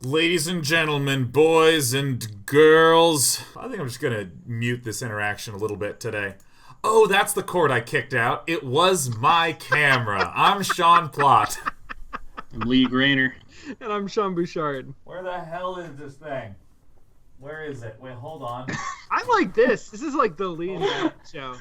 Ladies and gentlemen, boys and girls. I think I'm just gonna mute this interaction a little bit today. Oh, that's the cord I kicked out. It was my camera. I'm Sean Plott. I'm Lee Grainer. And I'm Sean Bouchard. Where the hell is this thing? Where is it? Wait, hold on. I like this. This is like the Lee and Matt show.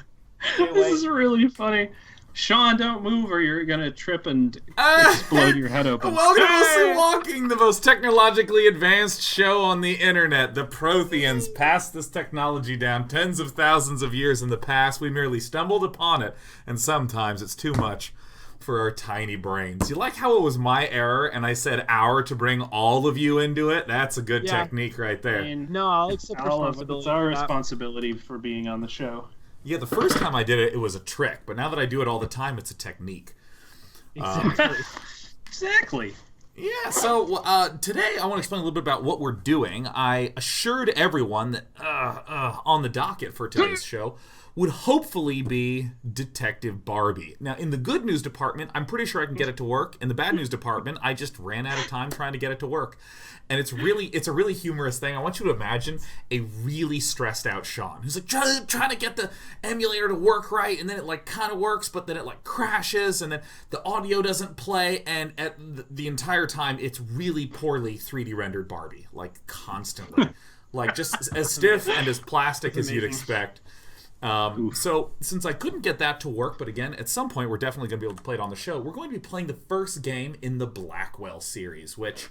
This is really funny. Sean, don't move or you're going to trip and explode your head open. Welcome to Mostly Walking, the most technologically advanced show on the internet. The Protheans passed this technology down tens of thousands of years in the past. We merely stumbled upon it, and sometimes it's too much for our tiny brains. You like how it was my error and I said our to bring all of you into it? That's a good technique right there. I mean, No, I'll accept responsibility. it's our responsibility for being on the show. Yeah, the first time I did it, it was a trick, but now that I do it all the time, it's a technique. Exactly. Exactly. Yeah, so today I want to explain a little bit about what we're doing. I assured everyone that on the docket for today's show would hopefully be Detective Barbie. Now, in the good news department, I'm pretty sure I can get it to work. In the bad news department, I just ran out of time trying to get it to work. And it's a really humorous thing. I want you to imagine a really stressed out Sean who's like trying to get the emulator to work right, and then it like kind of works, but then it like crashes, and then the audio doesn't play, and at the entire time it's really poorly 3D rendered Barbie, like constantly, like just as stiff and as plastic as you'd expect. So since I couldn't get that to work, but again, at some point we're definitely going to be able to play it on the show, we're going to be playing the first game in the Blackwell series, which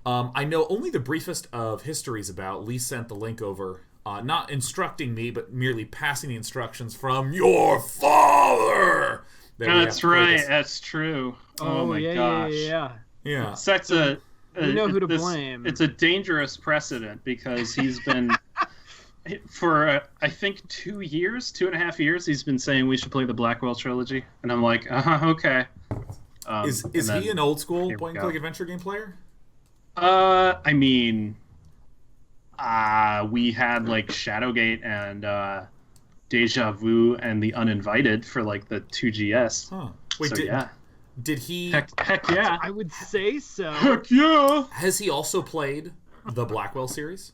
I know only the briefest of histories about. Lee sent the link over, not instructing me, but merely passing the instructions from your father. That's right, that's true. Oh my gosh. Yeah. Such a we know who to blame. It's a dangerous precedent because he's been... For, I think, 2.5 years, he's been saying we should play the Blackwell trilogy. And I'm like, okay. Is he an old school point-and-click adventure game player? I mean, we had, like, Shadowgate and Deja Vu and The Uninvited for, like, the 2GS. Huh. Wait, so, did he... Heck yeah. I would say so. Heck yeah. Has he also played the Blackwell series?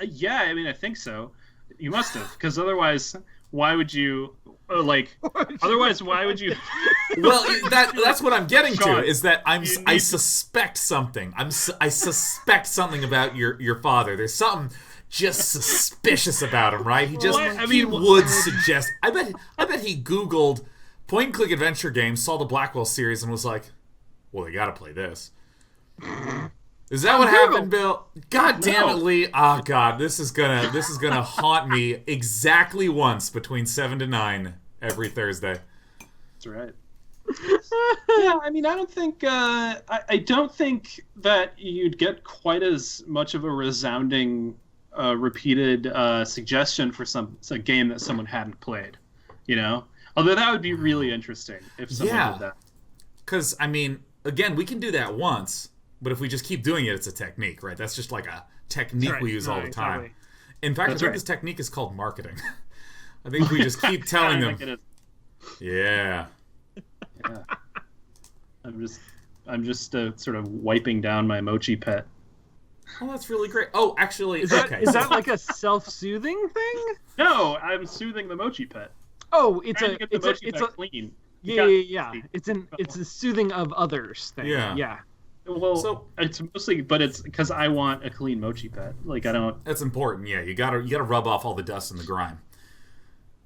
Yeah, I mean, I think so. You must have, because otherwise, why would you, otherwise, why would you... Well, that's what I'm getting Sean, to, is that I suspect something. I suspect something about your father. There's something just suspicious about him, right? He just, he would suggest... I bet he Googled point-and-click adventure games, saw the Blackwell series, and was like, well, they gotta play this. Is that what happened, Bill? God damn it, Lee! Oh God, this is gonna haunt me exactly once between 7 to 9 every Thursday. That's right. Yeah, I mean, I don't think I don't think that you'd get quite as much of a resounding, repeated suggestion for a game that someone hadn't played. You know, although that would be really interesting if someone did that. Because I mean, again, we can do that once. But if we just keep doing it, it's a technique, right? That's just like a technique we use all the time. Exactly. In fact, I think this technique is called marketing. I think if we just keep telling them... Yeah. I'm just sort of wiping down my mochi pet. Oh, that's really great. Oh, actually... Is that like a self-soothing thing? No, I'm soothing the mochi pet. Oh, it's clean. Yeah. It's a soothing of others thing. Yeah. Well, so, it's mostly, but it's because I want a clean mochi pet. Like, I don't... That's important, yeah. You gotta rub off all the dust and the grime.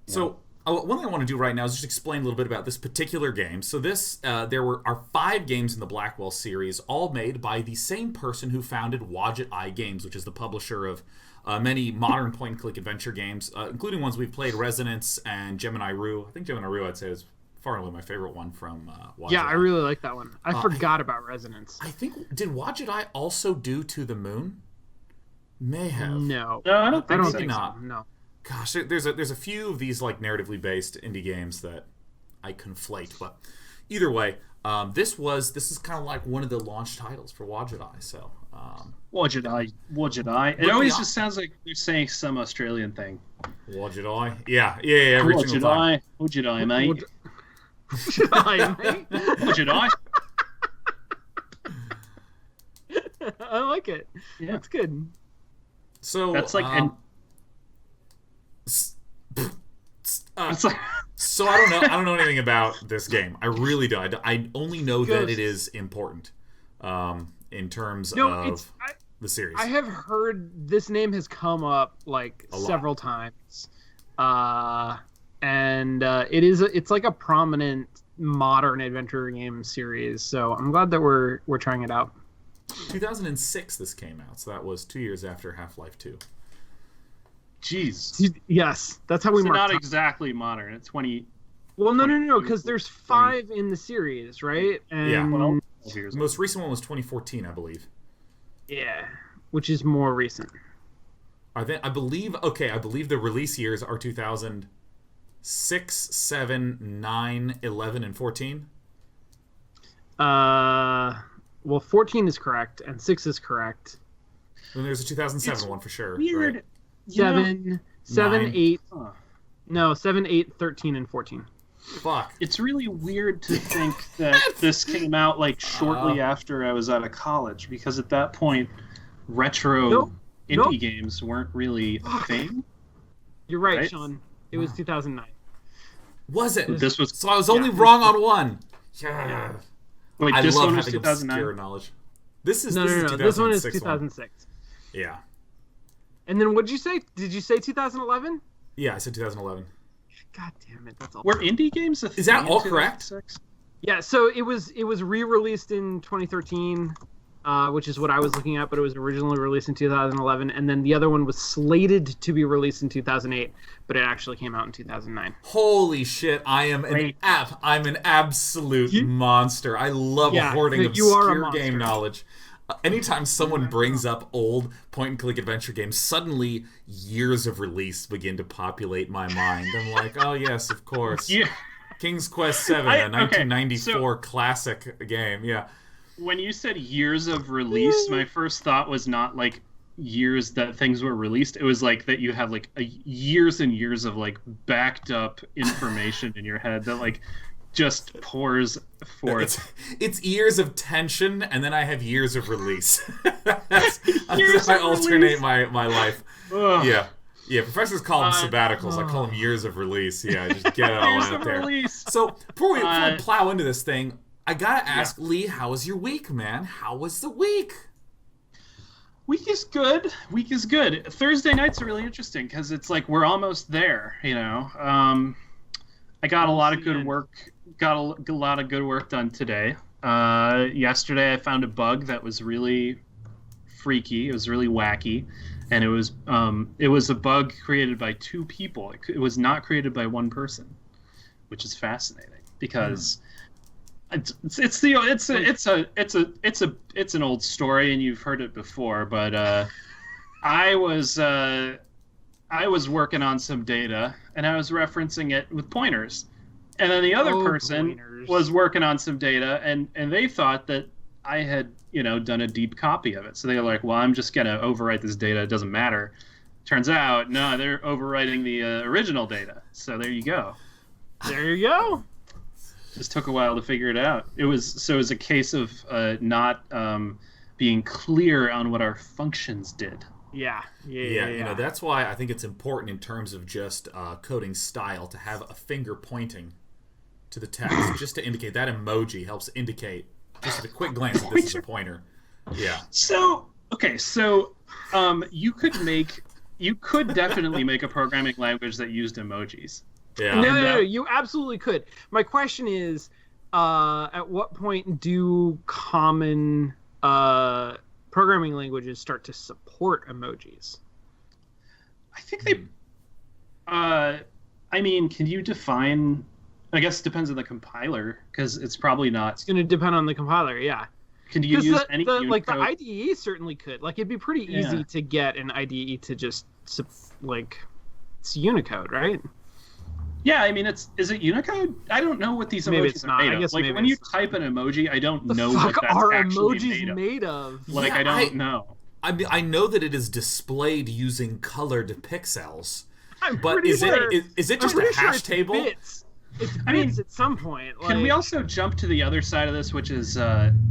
Yeah. So, one thing I want to do right now is just explain a little bit about this particular game. So there are 5 games in the Blackwell series, all made by the same person who founded Wadjet Eye Games, which is the publisher of many modern point-and-click adventure games, including ones we've played, Resonance and Gemini Rue. I think Gemini Rue, I'd say, is far and away my favorite one from Wadjet Yeah, Eye. I really like that one. I forgot about Resonance. I think, did Wadjet Eye also do To the Moon? May have. No, I don't think so. Not. No. Gosh, there's a few of these like narratively based indie games that I conflate, but either way, this is kind of like one of the launch titles for Wadjet Eye. So Wadjet Eye. It always just sounds like you're saying some Australian thing. Wadjet Eye. Yeah. Every single time. Wadjet Eye, mate. Wadjet Eye, mate. Wadjet Eye. I like it. Yeah. That's good. So That's like it's like so I don't know anything about this game. I really do. I only know that it is important in terms of the series. I have heard this name has come up like several times, and it's like a prominent modern adventure game series. So I'm glad that we're trying it out. 2006 this came out, so that was 2 years after Half-Life 2. Jeez. Yes, that's how we mark. Not exactly modern. It's 20. Well, no, because there's 5 in the series, right? And Yeah. Well, The most recent one was 2014, I believe. yeah, which is more recent. I believe the release years are 2006, 7, 9, 11, and 14. Well, 14 is correct, and 6 is correct. Then there's a 2007 one for sure. Weird. Right? 7, 9. 8. Huh. No, 7, 8, 13, and 14. Fuck. It's really weird to think that this came out like shortly after I was out of college, because at that point, retro indie games weren't really a thing. You're right, Right? Sean. It was 2009. Was it? This was So I was only wrong on one. Yeah. Wait, I this love one was having 2009. obscure knowledge. This is No. the This one is 2006 2006. Yeah. And then what did you say? Did you say 2011? Yeah, I said 2011. God damn it, that's all. Were indie games a thing? Is that all in correct? 2006? Yeah, so it was re-released in 2013, which is what I was looking at, but it was originally released in 2011, and then the other one was slated to be released in 2008, but it actually came out in 2009. Holy shit! I'm an absolute monster. I love hoarding you are a obscure monster. game knowledge. Anytime someone brings up old point-and-click adventure games, suddenly years of release begin to populate my mind. I'm like, oh yes, of course. Yeah. King's Quest VII, a 1994 classic game. Yeah. When you said years of release, my first thought was not like years that things were released. It was like that you have like years and years of like backed up information in your head that like just pours forth. It's years of tension, and then I have years of release. That's how I alternate my life. Ugh. Yeah. Professors call them sabbaticals. I call them years of release. Yeah, just get it all Years out of there. release. So before we plow into this thing, I gotta ask Lee, how was your week, man? How was the week? Week is good. Thursday nights are really interesting because it's like we're almost there. You know, I got a lot of good work. Got a lot of good work done today. Yesterday, I found a bug that was really freaky. It was really wacky, and it was a bug created by 2 people. It was not created by one person, which is fascinating because. It's an old story and you've heard it before, but I was working on some data and I was referencing it with pointers, and then the other person was working on some data and they thought that I had done a deep copy of it, so they were like, well, I'm just gonna overwrite this data, it doesn't matter. Turns out no, they're overwriting the original data, so there you go. Just took a while to figure it out. It was a case of not being clear on what our functions did. Yeah. That's why I think it's important in terms of just coding style to have a finger pointing to the text, just to indicate. That emoji helps indicate just at a quick glance that this is a pointer. Yeah. So you could definitely make a programming language that used emojis. Yeah. No, you absolutely could. My question is, at what point do common programming languages start to support emojis? I think they. Can you define? I guess it depends on the compiler, because it's probably not. It's going to depend on the compuler, yeah. Can you use any Unicode? The IDE certainly could. Like, it'd be pretty easy to get an IDE to just it's Unicode, right? Yeah, is it Unicode? I don't know what these emojis are made of. Like, when you type an emoji, I don't know what that's actually made of. Like, I don't know. I know that it is displayed using colored pixels. But is it just a hash table? It's I mean, at some point. Can we also jump to the other side of this, which is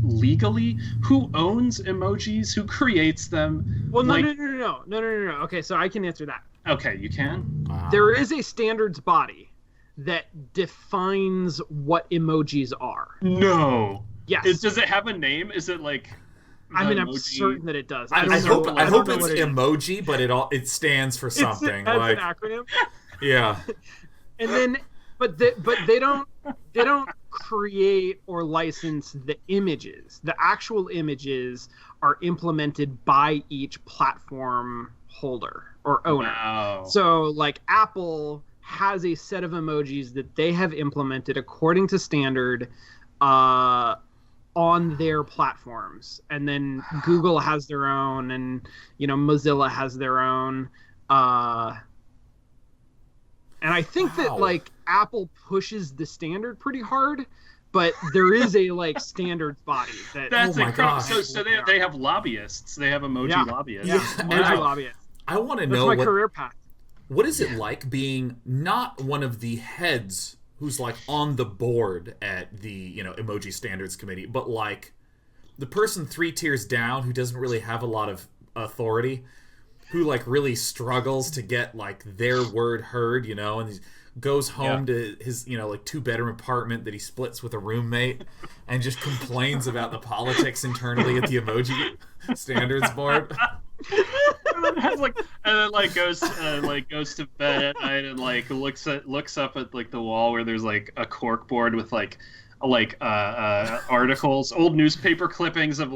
legally, who owns emojis? Who creates them? Well, no. Okay, so I can answer that. Okay, you can? Wow. There is a standards body that defines what emojis are. No. Yes. Does it have a name? Is it like... I mean, I'm emoji? certain that it does. I hope it's emoji, but it stands for something. It's like an acronym. Yeah. And then, but they don't create or license the images. The actual images are implemented by each platform holder or owner. Wow. So, like, Apple has a set of emojis that they have implemented according to standard on their platforms, and then Google has their own, and Mozilla has their own, and I think that like Apple pushes the standard pretty hard, but there is a like standards body that's oh my gosh. So they have lobbyists. They have emoji lobbyists. Yeah, emoji lobbyists. I want to know my career path. What is it like being not one of the heads who's like on the board at the emoji standards committee, but like the person 3 tiers down who doesn't really have a lot of authority, who like really struggles to get like their word heard, and he goes home to his like 2-bedroom apartment that he splits with a roommate and just complains about the politics internally at the emoji standards board. and then goes to bed at night and like looks up at like the wall where there's like a cork board with articles, old newspaper clippings of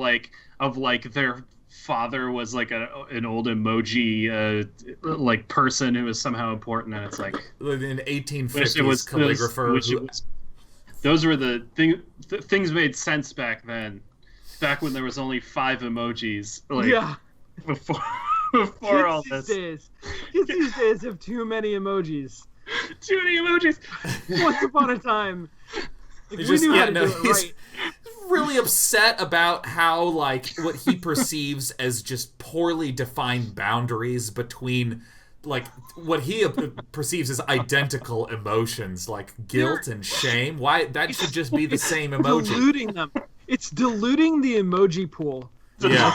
their father was like an old emoji like person who was somehow important, and it's like an 1850s calligrapher. Those were the things made sense back then, back when there was only 5 emojis. Before all this. Kids these days have too many emojis. Too many emojis. Once upon a time, he's right. really upset about how like what he perceives as just poorly defined boundaries between like what he perceives as identical emotions, like guilt and shame. Why that should just be the same emoji. Diluting them. It's diluting the emoji pool. Yeah.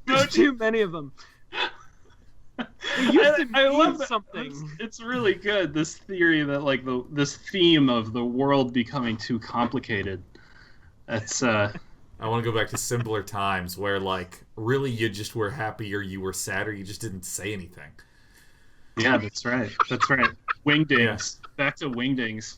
There's too many of them. I love something. It's really good, this theory that like this theme of the world becoming too complicated. That's I want to go back to simpler times where like really you just were happy or you were sad or you just didn't say anything. Yeah, that's right. Wingdings. Yeah. Back to wingdings.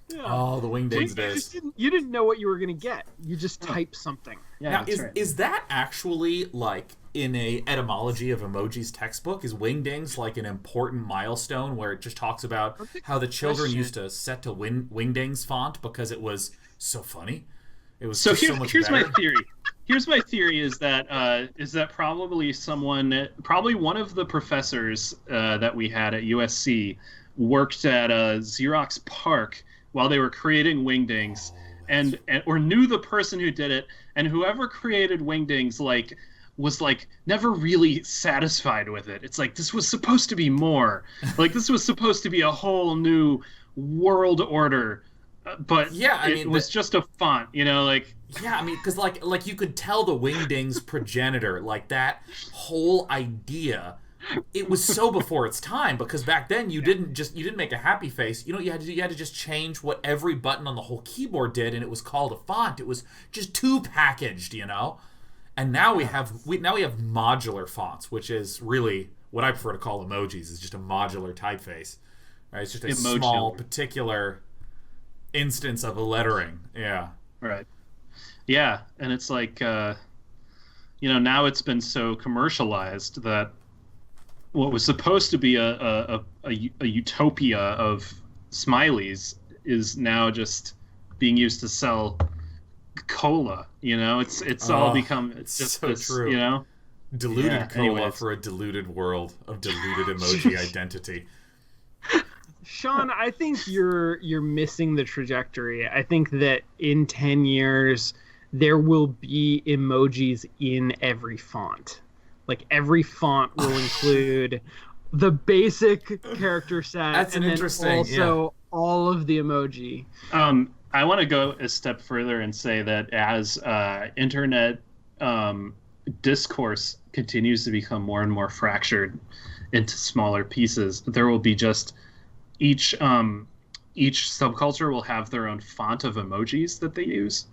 Yeah. Oh, the wingdings days. You didn't know what you were gonna get. You just type something. Yeah. Now, is that actually like in a etymology of emojis textbook? Is wingdings like an important milestone where it just talks about how the children used to set to wingdings font because it was so funny? It was so much here's better. my theory. Here's my theory is that probably one of the professors that we had at USC worked at Xerox PARC while they were creating wingdings, or knew the person who did it, and whoever created wingdings was never really satisfied with it. It's like, this was supposed to be more. Like, this was supposed to be a whole new world order. But yeah, it was just a font, Yeah, I mean, because like you could tell the wingdings progenitor, like that whole idea, it was so before its time, because back then you didn't make a happy face. You had to just change what every button on the whole keyboard did, and it was called a font. It was just too packaged, And now we have modular fonts, which is really what I prefer to call emojis. Is just a modular typeface. Right? It's just a small particular instance of a lettering. Yeah. Right. Yeah, and it's like now it's been so commercialized that what was supposed to be a utopia of smileys is now just being used to sell cola. It's all become just so this, true. Diluted cola anyways. For a diluted world of diluted emoji identity. Sean, I think you're missing the trajectory. I think that in 10 years there will be emojis in every font. Like, every font will include the basic character set. That's and an then interesting, also all of the emoji. I want to go a step further and say that as internet discourse continues to become more and more fractured into smaller pieces, there will be just each subculture will have their own font of emojis that they use.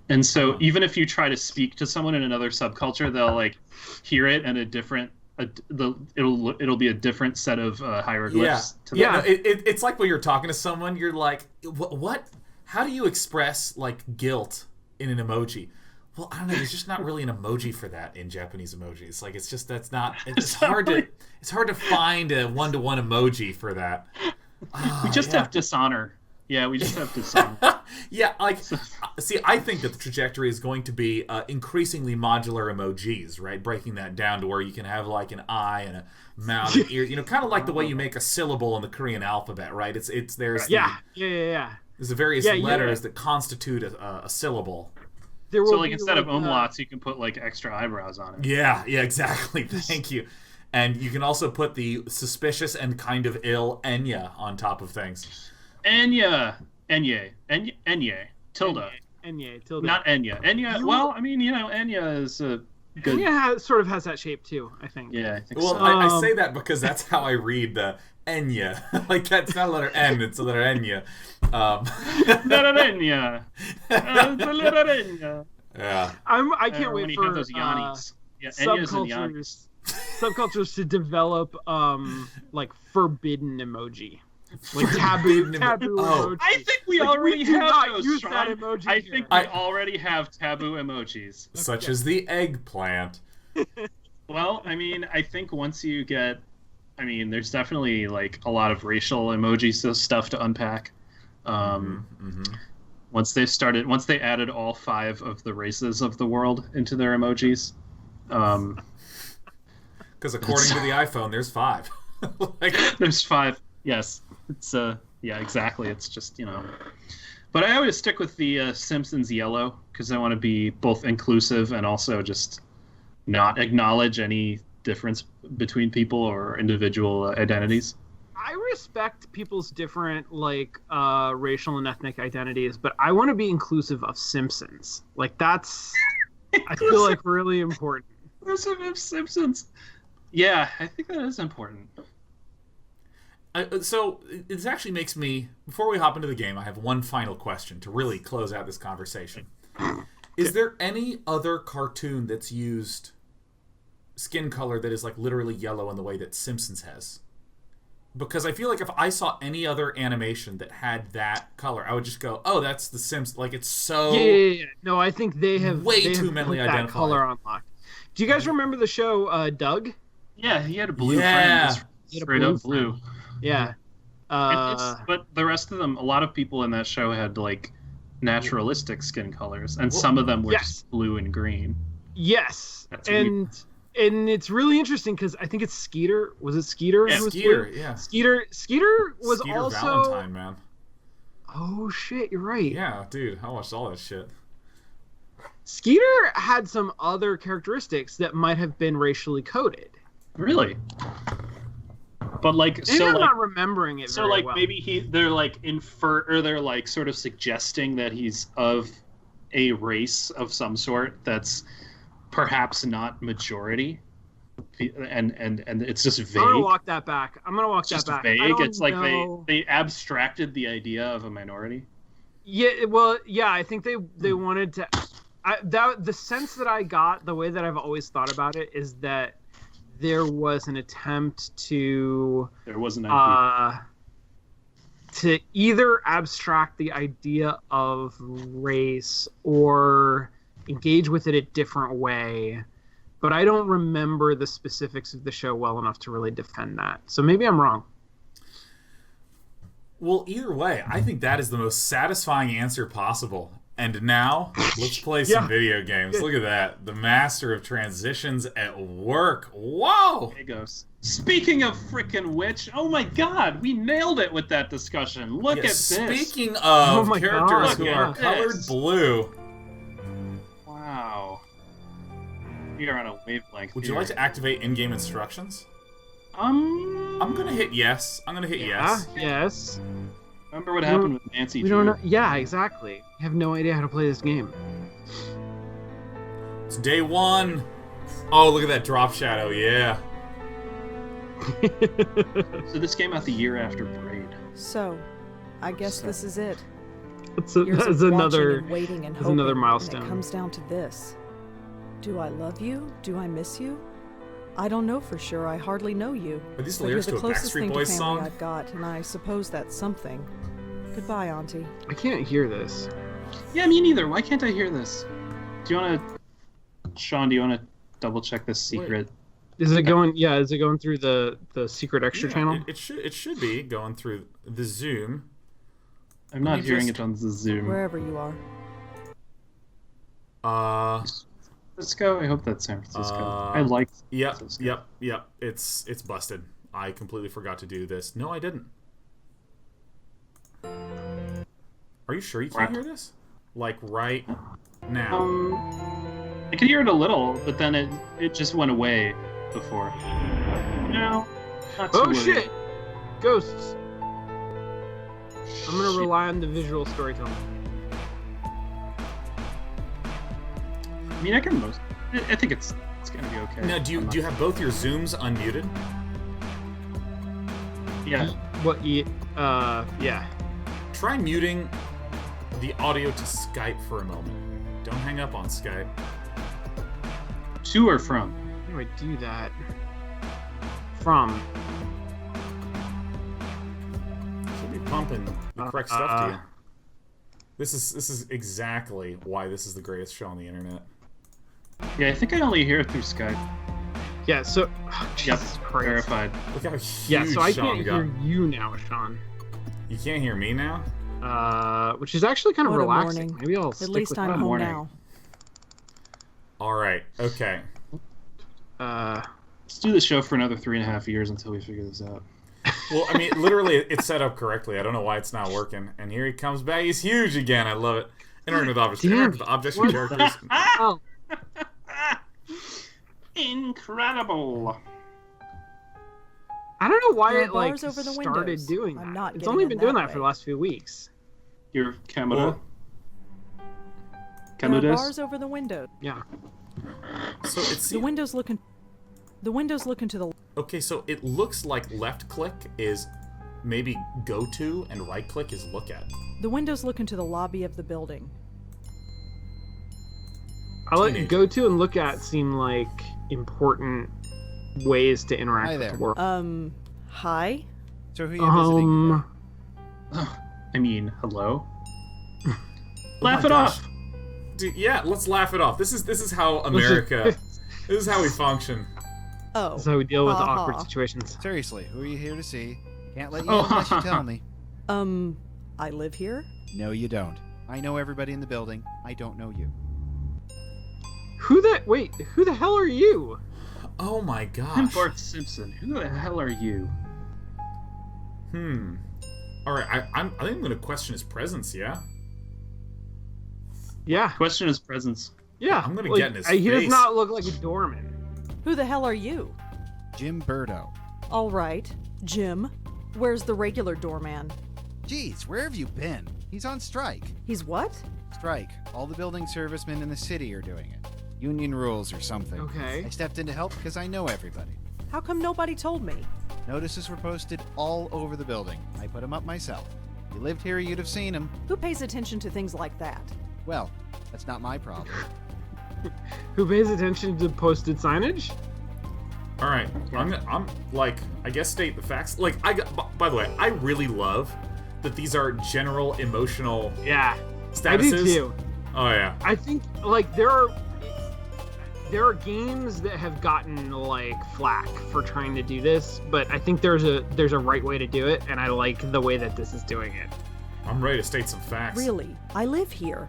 And so even if you try to speak to someone in another subculture, they'll like hear it in a different it'll be a different set of hieroglyphs. No, it's like when you're talking to someone, you're like, what? How do you express like guilt in an emoji? Well, I don't know. There's just not really an emoji for that in Japanese emojis. Like, it's just it's hard to find a one-to-one emoji for that. We just have dishonor. Yeah, we just have dishonor. Yeah, like, see, I think that the trajectory is going to be increasingly modular emojis, right? Breaking that down to where you can have like an eye and a mouth, and ear, kind of like the way you make a syllable in the Korean alphabet, right? There's there's the various letters that constitute a syllable. So like instead of umlauts, you can put like extra eyebrows on it. Yeah, exactly. Thank you. And you can also put the suspicious and kind of ill Enya on top of things. Enya, tilde. Enya, tilde. Not Enya. Enya, well, I mean, Enya is a good... Enya sort of has that shape too, I think. Yeah, I think so. Well, I say that because that's how I read the Enya. Like, that's not a letter N, it's a letter Enya. Letter Enya. The letter Enya. Yeah. I can't wait for those Yannis. subcultures to develop like forbidden emoji. Like taboo emoji. I think we already have those. Use that emoji I think we already have taboo emojis. Such as the eggplant. Well, I mean, I think once you get... I mean, there's definitely like a lot of racial emoji stuff to unpack. Once they added all 5 of the races of the world into their emojis. Because according to the iPhone, there's 5. There's 5. Yes. It's yeah, exactly. It's just, But I always stick with the Simpsons yellow because I want to be both inclusive and also just not acknowledge any difference between people or individual identities. I respect people's different racial and ethnic identities, but I want to be inclusive of Simpsons. Like, that's I feel like really important. Inclusive of Simpsons. Yeah, I think that is important. So this actually makes me, before we hop into the game, I have one final question to really close out this conversation. Is there any other cartoon that's used skin color that is like literally yellow in the way that Simpsons has? Because I feel like if I saw any other animation that had that color, I would just go, "Oh, that's the Simpsons." Like, it's so... Yeah. No, I think they have too mentally identified. That color unlocked. Do you guys remember the show Doug? Yeah, he had a blue frame. Straight up blue. Yeah. But the rest of them, a lot of people in that show had like naturalistic skin colors, and some of them were just blue and green. Yes. And it's really interesting because I think it's Skeeter. Was it Skeeter? Yeah, Skeeter, yeah. Skeeter was Skeeter also... Valentine, man. Oh, shit, you're right. Yeah, dude, I watched all that shit. Skeeter had some other characteristics that might have been racially coded. Really? But like, maybe I'm not remembering it. So like, well. Maybe they're like they're like sort of suggesting that he's of a race of some sort that's perhaps not majority, and it's just vague. I'm gonna walk that back. It's vague. It's like they abstracted the idea of a minority. Yeah. Well, yeah. I think they wanted to. The sense that I got, the way that I've always thought about it, is that there was an attempt to either abstract the idea of race or engage with it a different way, but I don't remember the specifics of the show well enough to really defend that. So maybe I'm wrong. Well, either way, I think that is the most satisfying answer possible. And now, let's play some video games. Look at that. The master of transitions at work. Whoa! There he goes. Speaking of frickin' which, oh my god, we nailed it with that discussion. Look at this. Speaking of characters who are colored blue. Wow. We are on a wavelength. Would you like to activate in-game instructions? I'm gonna hit yes. Yes. Remember what happened with Nancy We Drew? don't know. Yeah, exactly. I have no idea how to play this game. It's day 1. Oh, look at that drop shadow. Yeah. So this came out the year after Braid. So, I guess this is it. That's Years of watching another. and waiting and that's hoping, another milestone. And it comes down to this. Do I love you? Do I miss you? I don't know for sure. I hardly know you. Are these But you're lyrics the to a closest Backstreet thing to Boys family song? I've got, and I suppose that's something. Goodbye, Auntie. I can't hear this. Yeah, me neither. Why can't I hear this? Do you want to, Sean? Do you want to double check this secret? Is it going? Yeah, is it going through the secret extra channel? It should be going through the Zoom. I'm not You hearing just- it on the Zoom. Wherever you are. Francisco. I hope that's San Francisco. I like. San Yep, Francisco. yep. It's busted. I completely forgot to do this. No, I didn't. Are you sure you can't hear this? Like right now? I could hear it a little, but then it just went away before. No, not too Oh worried. shit! Ghosts. I'm gonna rely on the visual storytelling. I mean, I can most. I think it's gonna be okay. Now, do you have both your Zooms unmuted? Yeah. What? Yeah. Try muting the audio to Skype for a moment. Don't hang up on Skype. To or from? How do I do that? From. Should be pumping the correct stuff to you. This is exactly why this is the greatest show on the internet. Yeah, I think I only hear it through Skype. Yeah. So. Yep. Jesus Christ. Verified. Look how huge Yeah. So I Sean can't got. hear you now, Sean. You can't hear me now? Which is actually kind of What a relaxing. morning. Maybe I'll At stick least with I'm that. home morning. now. Alright, okay. Let's do the show for another 3.5 years until we figure this out. Well, I mean, literally, it's set up correctly. I don't know why it's not working. And here he comes back. He's huge again. I love it. Interact with objects. Damn. Interact with objects and characters. Oh. Incredible. I don't know why There are it like bars over the started windows. doing I'm that. not It's getting only in been doing that that for the way. last few weeks. Your camera. Well, There are Camudes? bars over the window. Yeah. So it The seems... windows look into the. Okay, so it looks like left click is maybe go to and right click is look at. The windows look into the lobby of the building. I let Teenage. go to and look at seem like important ways to interact Hi with there. the world. Hi? So who are you visiting today? I mean, hello? Oh Laugh my it gosh. off! Dude, yeah, let's laugh it off. This is how America... this is how we function. Oh. That's how we deal with Ha awkward ha. situations. Seriously, who are you here to see? Can't let you Oh, in unless you tell me. I live here? No, you don't. I know everybody in the building. I don't know you. Who the hell are you? Oh my I'm gosh. Bart Simpson. Who the hell are you? Alright, I think I'm going to question his presence, yeah? Yeah. Question his presence. Yeah. I'm gonna get in his He does face. not look like a doorman. Who the hell are you? Jim Burdo. All right, Jim. Where's the regular doorman? Geez, where have you been? He's on strike. He's what? Strike. All the building servicemen in the city are doing it. Union rules or something. Okay. I stepped in to help because I know everybody. How come nobody told me? Notices were posted all over the building. I put them up myself. If you lived here, you'd have seen them. Who pays attention to things like that? Well, that's not my problem. Who pays attention to posted signage? All right, I'm like, I guess state the facts. Like, by the way, I really love that these are general emotional Yeah. statuses. I do too. Oh yeah. I think like there are games that have gotten like flack for trying to do this, but I think there's a right way to do it, and I like the way that this is doing it. I'm ready to state some facts. Really? I live here.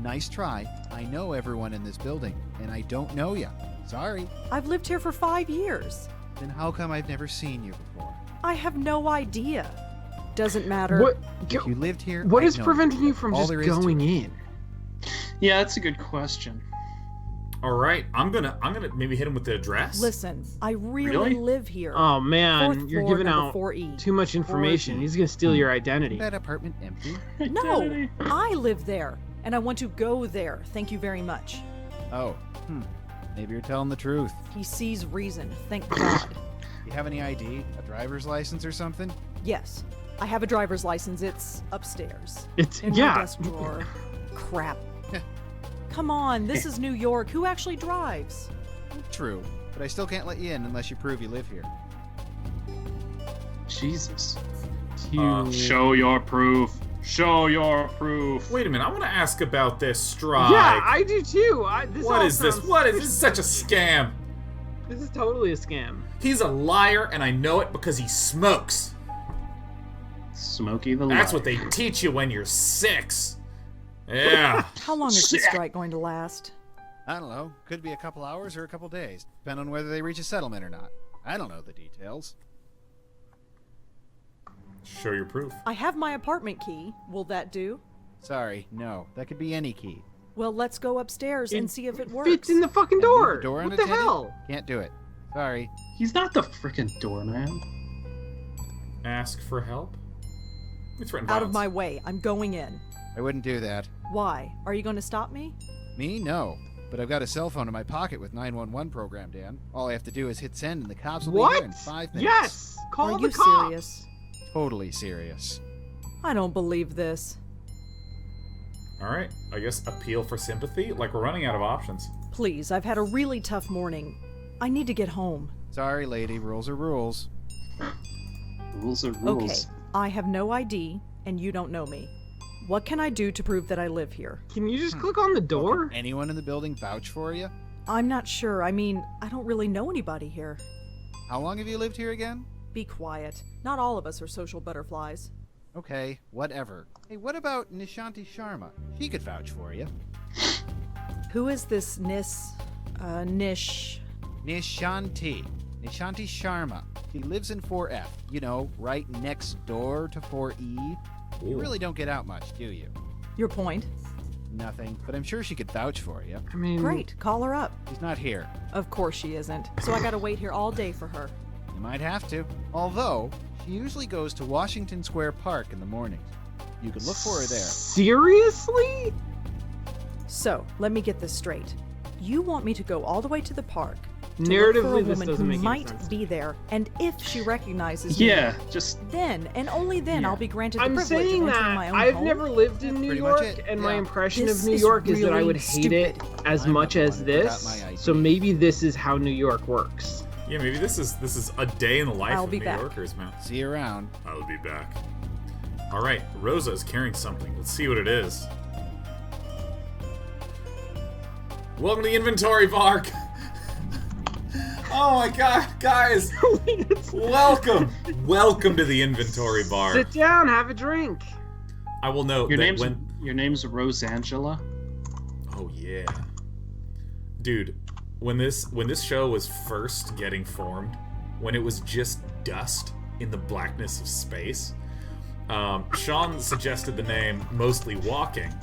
Nice try. I know everyone in this building, and I don't know you. Sorry. I've lived here for 5 years. Then how come I've never seen you before? I have no idea. Doesn't matter. What If you lived here, what I'd is know preventing you from All just there is to going it. in? Yeah, that's a good question. All right, I'm gonna maybe hit him with the address. Listen, I really Really? live here. Oh man, Fourth you're floor, giving number out 4E. too much information. 4E. He's gonna steal your identity. That apartment empty? No, I live there, and I want to go there. Thank you very much. Oh, maybe you're telling the truth. He sees reason, thank God. You have any ID? A driver's license or something? Yes, I have a driver's license. It's upstairs. It's In my yeah. desk drawer. Crap. Come on, this is New York. Who actually drives? True, but I still can't let you in unless you prove you live here. Jesus. Show your proof. Show your proof. Wait a minute, I want to ask about this strike. Yeah, I do too. What is this? What is this? Is such a scam. This is totally a scam. He's a liar, and I know it because he smokes. Smokey the That's liar. what they teach you when you're 6. Yeah. How long is the strike going to last? I don't know. Could be a couple hours or a couple days, depending on whether they reach a settlement or not. I don't know the details. Show your proof. I have my apartment key. Will that do? Sorry, no. That could be any key. Well, let's go upstairs and see if it works. Fits in the fucking And leave door. the door What the unattended? hell? Can't do it. Sorry. He's not the frickin' doorman. Ask for help. We threaten Out of violence. my way. I'm going in. I wouldn't do that. Why? Are you going to stop me? Me? No. But I've got a cell phone in my pocket with 911 programmed in. All I have to do is hit send and the cops will be here What? in 5 minutes. Yes. Call Are the you cops. serious? Totally serious. I don't believe this. All right. I guess appeal for sympathy. Like we're running out of options. Please, I've had a really tough morning. I need to get home. Sorry, lady. Rules are rules. Rules are rules. Okay, I have no ID, and you don't know me. What can I do to prove that I live here? Can you just click on the door? Can anyone in the building vouch for you? I'm not sure. I mean, I don't really know anybody here. How long have you lived here again? Be quiet. Not all of us are social butterflies. Okay, whatever. Hey, what about Nishanti Sharma? She could vouch for you. Who is this Nish? Nishanti. Nishanti Sharma. She lives in 4F. You know, right next door to 4E. You really don't get out much, do you? Your point? Nothing, but I'm sure she could vouch for you. I mean, Great, call her up. She's not here. Of course she isn't. So I gotta wait here all day for her. You might have to. Although, she usually goes to Washington Square Park in the mornings. You could look for her there. Seriously? So, let me get this straight. You want me to go all the way to the park to look for a Narratively, this woman doesn't who make any might sense. be there, and if she recognizes me, Yeah, just then and only then Yeah. I'll be granted the I'm privilege saying of entering that my own I've home? never lived in New Pretty much York, it, and my yeah. impression This of New is York is that I really would hate it stupid. as I'm much not the as one who forgot this. my ID. So maybe this is how New York works. Yeah, maybe this is a day in the life I'll of be New back. Yorkers, man. See you around. I'll be back. All right, Rosa is carrying something. Let's see what it is. Welcome to the inventory bar. Oh my god, guys! Welcome! Welcome to the inventory bar. Sit down, have a drink. I will note your that name's when... your name's Rosangela. Oh yeah. Dude, when this show was first getting formed, when it was just dust in the blackness of space, Sean suggested the name Mostly Walking,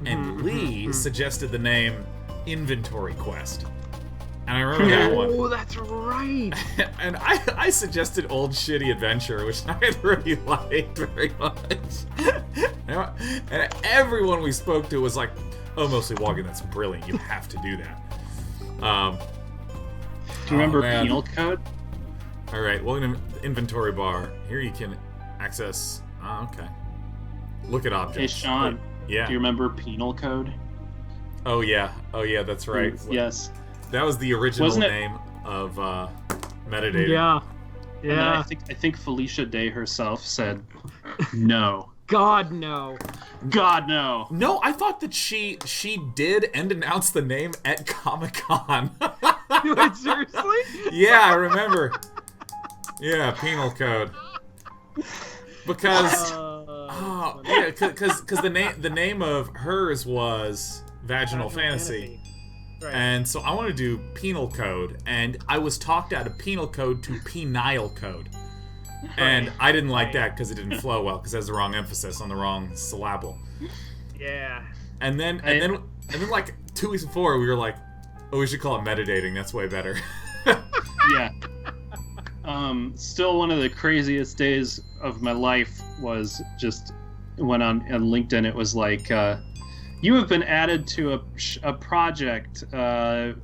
and Lee suggested the name Inventory Quest. And I remember that one. Oh, that's right. And I suggested Old Shitty Adventure, which I really liked very much. And everyone we spoke to was like, oh, Mostly Walking, that's brilliant. You have to do that. Do you remember man. Penal Code? All right, welcome to the inventory bar. Here you can access... okay. Look at objects. Hey, Sean. Yeah. Do you remember Penal Code? Oh, yeah, that's right. Yes. That was the original Wasn't it- name of Metadata. Yeah. And then Yeah. I think Felicia Day herself said, "No, God, no. God, no." No, I thought that she did and announced the name at Comic-Con. Wait, seriously? Yeah, I remember. Yeah, Penal Code. Because because the name of hers was Vaginal Fantasy. Right. And so I want to do Penal Code, and I was talked out of Penal Code to Penile Code. And I didn't like that because it didn't flow well, because it has the wrong emphasis on the wrong syllable. Yeah. And then like 2 weeks before, we were like, Oh, we should call it metadating. That's way better. Yeah. Still one of the craziest days of my life was just when on LinkedIn it was like, you have been added to a project by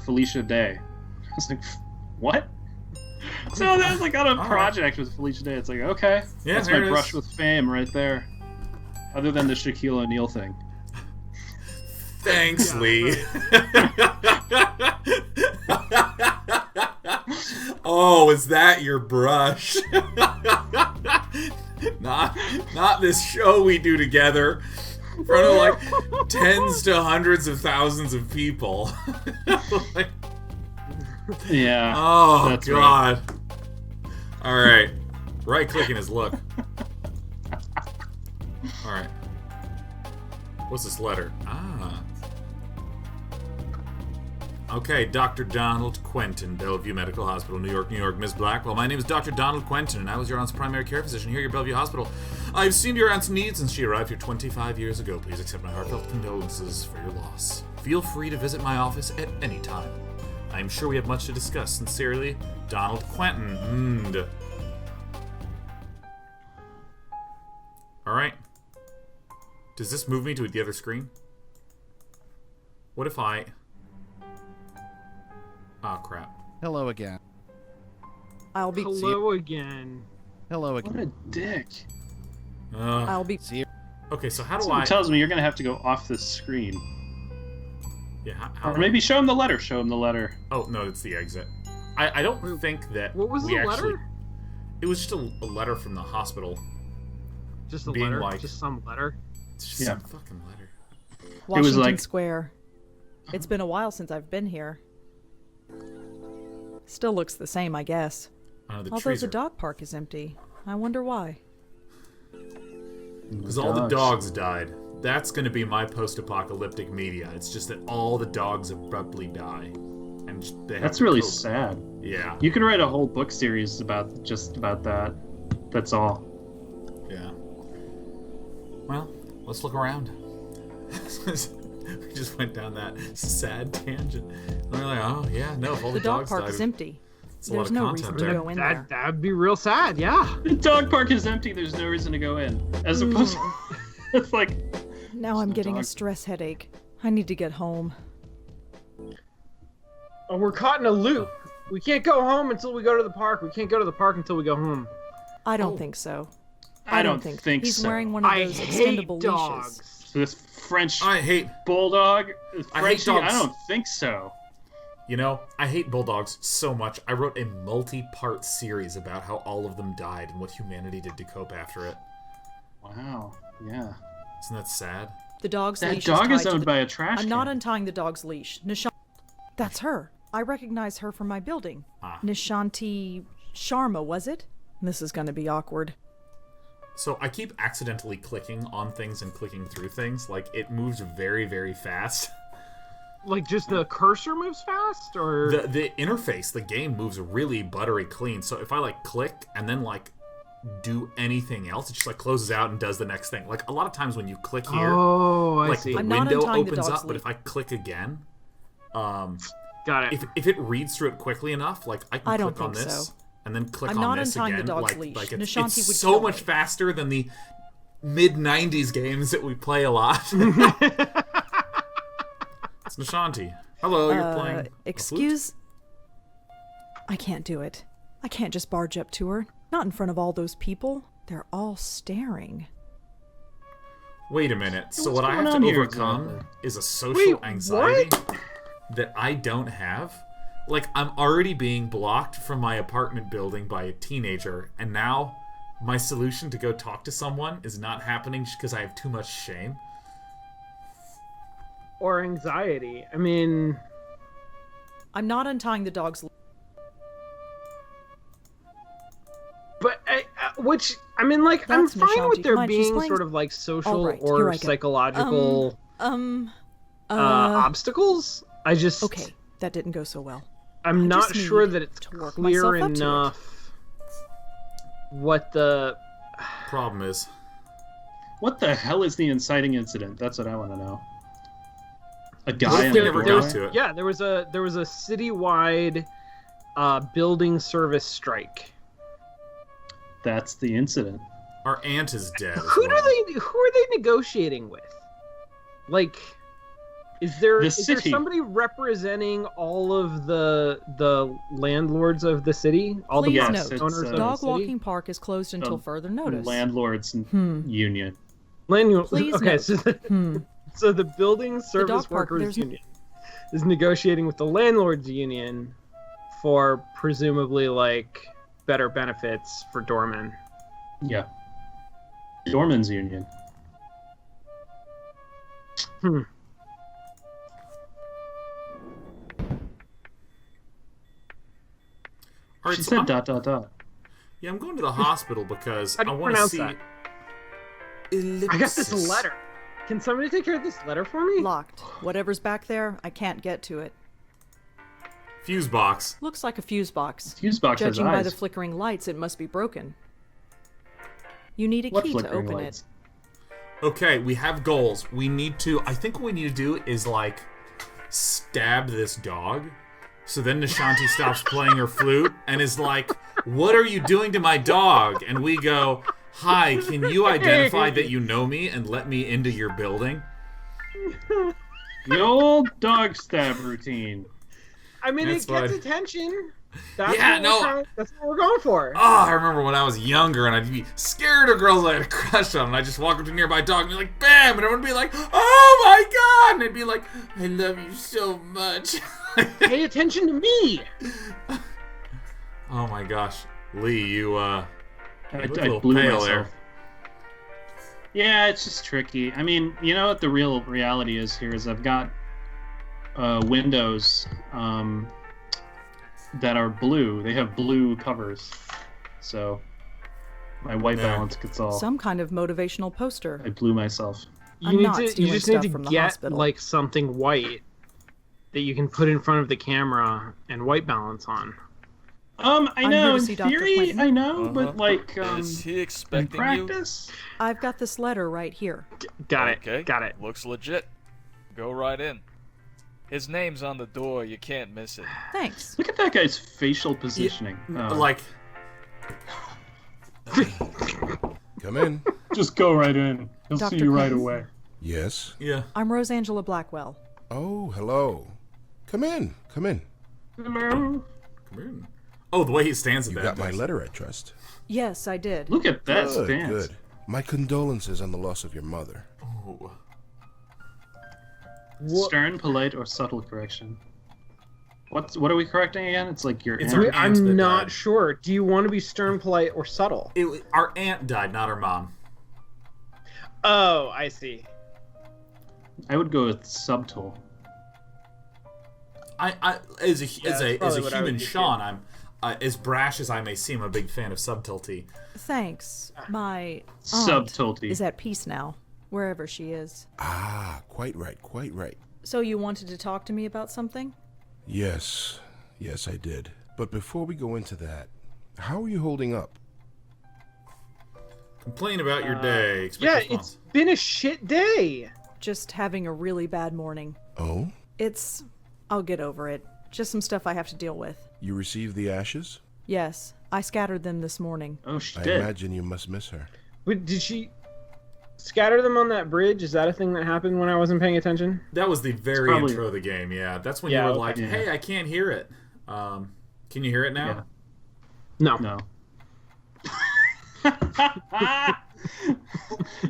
Felicia Day. I was like, what? So that was like on a project with Felicia Day. It's like, okay, Yeah, that's there my it brush is. with fame right there. Other than the Shaquille O'Neal thing. Thanks, Lee. Oh, is that your brush? Not this show we do together in front of like tens to hundreds of thousands of people. Like, Yeah. oh that's God. All right, right-clicking his look. All right. What's this letter? Ah. Okay, Dr. Donald Quentin, Bellevue Medical Hospital, New York, New York. Ms. Blackwell, my name is Dr. Donald Quentin, and I was your aunt's primary care physician here at Bellevue Hospital. I've seen your aunt's needs since she arrived here 25 years ago. Please accept my heartfelt condolences for your loss. Feel free to visit my office at any time. I am sure we have much to discuss. Sincerely, Donald Quentin. All right. Does this move me to the other screen? What if I... Oh, crap. Hello again. I'll be. Hello again. Hello What again. a dick. I'll be. See you. Okay, so how do Someone I... tells me you're gonna have to go off the screen. Yeah, how Or maybe show him the letter. Show him the letter. Oh, no, it's the exit. I don't think that What was we the actually... letter? It was just a letter from the hospital. Just a being letter? like- Just some letter? It's just Yeah. some fucking letter. Washington like- Square. It's been a while since I've been here. Still looks the same, I guess. The Although trees the are... dog park is empty. I wonder why. Because all the dogs died. That's going to be my post-apocalyptic media. It's just that all the dogs abruptly die. And they have That's to really cope. sad. Yeah. You could write a whole book series about that. That's all. Yeah. Well, let's look around. We just went down that sad tangent. And we're like, oh, yeah, no, if all The the dog dogs park died, is empty. it's a lot There's of no content reason to there. go in there. That'd be real sad, yeah. The dog park is empty. There's no reason to go in. As opposed to... It's like... Now I'm no getting a dog. stress headache. I need to get home. Oh, we're caught in a loop. We can't go home until we go to the park. We can't go to the park until we go home. I don't think so. I don't think he's so. wearing one of I those hate extendable dogs. leashes. So this French I hate... bulldog... I hate Frenchie, I dogs. don't think so. You know, I hate bulldogs so much. I wrote a multi-part series about how all of them died and what humanity did to cope after it. Wow. Yeah. Isn't that sad? The dog's That leash dog is is tied to owned the... by a trash I'm can. not untying the dog's leash. That's her. I recognize her from my building. Ah. Nishanti Sharma, was it? This is gonna be awkward. So I keep accidentally clicking on things and clicking through things. Like, it moves very, very fast. Like, just the cursor moves fast, or The interface, the game moves really buttery clean. So if I, like, click and then, like, do anything else, it just, like, closes out and does the next thing. Like, a lot of times when you click here, oh, I like, see. the I'm not window untying the opens dog's up, but leash. if I click again, Got it. if it reads through it quickly enough, like, I can I don't click on think this so. and then click I'm on not this untying the again. dog's like, leash. like Nishanti it's would so kill much me. faster than the mid-90s games that we play a lot. It's Nishanti. Hello, you're playing a flute? Excuse? I can't do it. I can't just barge up to her. Not in front of all those people. They're all staring. Wait a minute. So what's what I have going to on here overcome exactly? is a social Wait, anxiety that I don't have. Like, I'm already being blocked from my apartment building by a teenager, and now my solution to go talk to someone is not happening because I have too much shame. Or anxiety. I mean, I'm not untying the dog's leash. but which I mean, like, That's I'm fine Nishanti. with there Mind, she's being playing- sort of like social All right, here or I go. psychological Uh, obstacles. I just okay, that didn't go so well. I'm I not just sure need that it's to work clear myself up to it. enough what the Problem is, What the hell is the inciting incident? That's what I want to know. A What guy if in we the never doorway? got to it? Yeah, there was a citywide building service strike. That's the incident. Our aunt is dead. as Who well. are they negotiating with? Like, is there city. somebody representing all of the landlords of the city? All Please the note, owners of the Dog city? walking park is closed until further notice. Landlords union. Okay, note. so the building service dog park, workers there's- union is negotiating with the landlords union for presumably like better benefits for doormen. Yeah. Doorman's union. All right, She so said I'm, dot dot dot. yeah, I'm going to the hospital because How do I you want to pronounce see. that? I got this letter. Can somebody take care of this letter for me? Locked. Whatever's back there, I can't get to it. Fuse box. Looks like a fuse box. Fuse box has Judging by eyes. the flickering lights, it must be broken. You need a What key to flickering open lights? Okay, we have goals. We need to. I think what we need to do is like stab this dog. So then Nishanti stops playing her flute and is like, "What are you doing to my dog?" And we go, "Hi, can you identify that you know me and let me into your building?" The old dog stab routine. I mean, That's it gets fine. attention. That's Yeah, what no. that's what we're going for. Oh, I remember when I was younger and I'd be scared of girls I had a crush on, and I'd just walk up to a nearby dog and be like, "Bam!" and everyone would be like, "Oh my god!" and I'd be like, "I love you so much." Pay attention to me. Oh my gosh, Lee, you I look a little blew pale myself. there. Yeah, it's just tricky. I mean, you know what the real reality is here is I've got windows that are blue. They have blue covers. So my white There. balance gets all... Some kind of motivational poster. I blew myself. I'm not You stealing just need stuff to from the get hospital. like something white that you can put in front of the camera and white balance on. I I'm know, here to in see Dr. theory, Clinton. I know, but like, Is he in expecting you? practice... I've got this letter right here. Got Okay. it. Got it. Looks legit. Go right in. His name's on the door. You can't miss it. Thanks. Look at that guy's facial positioning. Like, Come in. Just go right in. He'll Dr. see you right Clinton? away. Yes. yeah. I'm Rosangela Blackwell. Oh, hello. Come in. Come in. Hello. Oh, the way he stands at You that. got my does- letter, I trust. Yes, I did. Look at that Good, stance. good. My condolences on the loss of your mother. Oh. Stern, polite, or subtle correction. What are we correcting again? It's like your It's aunt. our aunt that I'm not died. sure. Do you want to be stern, polite, or subtle? Our aunt died, not our mom. Oh, I see. I would go with subtle. I as a that's probably what I would human do, Sean, I'm as brash as I may seem, I'm a big fan of subtlety. Thanks. My aunt Subtlety. is at peace now, wherever she is. Ah, quite right, quite right. So you wanted to talk to me about something? Yes, yes, I did. But before we go into that, how are you holding up? Complain about your day. Expect Yeah, response. it's been a shit day. Just having a really bad morning. Oh? I'll get over it. Just some stuff I have to deal with. You received the ashes? Yes, I scattered them this morning. Oh, she I did. imagine you must miss her. Wait, did she scatter them on that bridge? Is that a thing that happened when I wasn't paying attention? That was the very probably- intro of the game. Yeah, that's when Yeah, you were okay. like, Yeah. "Hey, I can't hear it." Can you hear it now? No. No.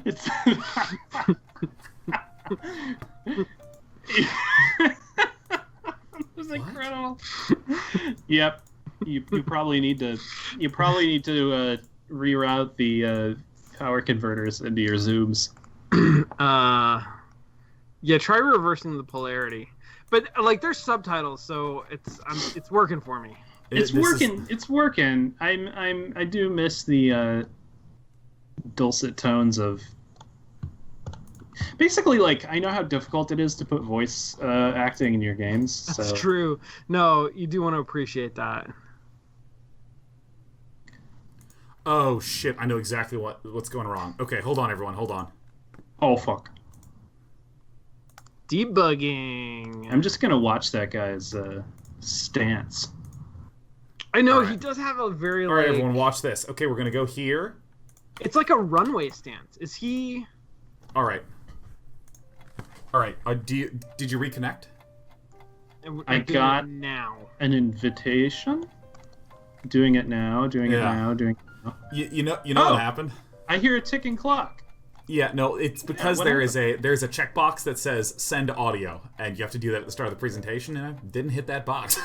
It's. It was incredible. Yep. You probably need to reroute the power converters into your zooms. Yeah, try reversing the polarity. But like, there's subtitles, so it's working for me. It's This is- working. It's working. I do miss the dulcet tones of. Basically, like, I know how difficult it is to put voice acting in your games. That's So true. No, you do want to appreciate that. Oh shit! I know exactly what's going wrong. Okay, hold on, everyone. Hold on. oh fuck. Debugging. I'm just gonna watch that guy's stance. I know, All right. he does have a very, All right, like... everyone, watch this. Okay, we're gonna go here. It's like a runway stance. Is he... All right. Did you reconnect? I I'm doing got it now. an invitation. Doing it now. Doing it now. Doing it now. You know Oh. what happened? I hear a ticking clock. Yeah, no, it's because what there's a checkbox that says send audio, and you have to do that at the start of the presentation, and I didn't hit that box.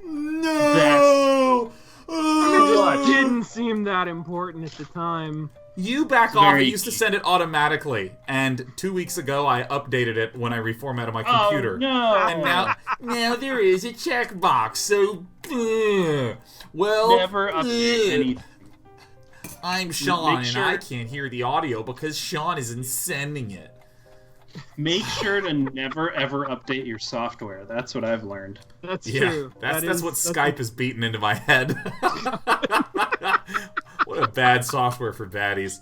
No! It didn't seem that important at the time. You back off. Very It used to send it automatically, and 2 weeks ago I updated it when I reformatted my computer. Oh no! And now there is a checkbox. So, well, Never update anything. I'm Sean, Make sure- and I can't hear the audio because Sean isn't sending it. Make sure to never ever update your software. That's what I've learned. That's Yeah, true. that's what Skype is beating into my head. What a bad software for baddies.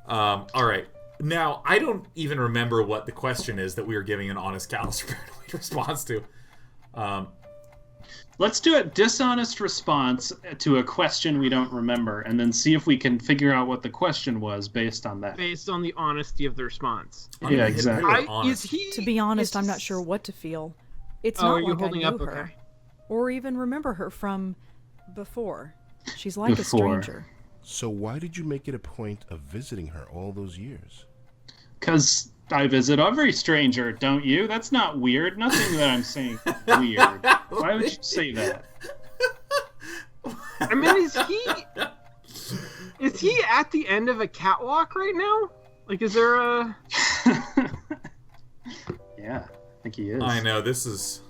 All right. Now, I don't even remember what the question is that we were giving an honest caliber response to. Let's do a dishonest response to a question we don't remember, and then see if we can figure out what the question was based on that. Based on the honesty of the response. Yeah, exactly. Is he... To be honest, is- I'm not sure what to feel. It's Oh, not are you like holding I knew up? her, Okay. or even remember her from before. She's like Before. a stranger. So why did you make it a point of visiting her all those years? Because I visit every stranger, don't you? That's not weird. Nothing that I'm saying is weird. Why would you say that? I mean, is he at the end of a catwalk right now? Like, is there a... Yeah, I think he is. I know, this is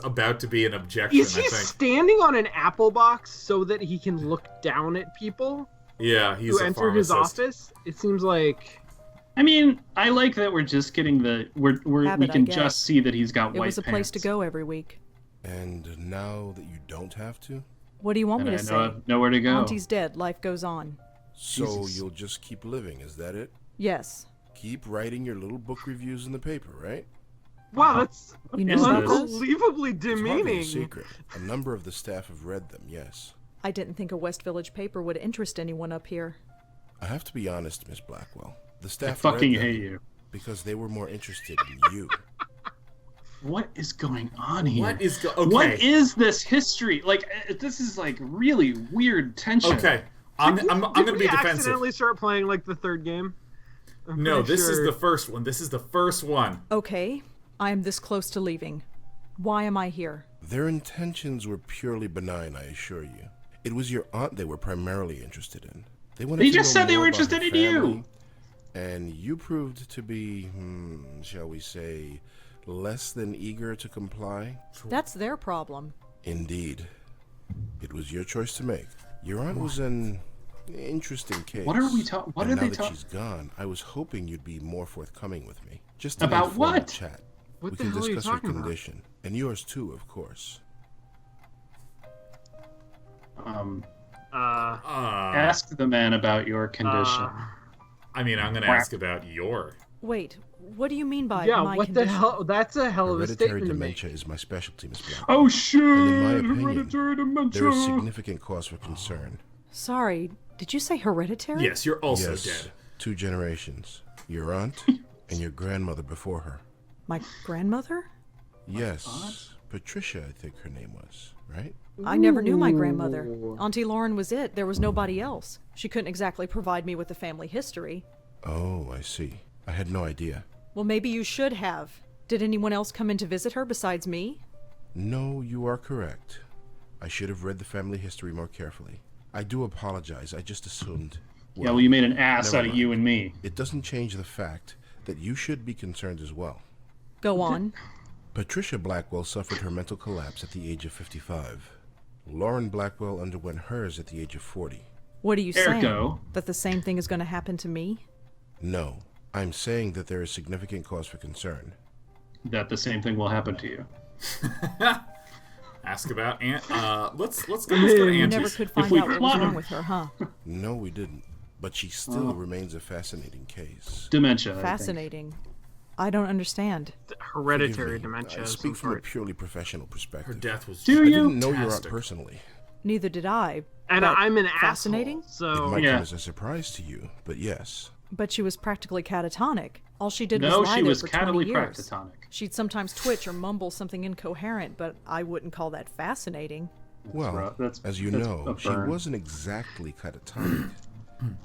about to be an objection, Is he I think. standing on an apple box so that he can look down at people Yeah, he's who a enter his pharmacist. office? It seems like... I mean, I like that we're just getting we Habit, I can guess. just see that he's got It white was a place to pants. go every week. And now that you don't have to? What do you want And me I to know say? I've nowhere to go. Auntie's dead. Life goes on. So Jesus. you'll just keep living, is that it? Yes. Keep writing your little book reviews in the paper, right? Wow, that's You know Is about this? those? unbelievably It's hardly a demeaning. secret. A number of the staff have read them, yes. I didn't think a West Village paper would interest anyone up here. I have to be honest, Miss Blackwell. The I staff fucking read them hate you. because they were more interested in you. What is going on here? What is okay. What is this history? Like, this is like really weird tension. Okay. I'm Did going to we be defensive. accidentally start playing like the third game? I'm No, pretty this is sure- the first one. This is the first one. Okay, I am this close to leaving. Why am I here? Their intentions were purely benign, I assure you. It was your aunt they were primarily interested in. They wanted They to just know said they more were about her interested in you. family, and you proved to be, shall we say, less than eager to comply. That's their problem. Indeed. It was your choice to make. Your aunt was an interesting case. What are we talking? What and are they now that talking? she's gone, I was hoping you'd be more forthcoming with me. Just to About informal what? Chat. What We the can hell are you discuss her talking about? condition, and yours too, of course. Ask the man about your condition. I mean, I'm going to ask about your. Wait, what do you mean by Yeah, my what condition? the hell? That's a hell of a Hereditary statement to make. dementia is my specialty, Miss Black. Oh shit! And in my opinion, Hereditary dementia. there is significant cause for concern. Sorry, did you say hereditary? Yes, you're also Yes, dead. 2 generations. Your aunt and your grandmother before her. My grandmother? Yes, Patricia, I think her name was, right? I never knew my grandmother. Auntie Lauren was it. There was nobody else. She couldn't exactly provide me with a family history. Oh, I see. I had no idea. Well, maybe you should have. Did anyone else come in to visit her besides me? No, you are correct. I should have read the family history more carefully. I do apologize. I just assumed. Yeah, well, you made an ass never out of mind. you and me. It doesn't change the fact that you should be concerned as well. Go on. Patricia Blackwell suffered her mental collapse at the age of 55. Lauren Blackwell underwent hers at the age of 40. What are you saying? Ergo. That the same thing is going to happen to me? No, I'm saying that there is significant cause for concern. That the same thing will happen to you. Ask about Aunt. Let's go to You never Auntie's. could find we out what was plot wrong him. with her, huh? No, we didn't. but she still remains a fascinating case. Dementia. Fascinating. I don't understand. Hereditary Forgive me, dementia. I of speak some from a sort. purely professional perspective. Her death was. Do I you? didn't know your aunt Fantastic. personally. Neither did I. And but I'm an fascinating? asshole, It so might Yeah. come as a surprise to you, but yes. But she was practically catatonic. All she did No, was lie she there was for 20 years. catatonic. She'd sometimes twitch or mumble something incoherent, but I wouldn't call that fascinating. Well, rough. That's- as you that's know, a she burn. wasn't exactly catatonic.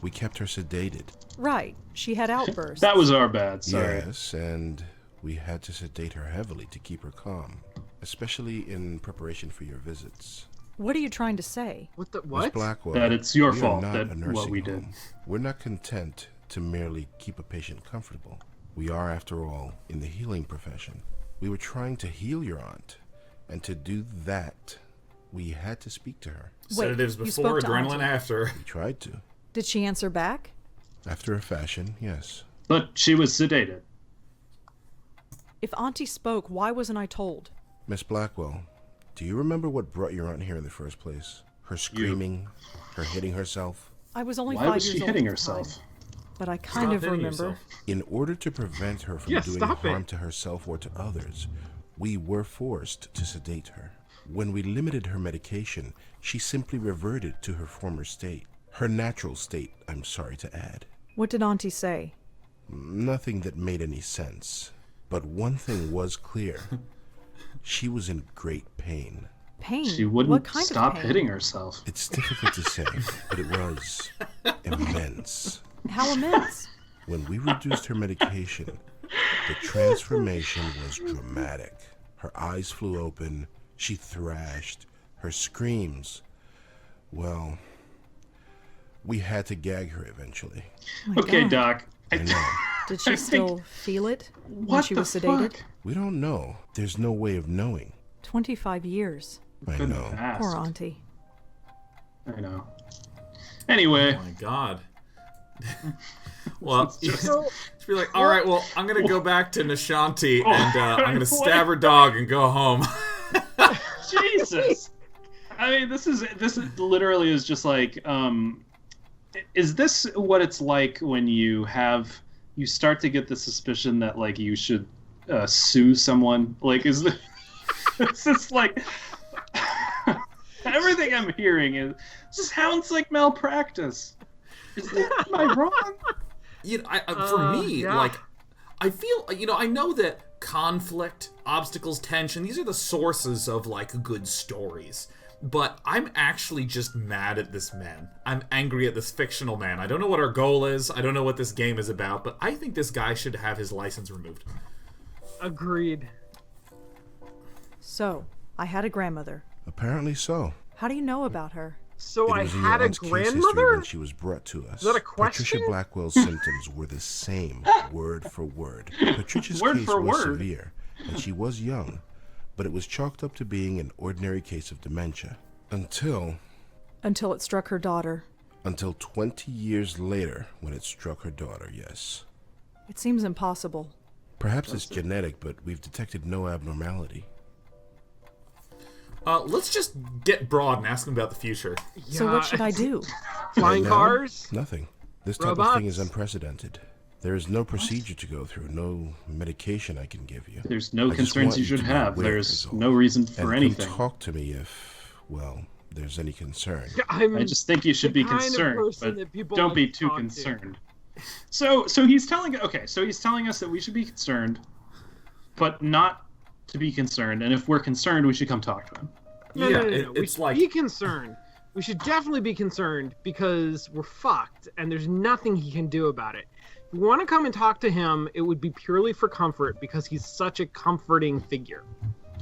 We kept her sedated. Right. She had outbursts. That was our bad. Sorry. Yes, and we had to sedate her heavily to keep her calm, especially in preparation for your visits. What are you trying to say? what the Miss what? Blackwell, That it's your we are fault not that a nursing what we did. home. We're not content to merely keep a patient comfortable. We are, after all, in the healing profession. We were trying to heal your aunt, and to do that, we had to speak to her. Sedatives you before, spoke to adrenaline Auntie. after. We tried to. Did she answer back? After a fashion, yes. But she was sedated. If Auntie spoke, why wasn't I told? Miss Blackwell, do you remember what brought your aunt here in the first place? Her screaming, her hitting herself? I was only Why 5 was years she old hitting at the time, herself? but I kind Stop of hitting remember. yourself. In order to prevent her from Yeah, doing stop harm it. to herself or to others, we were forced to sedate her. When we limited her medication, she simply reverted to her former state. Her natural state, I'm sorry to add. What did Auntie say? Nothing that made any sense. But one thing was clear. She was in great pain. Pain. She what wouldn't kind stop of pain? hitting herself. It's difficult to say, but it was immense. How immense? When we reduced her medication, the transformation was dramatic. Her eyes flew open, she thrashed, her screams. Well, we had to gag her eventually. Oh my Okay, God. Doc. I know. Did she I still feel it when What she the was sedated? fuck? We don't know. There's no way of knowing. 25 years. I Couldn't know. have asked. Poor Auntie. I know. Anyway, Oh my god. Well, It's just- just be like, all right, well, I'm gonna go back to Nishanti Oh, and I'm gonna stab her dog and go home. Jesus. I mean, this is literally is just like, is this what it's like when you start to get the suspicion that like you should sue someone? Like, is this? It's just like everything I'm hearing is just sounds like malpractice. Am I wrong? You know, for me, yeah. like, I feel, I know that conflict, obstacles, tension, these are the sources of, like, good stories. But I'm actually just mad at this man. I'm angry at this fictional man. I don't know what our goal is. I don't know what this game is about. But I think this guy should have his license removed. Agreed. So, I had a grandmother. Apparently so. How do you know about her? So It I was in had your a aunt's case history grandmother? when she was brought to us. Is that a Patricia question? Blackwell's symptoms were the same, word for word. Patricia's Word case for was word. severe, and she was young, but it was chalked up to being an ordinary case of dementia. Until Until it struck her daughter. 20 years later, when it struck her daughter, yes. It seems impossible. Perhaps it's genetic, but we've detected no abnormality. Let's just get broad and ask him about the future. So what should I do? Flying Right now, cars? Nothing. This type of Robots? thing is unprecedented. There is no procedure to go through, no medication I can give you. There's no I just concerns want you you should to be have. aware There's is all. no reason And for come anything. talk to me if, well, there's any concern. I just think you should be the kind of concerned, person but that people don't like be to too talk to. concerned. So he's telling us that we should be concerned, but not to be concerned. And if we're concerned, we should come talk to him. No, Yeah, no, no, it- no. We it's should like- be concerned. We should definitely be concerned because we're fucked and there's nothing he can do about it. If we want to come and talk to him, it would be purely for comfort because he's such a comforting figure.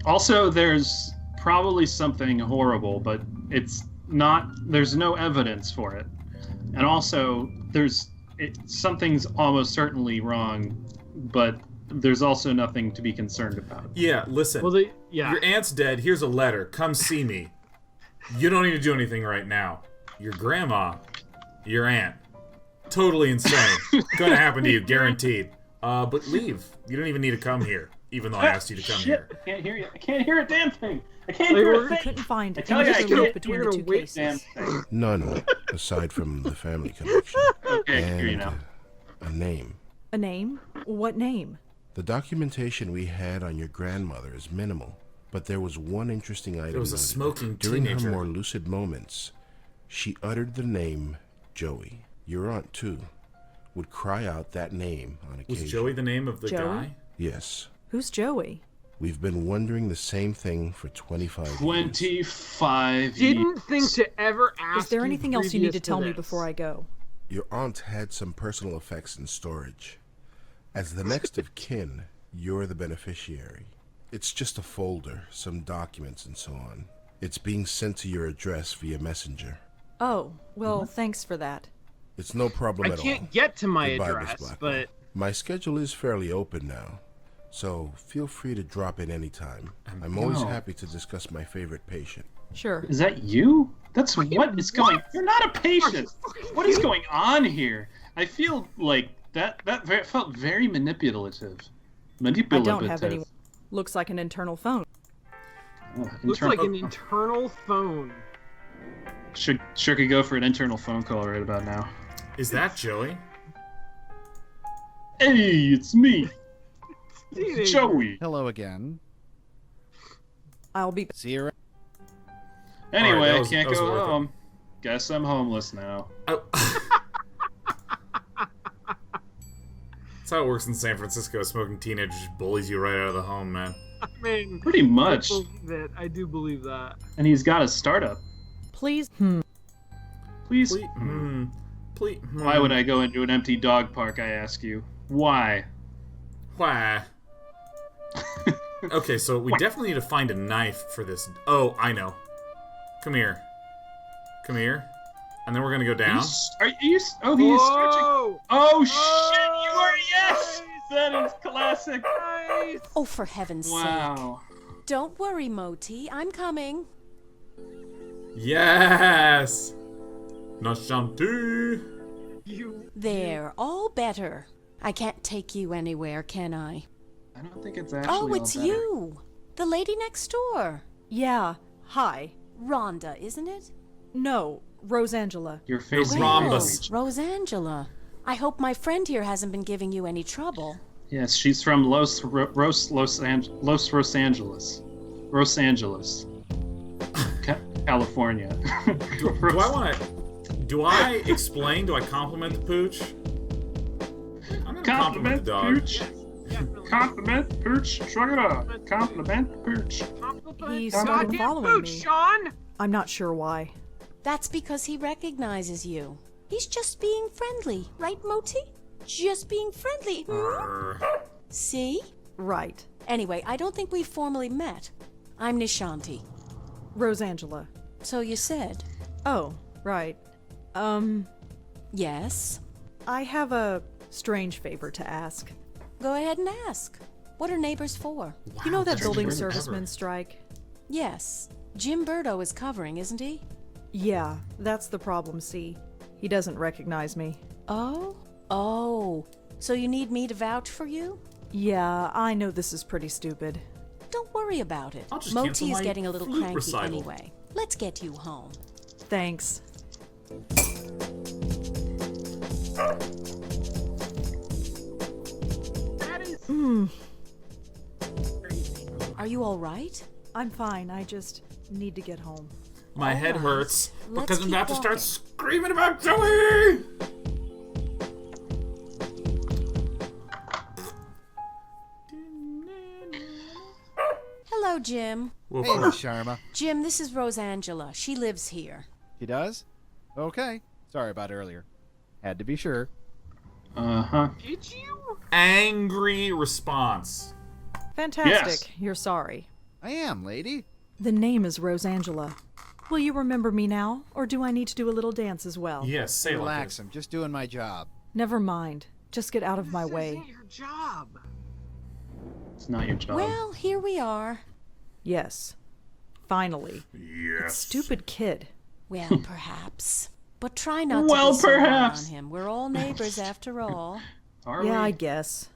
Also, there's probably something horrible, but it's not. There's no evidence for it. And also, something's almost certainly wrong, but there's also nothing to be concerned about. Yeah, listen. Well, yeah. Your aunt's dead. Here's a letter. Come see me. You don't need to do anything right now. Your grandma, your aunt, totally insane. Gonna happen to you, guaranteed. But leave. You don't even need to come here, even though I asked you to come here. I can't hear you. I can't hear a damn thing. I can't Like, hear a we're- thing. I couldn't find I tell you, I any can't link between hear the a two whip cases. Damn thing. None. aside from the family connection. Okay, I can hear you And now. a name. A name? What name? The documentation we had on your grandmother is minimal, but there was one interesting item. There was a noted. smoking During teenager. her more lucid moments, she uttered the name Joey. Your aunt, too, would cry out that name on occasion. Was Joey the name of the Joey? guy? Yes. Who's Joey? We've been wondering the same thing for 25 years. 25 Didn't think to ever ask. Is there anything else you need to tell me this. before I go? Your aunt had some personal effects in storage. As the next of kin, you're the beneficiary. It's just a folder, some documents and so on. It's being sent to your address via messenger. Oh, well, thanks for that. It's no problem I at all. can't get to my Goodbye, Miss address, Blackwell. but My schedule is fairly open now, so feel free to drop in anytime. I'm always No. happy to discuss my favorite patient. Sure. Is that you? That's what is going. You're not a patient. fucking What is going on here? I feel like that felt very manipulative. I don't have any. Looks like an internal phone. looks like an internal phone. Sure could go for an internal phone call right about now. Is that Joey? Hey, it's me, Teenager. Joey. Hello again. I'll be. See you. Anyway, Alright, that I was- can't that was go worth it. home. Guess I'm homeless now. Oh. That's how it works in San Francisco. Smoking teenagers just bullies you right out of the home, man. I mean, Pretty much. I believe it. I do believe that. And he's got a startup. Please. Please. Please, please. Why would I go into an empty dog park, I ask you? Why? Why? Okay, so we definitely need to find a knife for this. Oh, I know. Come here. Come here. And then we're gonna go down. Are you? Oh, he is stretching. Whoa! Oh shit! You are yes. That is classic. Nice. Oh, for heaven's Wow. sake. Don't worry, Moti. I'm coming. Yes! Nashanti! You. There, all better. I can't take you anywhere, can I? I don't think it's actually. Oh, it's all better. you. The lady next door. Yeah. Hi. Rhonda, isn't it? No, Rosangela. Your face. You're Well, Rhombus. Rosangela. I hope my friend here hasn't been giving you any trouble. Yes, she's from Los Angeles, California. Do I want to... Do I explain? Do I compliment the pooch? I'm gonna compliment the dog. Pooch? Compliment Pooch? Shrug it off. Compliment Pooch. He's Goddamn following food, me. Sean. I'm not sure why. That's because he recognizes you. He's just being friendly, right, Moti? Just being friendly. Brr. See? Right. Anyway, I don't think we've formally met. I'm Nishanti. Rosangela. So you said. Oh, right. Yes? I have a strange favor to ask. Go ahead and ask. What are neighbors for? You know that that's building weird servicemen ever. strike? Yes. Jim Burdo is covering, isn't he? Yeah, that's the problem, see. He doesn't recognize me. Oh? Oh. So you need me to vouch for you? Yeah, I know this is pretty stupid. Don't worry about it. I'll just cancel Moti is my getting a little flute cranky recital. anyway. Let's get you home. Thanks. That is crazy. Are you all right? I'm fine, I just need to get home. My All head right. hurts Let's because I'm keep about to start walking. screaming about Joey! Hello, Jim. Woof. Hey, Miss Sharma. Jim, this is Rosangela. She lives here. He does? Okay. Sorry about earlier. Had to be sure. Uh-huh. Did you? Angry response. Fantastic. Yes. You're sorry. I am, lady. The name is Rosangela. Will you remember me now, or do I need to do a little dance as well? Yes, say it like Relax, this. I'm just doing my job. Never mind. Just get out of my This way. isn't your job. It's not your job. Well, here we are. Yes. Finally. Yes. Stupid kid. Well, perhaps. But try not Well, to be so hard perhaps. on him. We're all neighbors after all. Are Yeah, I we? guess.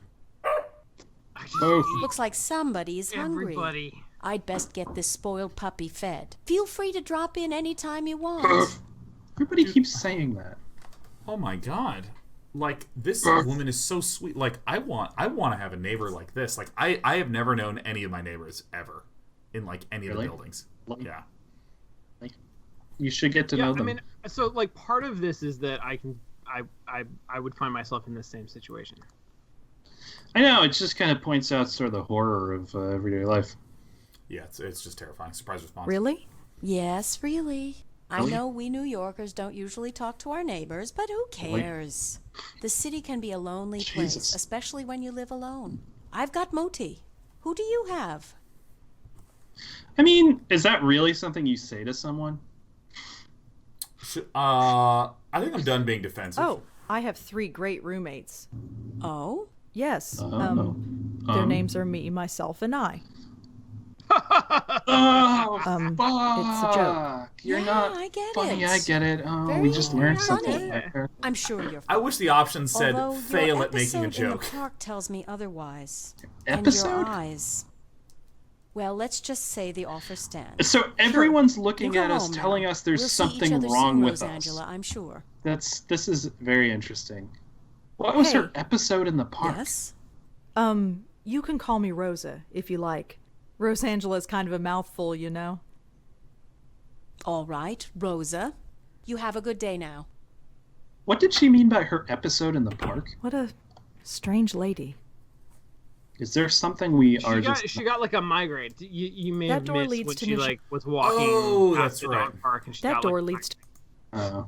I just Both. hate Looks like somebody's hungry. everybody. I'd best get this spoiled puppy fed. Feel free to drop in any time you want. Everybody keeps saying that. Oh my god. Like, this woman is so sweet. Like, I want to have a neighbor like this. Like, I have never known any of my neighbors ever in, like, any of the buildings. Yeah. You should get to know them. I mean, so, like, part of this is that I would find myself in the same situation. I know, it just kind of points out sort of the horror of everyday life. Yeah, it's just terrifying. Surprise response. Really? Yes, really. I know we New Yorkers don't usually talk to our neighbors, but who cares? The city can be a lonely place, especially when you live alone. I've got Moti. Who do you have? I mean, is that really something you say to someone? I think I'm done being defensive. Oh, I have 3 great roommates. Oh? Yes. Their names are me, myself, and I. It's a joke. You're not I get funny. it. I get it. Oh, Very we just learned funny. something. I'm sure you're I wish the option said Although fail your at making a episode in joke. the park tells me otherwise. Episode? And your eyes. Well, let's just say the offer stands. So everyone's looking You go at us, home now. telling us there's We'll see each something other wrong soon, with Rosangela, us. I'm sure. This is very interesting. What was her episode in the park? Yes? You can call me Rosa, if you like. Rosangela's kind of a mouthful, you know. All right, Rosa. You have a good day now. What did she mean by her episode in the park? What a strange lady. Is there something we are just... She got like a migraine. You may That have door missed leads when to she Mich- like was walking Oh, past that's the right. dog park and she That got, door like, leads to...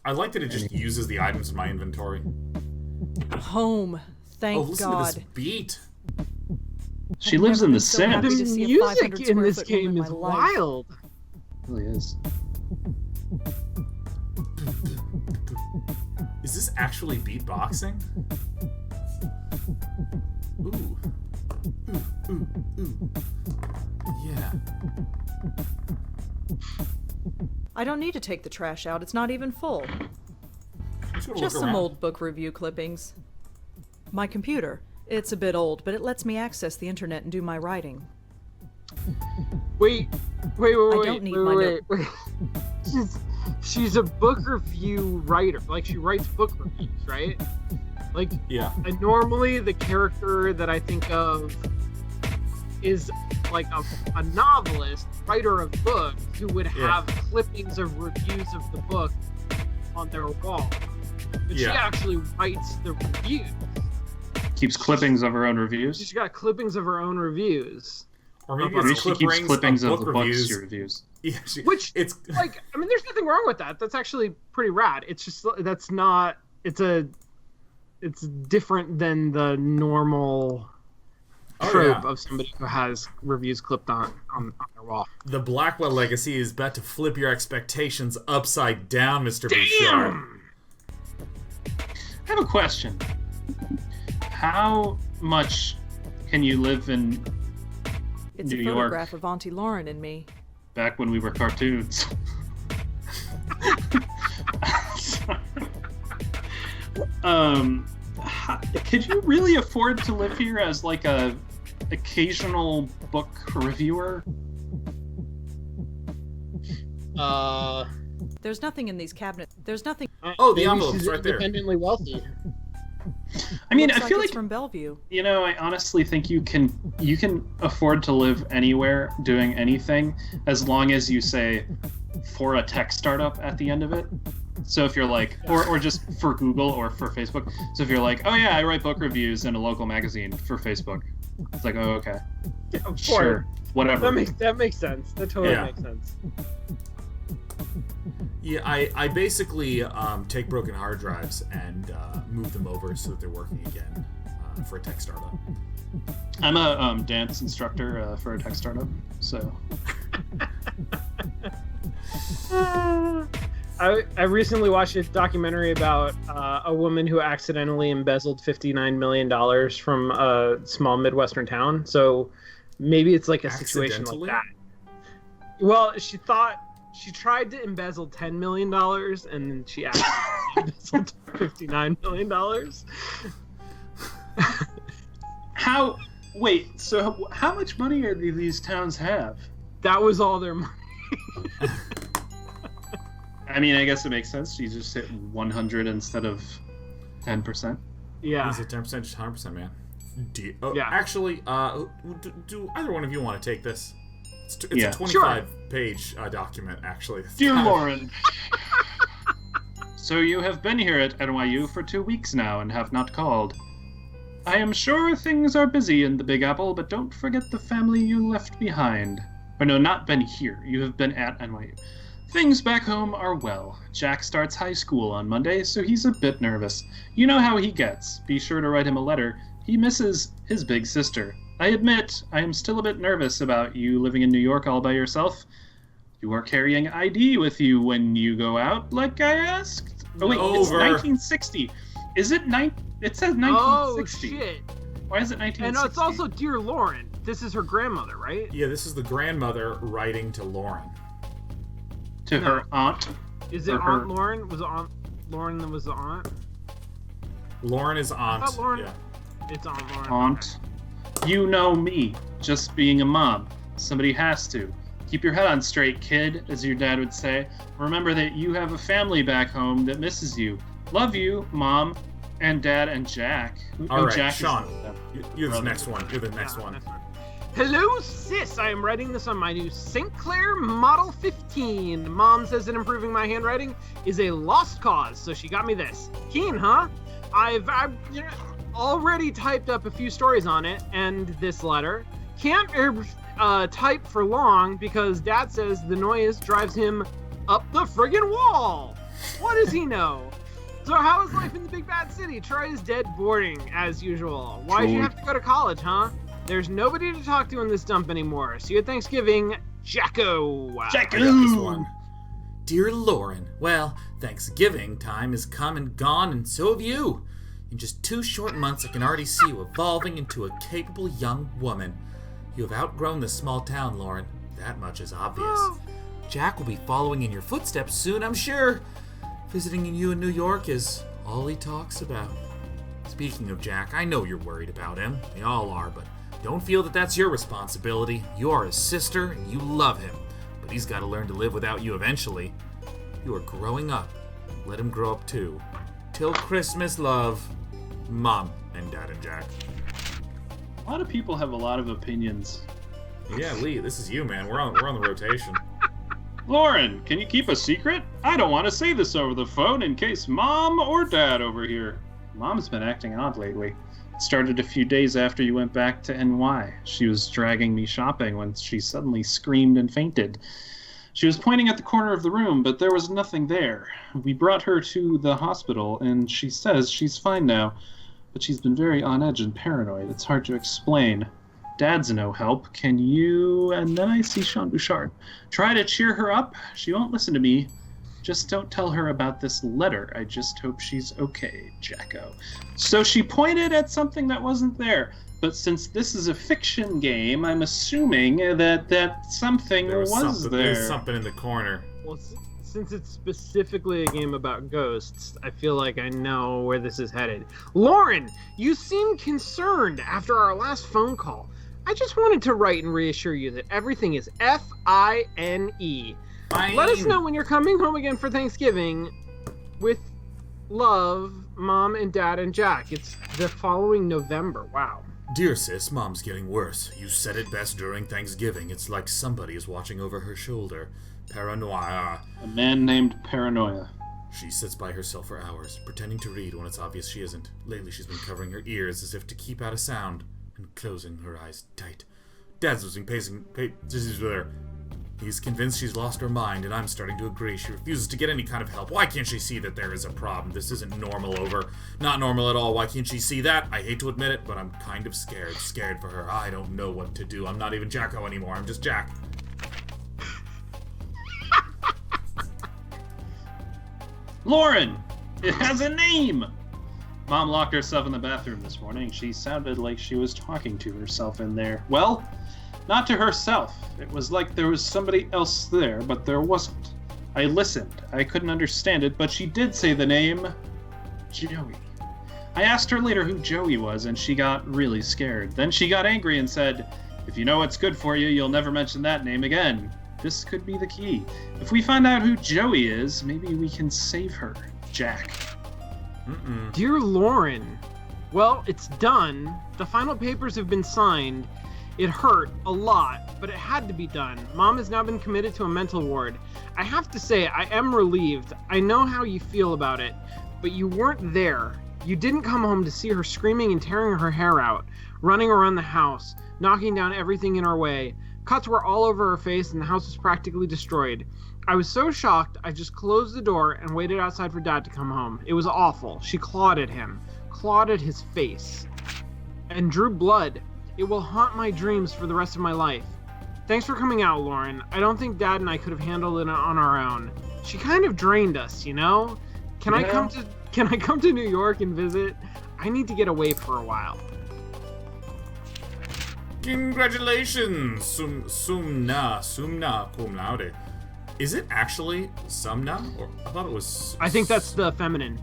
I like that it just uses the items in my inventory. home. Thank Listen God. to this beat. She lives in the so happy Sims. to The see a music 500 in square this foot home game in is my life. wild. It really is. Is this actually beatboxing? Ooh. Ooh. Yeah. I don't need to take the trash out. It's not even full. Just some old book review clippings. My computer. It's a bit old, but it lets me access the internet and do my writing. Wait. don't need my wait. She's a book review writer. Like, she writes book reviews, right? Like, Yeah. and normally the character that I think of is like a novelist, writer of books, who would have clippings of reviews of the book on their wall. But she actually writes the reviews. Keeps clippings of her own reviews. She's got clippings of her own reviews. Or maybe Maybe it's she keeps clippings of the books reviews. she reviews. Yeah, Which, it's like, I mean, there's nothing wrong with that. That's actually pretty rad. It's just, that's not, it's different than the normal trope of somebody who has reviews clipped on their wall. The Blackwell Legacy is about to flip your expectations upside down, Mr. Bouchard. I have a question. How much can you live in It's New a York photograph of Auntie Lauren and me. back when we were cartoons? Could you really afford to live here as like a occasional book reviewer? There's nothing in these cabinets. There's nothing. Oh, the Maybe envelope's she's right there. independently wealthy. I mean, Looks I feel it's like from Bellevue. you know, I honestly think you can afford to live anywhere doing anything as long as you say for a tech startup at the end of it. So if you're like, or just for Google or for Facebook. So if you're like, oh yeah, I write book reviews in a local magazine for Facebook. It's like, oh okay, sure, whatever. That makes sense. That totally Yeah. makes sense. Yeah, I basically take broken hard drives and move them over so that they're working again for a tech startup. I'm a dance instructor for a tech startup, so. I recently watched a documentary about a woman who accidentally embezzled $59 million from a small Midwestern town. So maybe it's like a situation like Accidentally? that. Well, she tried to embezzle $10 million and then she accidentally embezzled $59 million. So how much money do these towns have? That was all their money. I mean, I guess it makes sense. You just hit 100 instead of 10%. Yeah. Is it 10%? Just 100%, man. Yeah. Actually, do either one of you want to take this? It's a 25-page document, actually. Dear Lauren, so you have been here at NYU for 2 weeks now and have not called. I am sure things are busy in the Big Apple, but don't forget the family you left behind. Or no, not been here. You have been at NYU. Things back home are well. Jack starts high school on Monday, so he's a bit nervous. You know how he gets. Be sure to write him a letter. He misses his big sister. I admit, I am still a bit nervous about you living in New York all by yourself. You are carrying ID with you when you go out, like I asked? Oh wait, it's 1960. Is it It says 1960. Oh shit! Why is it 1960? And it's also Dear Lauren. This is her grandmother, right? Yeah, this is the grandmother writing to Lauren. To her aunt. Is it Aunt Lauren? Was it Aunt Lauren that was the aunt? Lauren is aunt. Oh, Lauren. Yeah. It's Aunt Lauren. Aunt. Okay. You know me. Just being a mom. Somebody has to. Keep your head on straight, kid, as your dad would say. Remember that you have a family back home that misses you. Love you, Mom, and Dad, and Jack. All right, Jack Sean, you're the next one. You're the next one. Hello, sis. I am writing this on my new St. Clair Model 15. Mom says that improving my handwriting is a lost cause, so she got me this. Keen, huh? I've already typed up a few stories on it, and this letter. Can't type for long because Dad says the noise drives him up the friggin' wall. What does he know? So how is life in the big bad city? Troy is dead boring, as usual. Why'd you have to go to college, huh? There's nobody to talk to in this dump anymore. See you at Thanksgiving, Jacko. Jacko! I got this one. Dear Lauren, well, Thanksgiving time has come and gone, and so have you. In just 2 short months, I can already see you evolving into a capable young woman. You have outgrown this small town, Lauren. That much is obvious. Jack will be following in your footsteps soon, I'm sure. Visiting you in New York is all he talks about. Speaking of Jack, I know you're worried about him. They all are, but don't feel that that's your responsibility. You are his sister, and you love him. But he's got to learn to live without you eventually. You are growing up. Let him grow up too. Till Christmas, love. Mom and Dad and Jack. A lot of people have a lot of opinions. Yeah, Lee, this is you, man. We're on the rotation. Lauren, can you keep a secret? I don't want to say this over the phone in case Mom or Dad overhear. Mom's been acting odd lately. It started a few days after you went back to NY. She was dragging me shopping when she suddenly screamed and fainted. She was pointing at the corner of the room, but there was nothing there. We brought her to the hospital, and she says she's fine now. But she's been very on edge and paranoid. It's hard to explain. Dad's no help. Can you... And then I see Sean Bouchard. Try to cheer her up. She won't listen to me. Just don't tell her about this letter. I just hope she's okay, Jacko. So she pointed at something that wasn't there. But since this is a fiction game, I'm assuming that something was there. There's something in the corner. Well, since it's specifically a game about ghosts, I feel like I know where this is headed. Lauren, you seemed concerned after our last phone call. I just wanted to write and reassure you that everything is F-I-N-E. Fine. Let us know when you're coming home again for Thanksgiving. With love, Mom and Dad and Jack. It's the following November. Wow. Dear sis, Mom's getting worse. You said it best during Thanksgiving. It's like somebody is watching over her shoulder. Paranoia. A man named Paranoia. She sits by herself for hours, pretending to read when it's obvious she isn't. Lately she's been covering her ears as if to keep out a sound, and closing her eyes tight. Dad's losing pages with her. He's convinced she's lost her mind, and I'm starting to agree. She refuses to get any kind of help. Why can't she see that there is a problem? This isn't normal over. Not normal at all. Why can't she see that? I hate to admit it, but I'm kind of scared. Scared for her. I don't know what to do. I'm not even Jacko anymore. I'm just Jack. Lauren! It has a name! Mom locked herself in the bathroom this morning. She sounded like she was talking to herself in there. Well, not to herself. It was like there was somebody else there, but there wasn't. I listened. I couldn't understand it, but she did say the name Joey. I asked her later who Joey was, and she got really scared. Then she got angry and said, "If you know what's good for you, you'll never mention that name again." This could be the key. If we find out who Joey is, maybe we can save her. Jack. Dear Lauren, well, it's done. The final papers have been signed. It hurt a lot, but it had to be done. Mom has now been committed to a mental ward. I have to say, I am relieved. I know how you feel about it, but you weren't there. You didn't come home to see her screaming and tearing her hair out, running around the house, knocking down everything in her way. Cuts were all over her face and the house was practically destroyed. I was so shocked, I just closed the door and waited outside for Dad to come home. It was awful. She clawed at him, clawed at his face, and drew blood. It will haunt my dreams for the rest of my life. Thanks for coming out, Lauren. I don't think Dad and I could have handled it on our own. She kind of drained us, you know? Can I come to New York and visit? I need to get away for a while. Congratulations, Sumna cum laude. Is it actually Sumna? Or I thought it was. I think that's the feminine.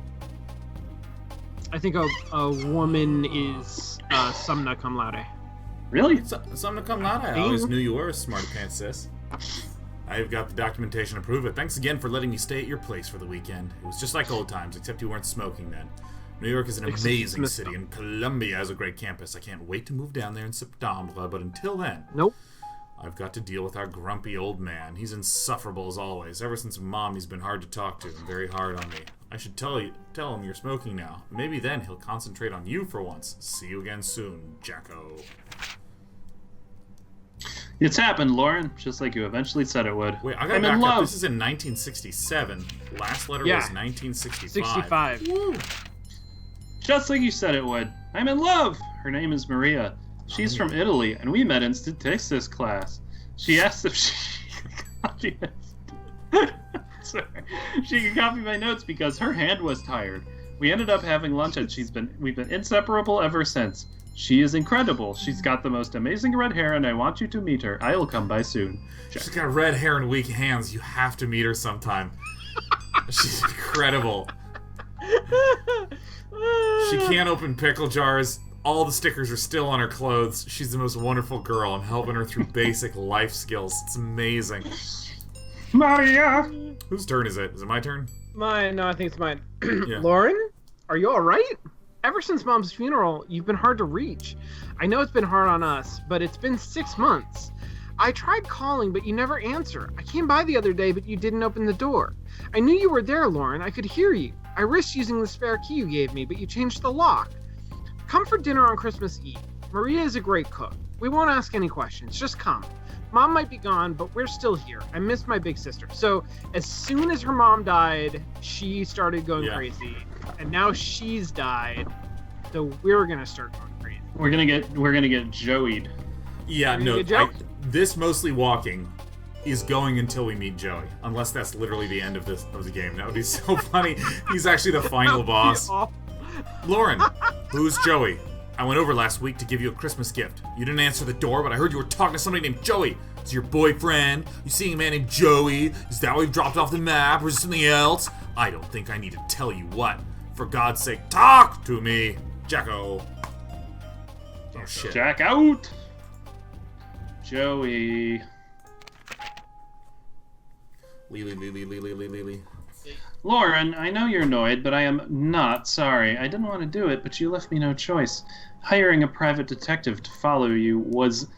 I think a woman is Sumna cum laude. Really? Sumna cum laude. I always knew you were a smarty pants, sis. I've got the documentation to prove it. Thanks again for letting me stay at your place for the weekend. It was just like old times, except you weren't smoking then. New York is an amazing city, and Columbia has a great campus. I can't wait to move down there in September, but until then... Nope. I've got to deal with our grumpy old man. He's insufferable as always. Ever since Mom, he's been hard to talk to and very hard on me. I should tell him you're smoking now. Maybe then he'll concentrate on you for once. See you again soon, Jacko. It's happened, Lauren, just like you eventually said it would. Wait, I gotta back up. This is in 1967. Last letter was 1965. 65. Woo. Just like you said it would. I'm in love! Her name is Maria. She's from Italy, and we met in statistics class. She asked if she could she could copy my notes because her hand was tired. We ended up having lunch, and we've been inseparable ever since. She is incredible. She's got the most amazing red hair, and I want you to meet her. I'll come by soon. Jack. She's got red hair and weak hands. You have to meet her sometime. She's incredible. She can't open pickle jars. All the stickers are still on her clothes. She's the most wonderful girl. I'm helping her through basic life skills. It's amazing. Maria! Whose turn is it? Is it my turn? Mine. No, I think it's mine. Yeah. Lauren, are you all right? Ever since Mom's funeral, you've been hard to reach. I know it's been hard on us, but it's been 6 months. I tried calling, but you never answer. I came by the other day, but you didn't open the door. I knew you were there, Lauren. I could hear you. I risked using the spare key you gave me, but you changed the lock. Come for dinner on Christmas Eve. Maria is a great cook. We won't ask any questions. Just come. Mom might be gone, but we're still here. I miss my big sister. So as soon as her mom died, she started going crazy. And now she's died, so we're gonna start going crazy. We're gonna get Joey'd. Yeah, no. This mostly walking is going until we meet Joey, unless that's literally the end of the game. That would be so funny. He's actually the final boss. Lauren, who's Joey? I went over last week to give you a Christmas gift. You didn't answer the door, but I heard you were talking to somebody named Joey. Is it your boyfriend? You seeing a man named Joey? Is that why you've dropped off the map, or is it something else? I don't think I need to tell you what. For God's sake, talk to me, Jacko. Oh shit. Jack out. Joey. Lily. Lauren, I know you're annoyed, but I am not sorry. I didn't want to do it, but you left me no choice. Hiring a private detective to follow you was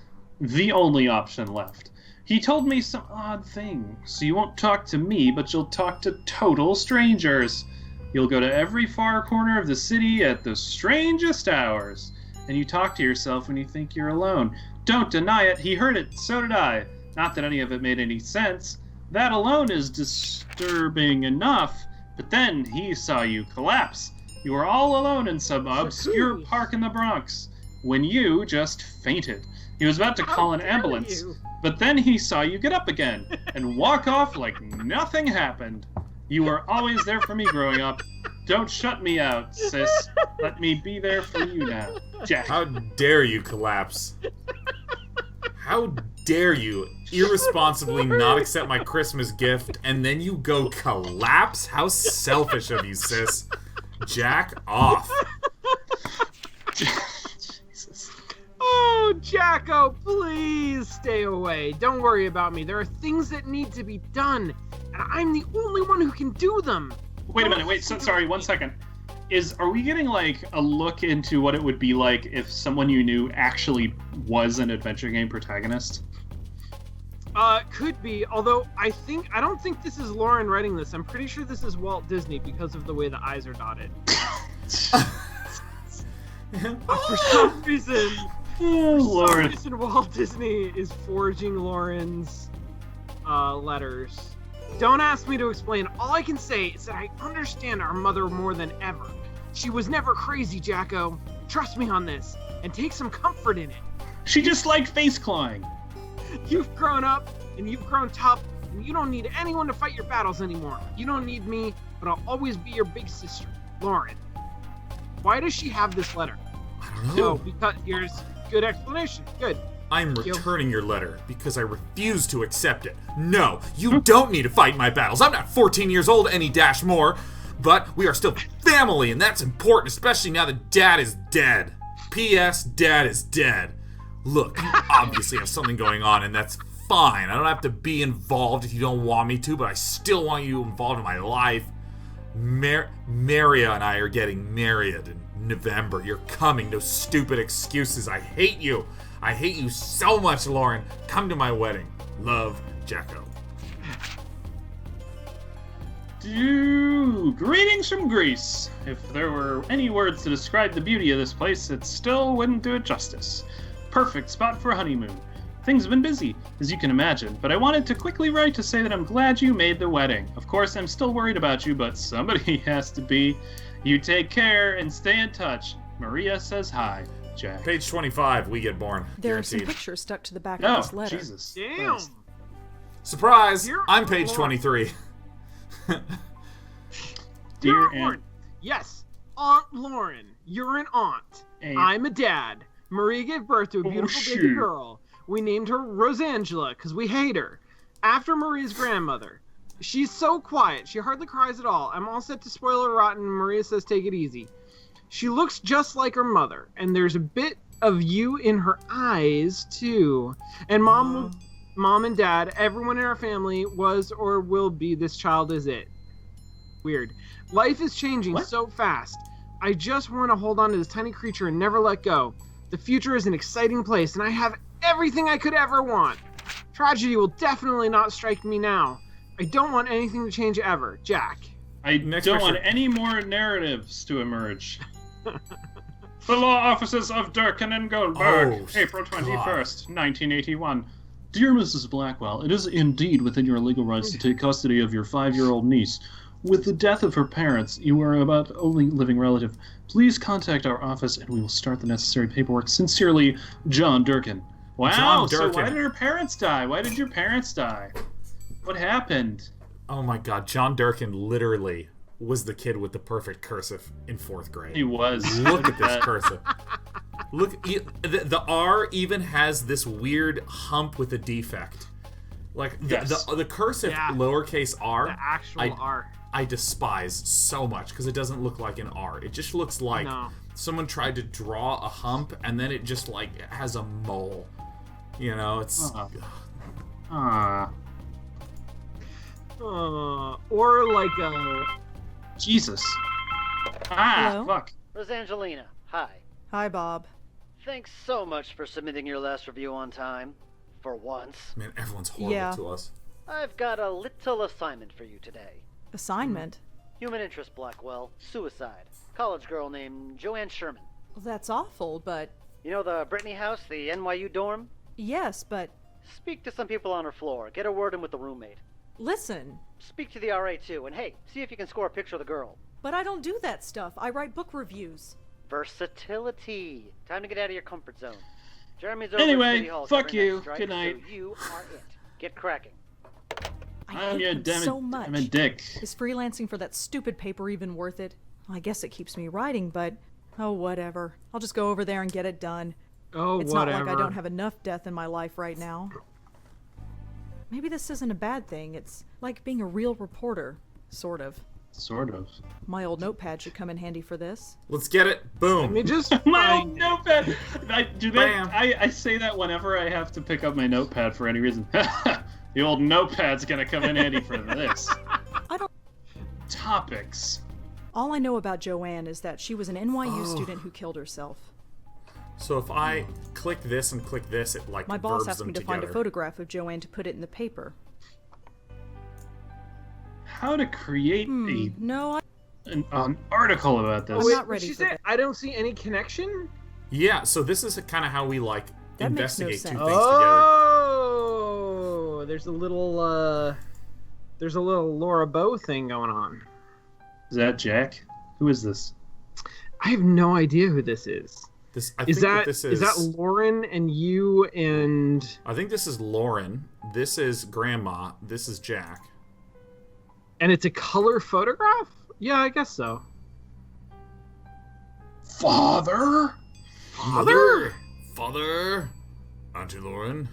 the only option left. He told me some odd thing, so you won't talk to me, but you'll talk to total strangers. You'll go to every far corner of the city at the strangest hours, and you talk to yourself when you think you're alone. Don't deny it, he heard it, so did I. Not that any of it made any sense. That alone is disturbing enough, but then he saw you collapse. You were all alone in some obscure park in the Bronx when you just fainted. He was about to call an ambulance, but then he saw you get up again and walk off like nothing happened. You were always there for me growing up. Don't shut me out, sis. Let me be there for you now. Jack. How dare you collapse? How dare you irresponsibly not accept my Christmas gift and then you go collapse? How selfish of you, sis. Jack off. Jesus. Oh, Oh, Jacko, please stay away. Don't worry about me. There are things that need to be done, and I'm the only one who can do them. Wait a minute. Wait. Sorry. 1 second. Are we getting like a look into what it would be like if someone you knew actually was an adventure game protagonist? Could be. Although I don't think this is Lauren writing this. I'm pretty sure this is Walt Disney because of the way the eyes are dotted. For some reason. Oh, Lord. For some reason, Walt Disney is forging Lauren's letters. Don't ask me to explain. All I can say is that I understand our mother more than ever. She was never crazy, Jacko. Trust me on this, and take some comfort in it. She just liked face clawing. You've grown up, and you've grown tough, and you don't need anyone to fight your battles anymore. You don't need me, but I'll always be your big sister, Lauren. Why does she have this letter? I don't know. Oh, because here's good explanation. Good. I'm returning your letter because I refuse to accept it. No, you don't need to fight my battles. I'm not 14 years old any dash more, but we are still family, and that's important, especially now that Dad is dead. P.S. Dad is dead. Look, you obviously have something going on, and that's fine. I don't have to be involved if you don't want me to, but I still want you involved in my life. Maria and I are getting married in November. You're coming. No stupid excuses. I hate you. I hate you so much, Lauren. Come to my wedding. Love, Jacko. Greetings from Greece. If there were any words to describe the beauty of this place, it still wouldn't do it justice. Perfect spot for a honeymoon. Things have been busy, as you can imagine, but I wanted to quickly write to say that I'm glad you made the wedding. Of course, I'm still worried about you, but somebody has to be. You take care and stay in touch. Maria says hi, Jack. Page 25, we get born. There are some Guaranteed. pictures stuck to the back of this letter. Jesus. Damn. Christ. Surprise! Dear I'm page Lord. 23. Dear Aunt. Lauren. Yes, Aunt Lauren. You're an aunt. Aunt. I'm a dad. Maria gave birth to a beautiful baby shoot. girl. We named her Rosangela because we hate her. After Maria's grandmother. She's so quiet. She hardly cries at all. I'm all set to spoil her rotten. Maria says take it easy. She looks just like her mother, and there's a bit of you in her eyes too. And Mom and Dad, everyone in our family was or will be this child is it. Weird. Life is changing so fast. I just want to hold on to this tiny creature and never let go. The future is an exciting place, and I have everything I could ever want. Tragedy will definitely not strike me now. I don't want anything to change ever. Jack. I Next don't picture. want any more narratives to emerge. The law offices of Durkin and Goldberg, Oh, April God. 21st, 1981. Dear Mrs. Blackwell, it is indeed within your legal rights to take custody of your 5-year-old niece. With the death of her parents, you are about only living relative. Please contact our office and we will start the necessary paperwork. Sincerely, John Durkin. Wow, John so Durkin. why did her parents die? Why did your parents die? What happened? Oh my god, John Durkin literally was the kid with the perfect cursive in 4th grade. He was. Look at this cursive. Look, the R even has this weird hump with a defect. Like, the cursive lowercase r, The actual R. I despise so much because it doesn't look like an R. It just looks like someone tried to draw a hump and then it just, like, has a mole. You know, it's... Or like a... Jesus. Hello? Fuck. Rosangelina, hi. Hi, Bob. Thanks so much for submitting your last review on time. For once. Man, everyone's horrible to us. I've got a little assignment for you today. Assignment? Human interest, Blackwell. Suicide. College girl named Joanne Sherman. Well, that's awful, but... You know the Brittany house, the NYU dorm? Yes, but... Speak to some people on her floor. Get a word in with the roommate. Listen. Speak to the RA too, and hey, see if you can score a picture of the girl. But I don't do that stuff. I write book reviews. Versatility. Time to get out of your comfort zone. Jeremy's over Anyway, at City Hall fuck covering you. that strike, Good night. So you are it. Get cracking. I I'm hate your them so much. I'm a dick. Is freelancing for that stupid paper even worth it? Well, I guess it keeps me writing, but... Oh, whatever. I'll just go over there and get it done. Oh, It's whatever. not like I don't have enough death in my life right now. Maybe this isn't a bad thing. It's like being a real reporter. Sort of. Sort of. My old notepad should come in handy for this. Let's get it. Boom. Let me just My old find it. notepad. Bam. I say that whenever I have to pick up my notepad for any reason. The old notepad's gonna come in handy for this. I don't. Topics. All I know about Joanne is that she was an NYU student who killed herself. So if I click this and click this, it like My boss verbs asked them me to together. find a photograph of Joanne to put it in the paper. How to create No, an article about this. I'm not ready She for said, that. I don't see any connection? Yeah, so this is kind of how we like That makes no investigate two sense. things together. Oh, there's a little Laura Bow thing going on. Is that Jack? Who is this? I have no idea who this is. I think this Is that Lauren and you and... I think this is Lauren. This is Grandma. This is Jack. And it's a color photograph? Yeah, I guess so. Father? Father? Auntie Lauren?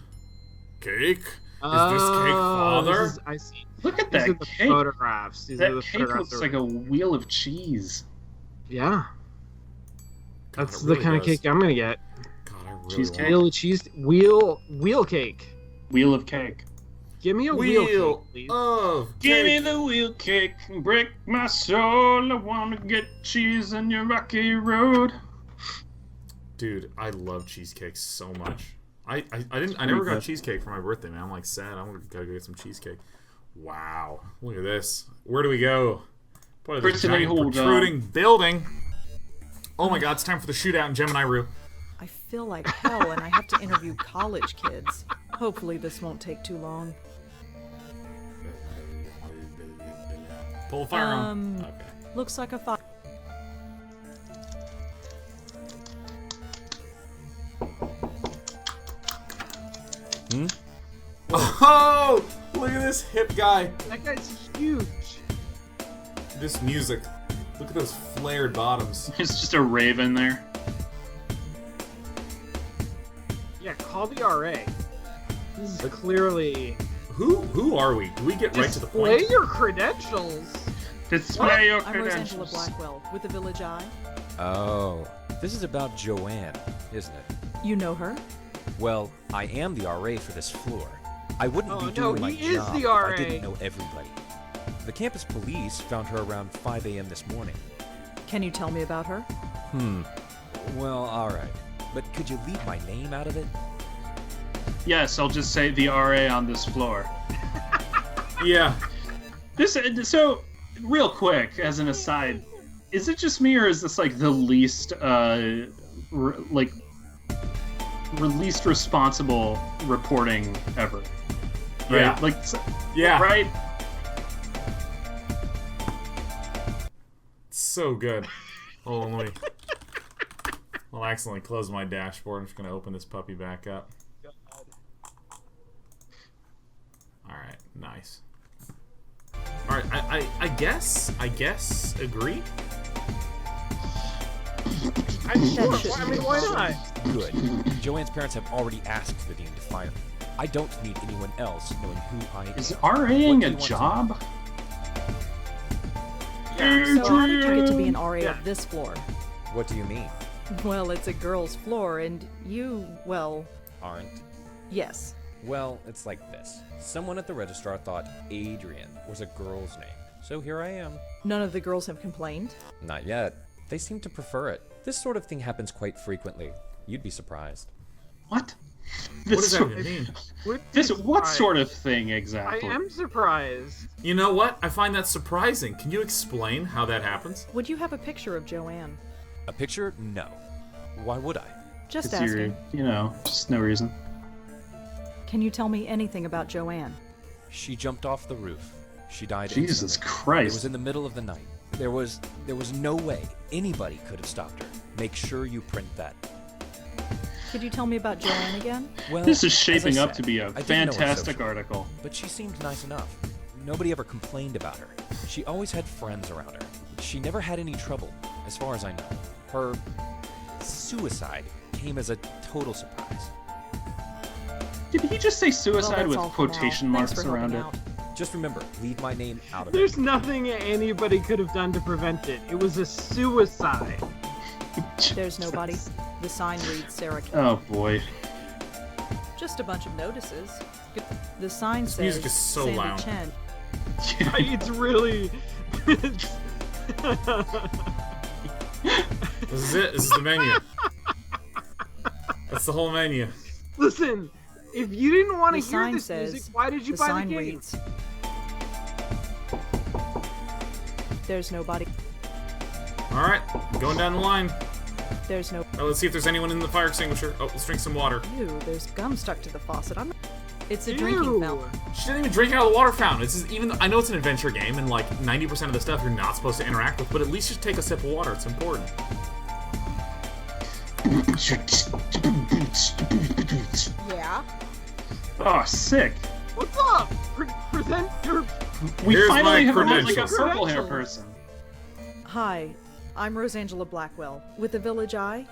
Cake? Is this cake father? I see. Look at These that are the cake. photographs. These are That the cake photographs looks like a wheel of cheese. Yeah. God, That's it the really kind of does. cake I'm gonna get. God, I really Cheesecake. want Wheel of cheese. Wheel cake. Wheel of cake. Give me a wheel cake, please. of Give me cake. the wheel cake, break my soul. I wanna get cheese in your rocky road. Dude, I love cheesecake so much. I never got good. cheesecake for my birthday, man. I'm like sad. I'm gonna go get some cheesecake. Wow, look at this. Where do we go? Boy, this Brittany, giant hold protruding building. Oh my God, it's time for the shootout in Gemini Rue. I feel like hell and I have to interview college kids. Hopefully this won't take too long. Pull the firearm. Okay. Looks like a fire. Oh, look at this hip guy. That guy's huge. This music. Look at those flared bottoms. It's just a raven there. Yeah, call the RA. This is clearly... Who are we? Do we get right to the Display point? your credentials. Display your I'm Rosangela credentials. Blackwell with the Village Eye. Oh, this is about Joanne, isn't it? You know her? Well, I am the RA for this floor. I wouldn't Oh, be no, doing my he is job the if I RA. didn't know everybody. The campus police found her around 5 a.m. this morning. Can you tell me about her? Well, alright. But could you leave my name out of it? Yes, I'll just say the RA on this floor. Yeah. So, real quick, as an aside, is it just me or is this like the least, least responsible reporting ever? Right? Yeah. Like, Yeah. right? So good. Hold on, let me. I'll accidentally close my dashboard. I'm just gonna open this puppy back up. Alright, nice. Alright, I guess agree? I'm sure. I mean, why not? Good. Joanne's parents have already asked the dean to fire me. I don't need anyone else knowing who I am. Is What RAing do a you want to job? So how did you get to be an RA Yeah. of this floor? What do you mean? Well, it's a girl's floor, and you, well, Aren't? yes. Well, it's like this. Someone at the registrar thought Adrian was a girl's name. So here I am. None of the girls have complained. Not yet. They seem to prefer it. This sort of thing happens quite frequently. You'd be surprised. What? What does that even mean? What sort of thing I exactly? am surprised. You know what? I find that surprising. Can you explain how that happens? Would you have a picture of Joanne? A picture? No. Why would I? Just It's your, asking. just no reason. Can you tell me anything about Joanne? She jumped off the roof. She died Jesus instantly. Christ. It was in the middle of the night. There was no way anybody could have stopped her. Make sure you print that. Could you tell me about Joanne again? Well, This is as I shaping up said, to be a I didn't know her fantastic socially, article. But she seemed nice enough. Nobody ever complained about her. She always had friends around her. She never had any trouble, as far as I know. Her suicide came as a total surprise. Did he just say Well, suicide that's with all for now. quotation Thanks marks for around helping it? out. Just remember, leave my name out of it. There's nothing anybody could have done to prevent it. It was a suicide. There's nobody. The sign reads Sarah. Oh boy. Just a bunch of notices. The sign says music is so Sandy loud. Chen. It's really. This is it. This is the menu. That's the whole menu. Listen, if you didn't want to The hear sign this says, music, why did you the buy sign the game? reads. There's nobody. All right, going down the line. There's no. Let's see if there's anyone in the fire extinguisher. Oh, let's drink some water. Ew, there's gum stuck to the faucet. It's a Ew. drinking fountain. She didn't even drink out of the water fountain. I know it's an adventure game, and like 90% of the stuff you're not supposed to interact with, but at least just take a sip of water. It's important. Yeah? Oh, sick. What's up? Present your. We Here's finally my have like a credentials. purple hair person. Hi, I'm Rosangela Blackwell with the Village Eye.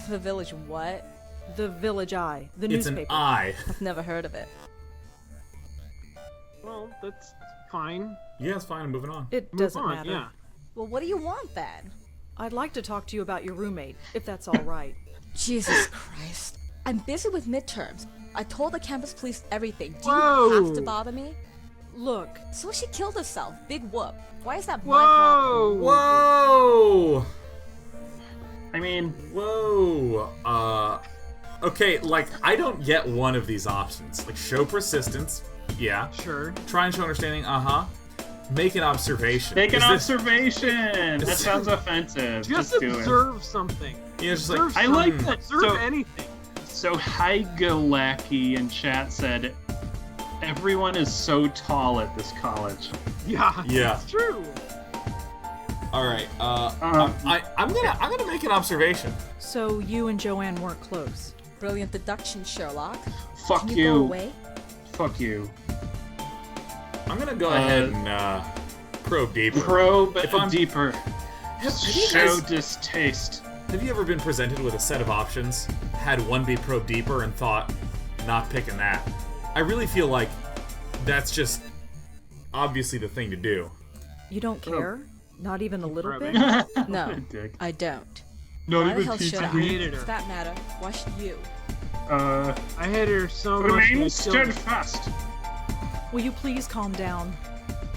The village what? The Village Eye, the It's newspaper. an eye. I've never heard of it. Well, that's fine. Yeah, it's fine. I'm moving on. It Move doesn't on, matter. Yeah. Well, what do you want then? I'd like to talk to you about your roommate, if that's all right. Jesus Christ. I'm busy with midterms. I told the campus police everything. Do Whoa. you have to bother me? Look, So she killed herself. Big whoop. Why is that my Whoa! problem? Whoa! I mean, Whoa. Okay, like, I don't get one of these options. Like, show persistence. Yeah. Sure. Try and show understanding. Uh-huh. Make an observation. make an Is this- observation. That sounds offensive. Just do it. observe something. Yeah, it's just Observe like, I like something. that. Observe So- anything. So Heigalaki in chat said, "Everyone is so tall at this college." Yeah. Yeah. It's true. all right. Um, I'm gonna make an observation. so you and Joanne weren't close. Brilliant deduction, Sherlock. Fuck Can you you. go away? Fuck you. I'm gonna go ahead and probe deeper. Probe If I'm- deeper. Have you Show guys- distaste. Have you ever been presented with a set of options, had one be probe deeper, and thought, not picking that? I really feel like that's just obviously the thing to do. You don't care? Not even a little bit? No, Dick. I don't. Not Why the even hell should I? hated her. For that matter, why should you? I hate her so much. Remain that I killed- steadfast. Will you please calm down?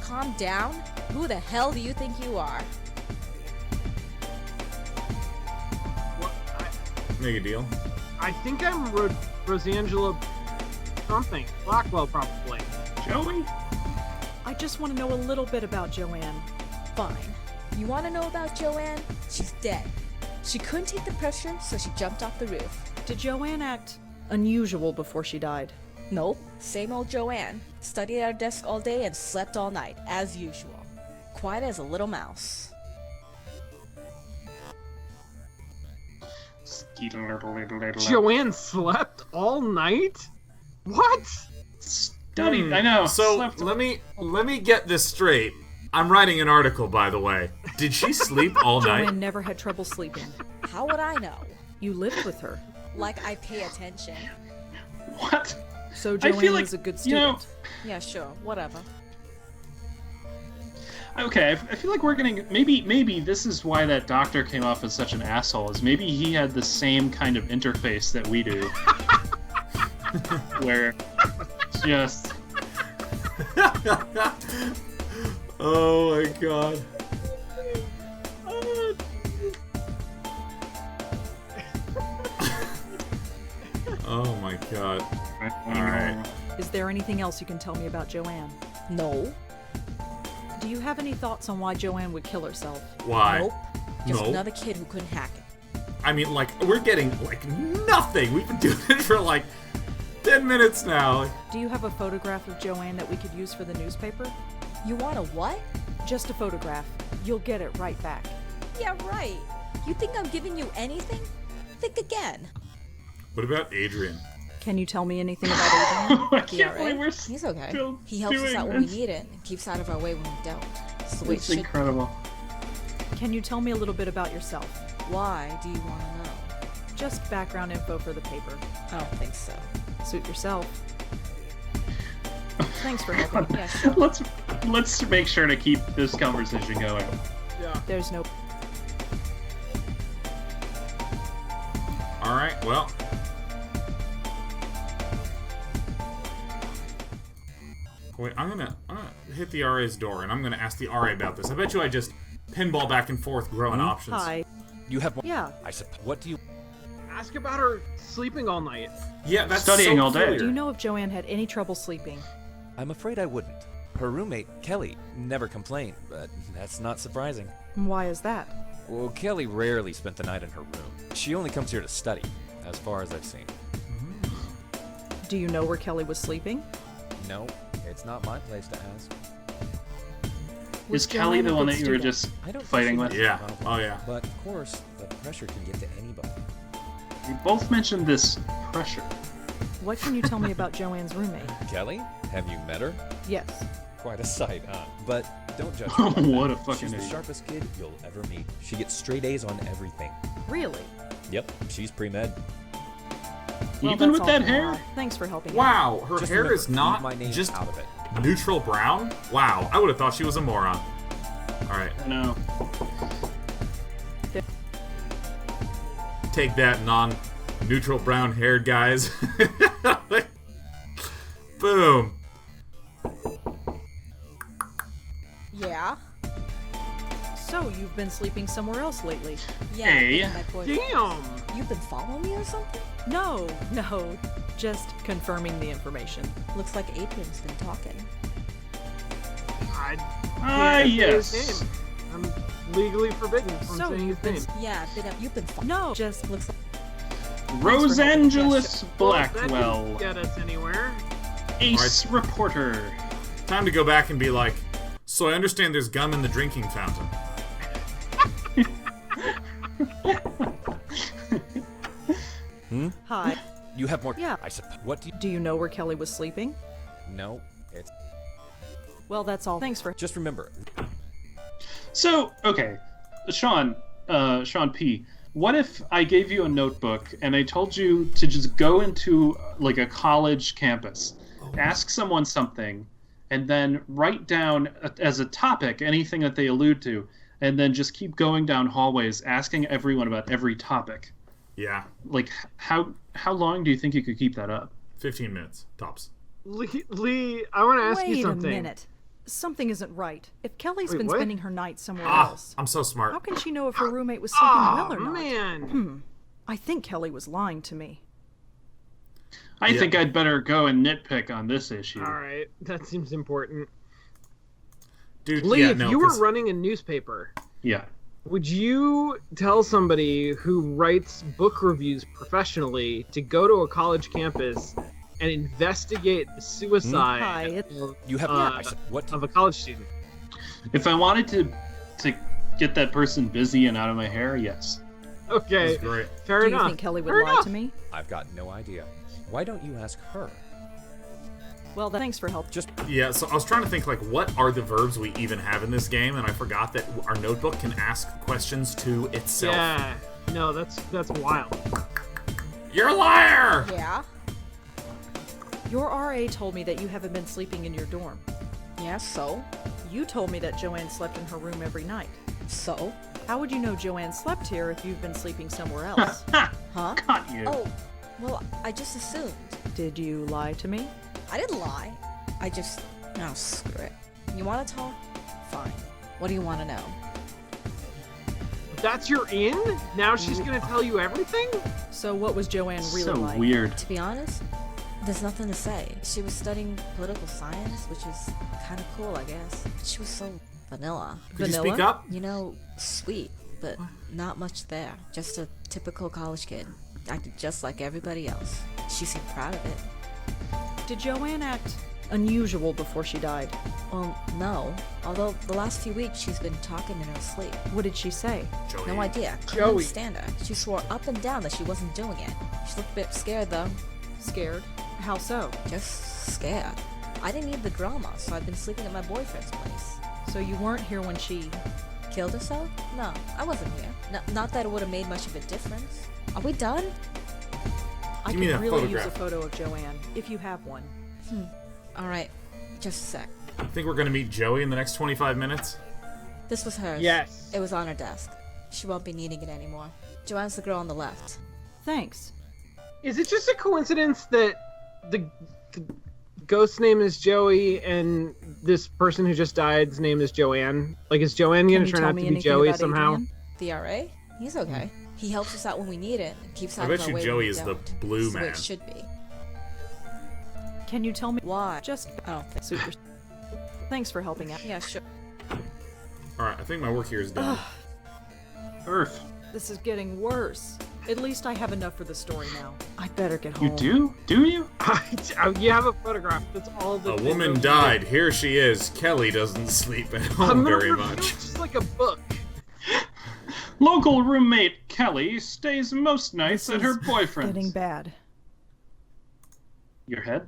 Calm down? Who the hell do you think you are? What? Make a deal. I think I'm Rosangela something. Blackwell, probably. Joey? I just want to know a little bit about Joanne. Fine. You want to know about Joanne? She's dead. She couldn't take the pressure, so she jumped off the roof. Did Joanne act unusual before she died? Nope, same old Joanne. Studied at her desk all day and slept all night, as usual. Quiet as a little mouse. Joanne slept all night? What? Studied. I know. So slept- let me get this straight. I'm writing an article, by the way. Did she sleep all night? Joanne never had trouble sleeping. How would I know? You lived with her. Like I pay attention. What? So I feel Joanne like, was a good you know- student. Yeah, sure, whatever. Okay, I feel like we're getting maybe this is why that doctor came off as such an asshole. Is maybe he had the same kind of interface that we do, where just Oh my god. Oh my god. Alright. Is there anything else you can tell me about Joanne? No. Do you have any thoughts on why Joanne would kill herself? Why? Nope. Just No. another kid who couldn't hack it. I mean, like, we're getting, like, nothing. We've been doing it for, like, 10 minutes now. Do you have a photograph of Joanne that we could use for the newspaper? You want a what? Just a photograph. You'll get it right back. Yeah, right. You think I'm giving you anything? Think again. What about Adrian? Can you tell me anything about Adrian? I Yeah, can't believe right? we're He's okay. still He helps us doing out when we this. need it and keeps out of our way when we don't. That's the way it It's should be. incredible. Can you tell me a little bit about yourself? Why do you want to know? Just background info for the paper. I don't think so. Suit yourself. Thanks for helping. Yeah, sure. Let's make sure to keep this conversation going. Yeah. There's no. All right, well. Wait, I'm gonna hit the RA's door, and I'm gonna ask the RA about this. I bet you I just pinball back and forth, growing options. Hi. You have more. Yeah. I suppose. What do you? Ask about her sleeping all night. Yeah, that's Studying so all day. clear. Do you know if Joanne had any trouble sleeping? I'm afraid I wouldn't. Her roommate, Kelly, never complained, but that's not surprising. Why is that? Well, Kelly rarely spent the night in her room. She only comes here to study, as far as I've seen. Do you know where Kelly was sleeping? No, it's not my place to ask. Was Is Kelly Joanne a the one good that you were student? just I don't fighting think with? she Yeah. has a Oh, problem. yeah. But of course, the pressure can get to anybody. We both mentioned this pressure. What can you tell me about Joanne's roommate? Kelly, have you met her? Yes. Quite a sight, huh? But don't judge her. by What that. a fucking She's the idiot. sharpest kid you'll ever meet. She gets straight A's on everything. Really? Yep, she's pre-med. Well, Even that's with all that from hair? now. Thanks for helping. out. Wow, her Just hair remember, is leave not my name just out of it. neutral brown. Wow, I would have thought she was a moron. All right, I know. take that, non-neutral brown-haired guys. Boom. Yeah. So you've been sleeping somewhere else lately? Yeah. Hey. my boyfriend. Damn. You've been following me or something? No, just confirming the information. Looks like Adrian's been talking. I Ah, can't say his yes. name. I'm legally forbidden from So saying you've his been. name. Yeah, you've been No, just Looks like Rosangelis Well, that Blackwell, didn't get us anywhere. ace reporter. Time to go back and be like, so I understand there's gum in the drinking fountain. hi. You have more. Yeah. I suppose. What do you? Do you know where Kelly was sleeping? No, it's Well, that's all. Thanks for. just remember. So, okay, Sean P. What if I gave you a notebook and I told you to just go into like a college campus, ask someone something, and then write down as a topic anything that they allude to, and then just keep going down hallways asking everyone about every topic? Yeah, Like, how long do you think you could keep that up? 15 minutes, tops. Lee, I want to ask you Wait a something. minute. Something isn't right. If Kelly's Wait, been what? spending her night somewhere Ah, else, I'm so smart. how can she know if her roommate was sleeping Oh well or not? man. I think Kelly was lying to me. I Yeah. think I'd better go and nitpick on this issue. All right, that seems important. Dude, Lee, yeah, if no, you were 'cause- running a newspaper, Yeah. would you tell somebody who writes book reviews professionally to go to a college campus and investigate the suicide Hi, it- You have. Uh, What do of a college student? If I wanted to get that person busy and out of my hair, yes. Okay, That's great. fair Do you enough. think Kelly would Fair lie enough. to me? I've got no idea. Why don't you ask her? Well, thanks for help. Just Yeah, so I was trying to think, like, what are the verbs we even have in this game, and I forgot that our notebook can ask questions to itself. Yeah, no, that's wild. You're a liar! Yeah. Your RA told me that you haven't been sleeping in your dorm. Yeah, so? You told me that Joanne slept in her room every night. So? How would you know Joanne slept here if you've been sleeping somewhere else? Huh? Got you. Oh, well, I just assumed. Did you lie to me? I didn't lie. I just... Oh, screw it. You want to talk? Fine. What do you want to know? That's your in? Now she's gonna tell you everything? So what was Joanne really so like? weird. To be honest, there's nothing to say. She was studying political science, which is kind of cool, I guess. She was so vanilla. Could you Vanilla? speak up? You know, sweet, but not much there. Just a typical college kid. Acted just like everybody else. She seemed proud of it. Did Joanne act unusual before she died? Well, no. Although the last few weeks she's been talking in her sleep. What did she say? Joey. No idea. Couldn't Joey. understand her. She swore up and down that she wasn't doing it. She looked a bit scared though. Scared? How so? Just scared. I didn't need the drama, so I've been sleeping at my boyfriend's place. So you weren't here when she... Killed herself? No, I wasn't here. Not that it would have made much of a difference. Are we done? I Give me could that really use a photograph. photo of Joanne, if you have one. Alright. Just a sec. I think we're gonna meet Joey in the next 25 minutes. This was hers. Yes. It was on her desk. She won't be needing it anymore. Joanne's the girl on the left. Thanks. Is it just a coincidence that the ghost's name is Joey and this person who just died's name is Joanne? Like, is Joanne going to turn out to be Joey somehow? Adrian? The RA? He's okay. He helps us out when we need it and keeps out I of bet our you way Joey when we is the don't. blue That's the way man. it should be. Can you tell me Why? just I don't think. super? Thanks for helping out. Yeah, sure. Alright, I think my work here is done. Earth. This is getting worse. At least I have enough for the story now. I'd better get home. You do? Do you? You have a photograph. That's all the. A woman died. Here she is. Kelly doesn't sleep at home very much. It's just like a book. Local roommate Kelly stays most nights at her boyfriend's. Getting bad. Your head?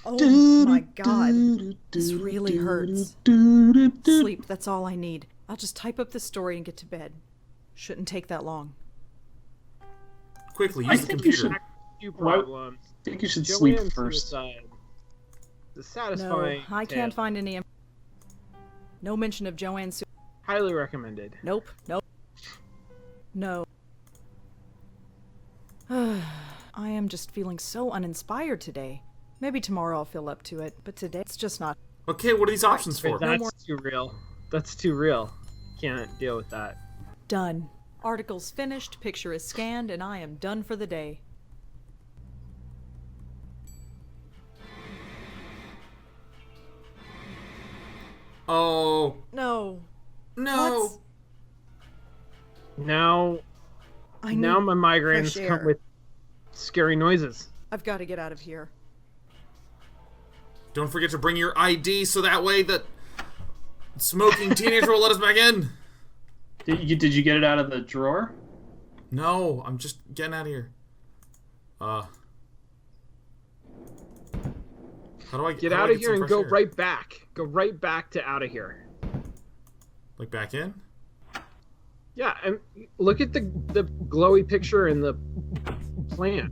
Oh my god. This really hurts. Sleep, that's all I need. I'll just type up the story and get to bed. Shouldn't take that long. Quickly, I use the think you computer. should. Few problems. I think you should sleep Joanne's first. suicide. The No, satisfying. I can't find any. No mention of Joanne's. Highly recommended. Nope, nope. No. I am just feeling so uninspired today. Maybe tomorrow I'll feel up to it, but today it's just not. Okay, what are these options for? That's too real. That's too real. Can't deal with that. Done. Article's finished, picture is scanned, and I am done for the day. Oh. No. No. What's- Now I my need migraines fresh come air. with scary noises. I've got to get out of here. Don't forget to bring your ID so that way the smoking teenager will let us back in. Did you get it out of the drawer? No, I'm just getting out of here. How do I Get how do out I of get here some and fresh go air? right back. Go right back to out of here. Like back in? Yeah, and look at the glowy picture in the plan.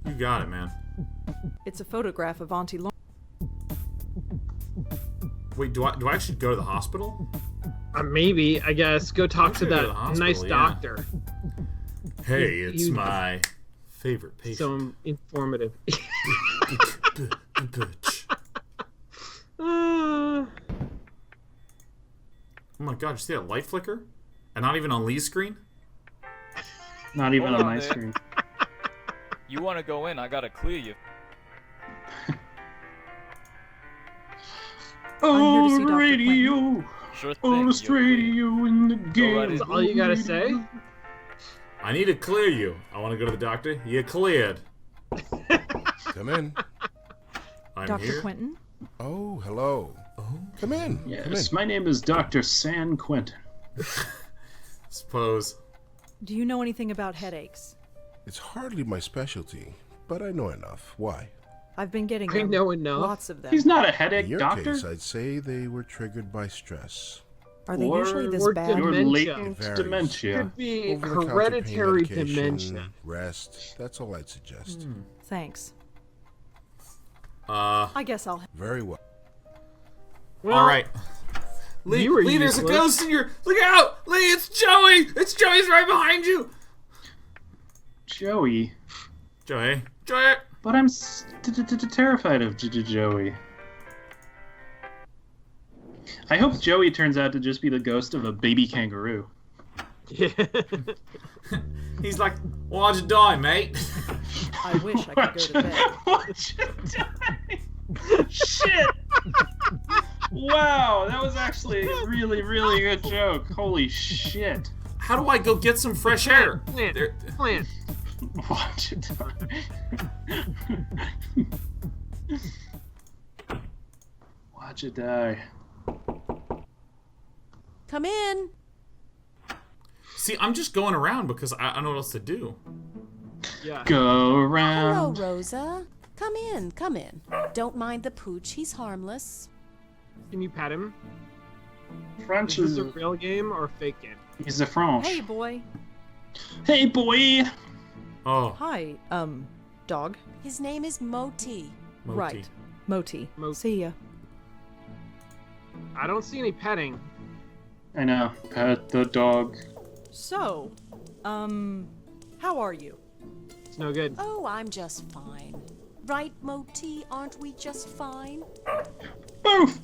You got it, man. It's a photograph of Auntie Lauren. Wait, do I actually go to the hospital? Maybe, I guess. Go talk to gonna go that to the hospital, nice yeah. doctor. Hey, it's You- my favorite patient. So informative. Oh my god, you see that light flicker? And not even on Lee's screen? Not even Hold on on my there. screen. You want to go in? I gotta clear you. I'm here to see Dr. Radio. Sure thing. Honest you're clear. radio in the game. right in. That's all you gotta say? I need to clear you. I want to go to the doctor. You cleared. Come in. I'm Dr. here. Quentin? Oh, hello. Come in. Come in. Yes, my name is Dr. San Quentin. Suppose. Do you know anything about headaches? It's hardly my specialty, but I know enough. Why? I've been getting I them. know enough. Lots of them. He's not a In headache your doctor. case, I'd say they were triggered by stress. Are they usually this or bad? Your Dementia. latent It varies. dementia. Could be Over-the-counter pain hereditary medication, dementia. Rest. That's all I'd suggest. Thanks. Uh, I guess I'll. Very well. Well, alright. Lee, you were Lee, there's a useless. ghost in your. Look out! Lee, it's Joey! It's Joey's right behind you! Joey. Joey. Joey! But I'm terrified of Joey. I hope Joey turns out to just be the ghost of a baby kangaroo. Yeah. He's like, why'd you die, mate? I wish I could go to bed. Watch it die. Shit! Wow, that was actually a really, really good joke. Holy shit. How do I go get some fresh air? Plant. There- Plant. Watch it die. Watch it die. Come in. See, I'm just going around because I don't know what else to do. Yeah. Go Hello, around. Rosa. Come in, come in. Don't mind the pooch, he's harmless. Can you pat him? French Is is this a real game or a fake game? He's a French. Hey, boy. Hey, boy. Oh. Hi, dog. His name is Moti. Right. Moti. See ya. I don't see any petting. I know. Pet the dog. So, how are you? It's no good. Oh, I'm just fine. Right, Moti? Aren't we just fine? Boof!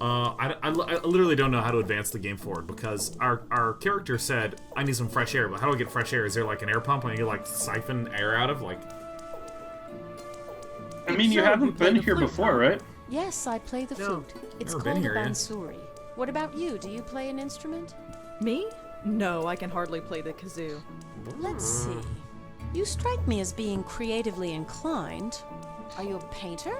I literally don't know how to advance the game forward because our character said, I need some fresh air, but how do I get fresh air? Is there like an air pump and you like siphon air out of? Like, I mean, you haven't been here before, right? Yes, I play the flute. It's Never been called a here yet. bansuri. What about you? Do you play an instrument? Me? No, I can hardly play the kazoo. Let's see. You strike me as being creatively inclined. Are you a painter?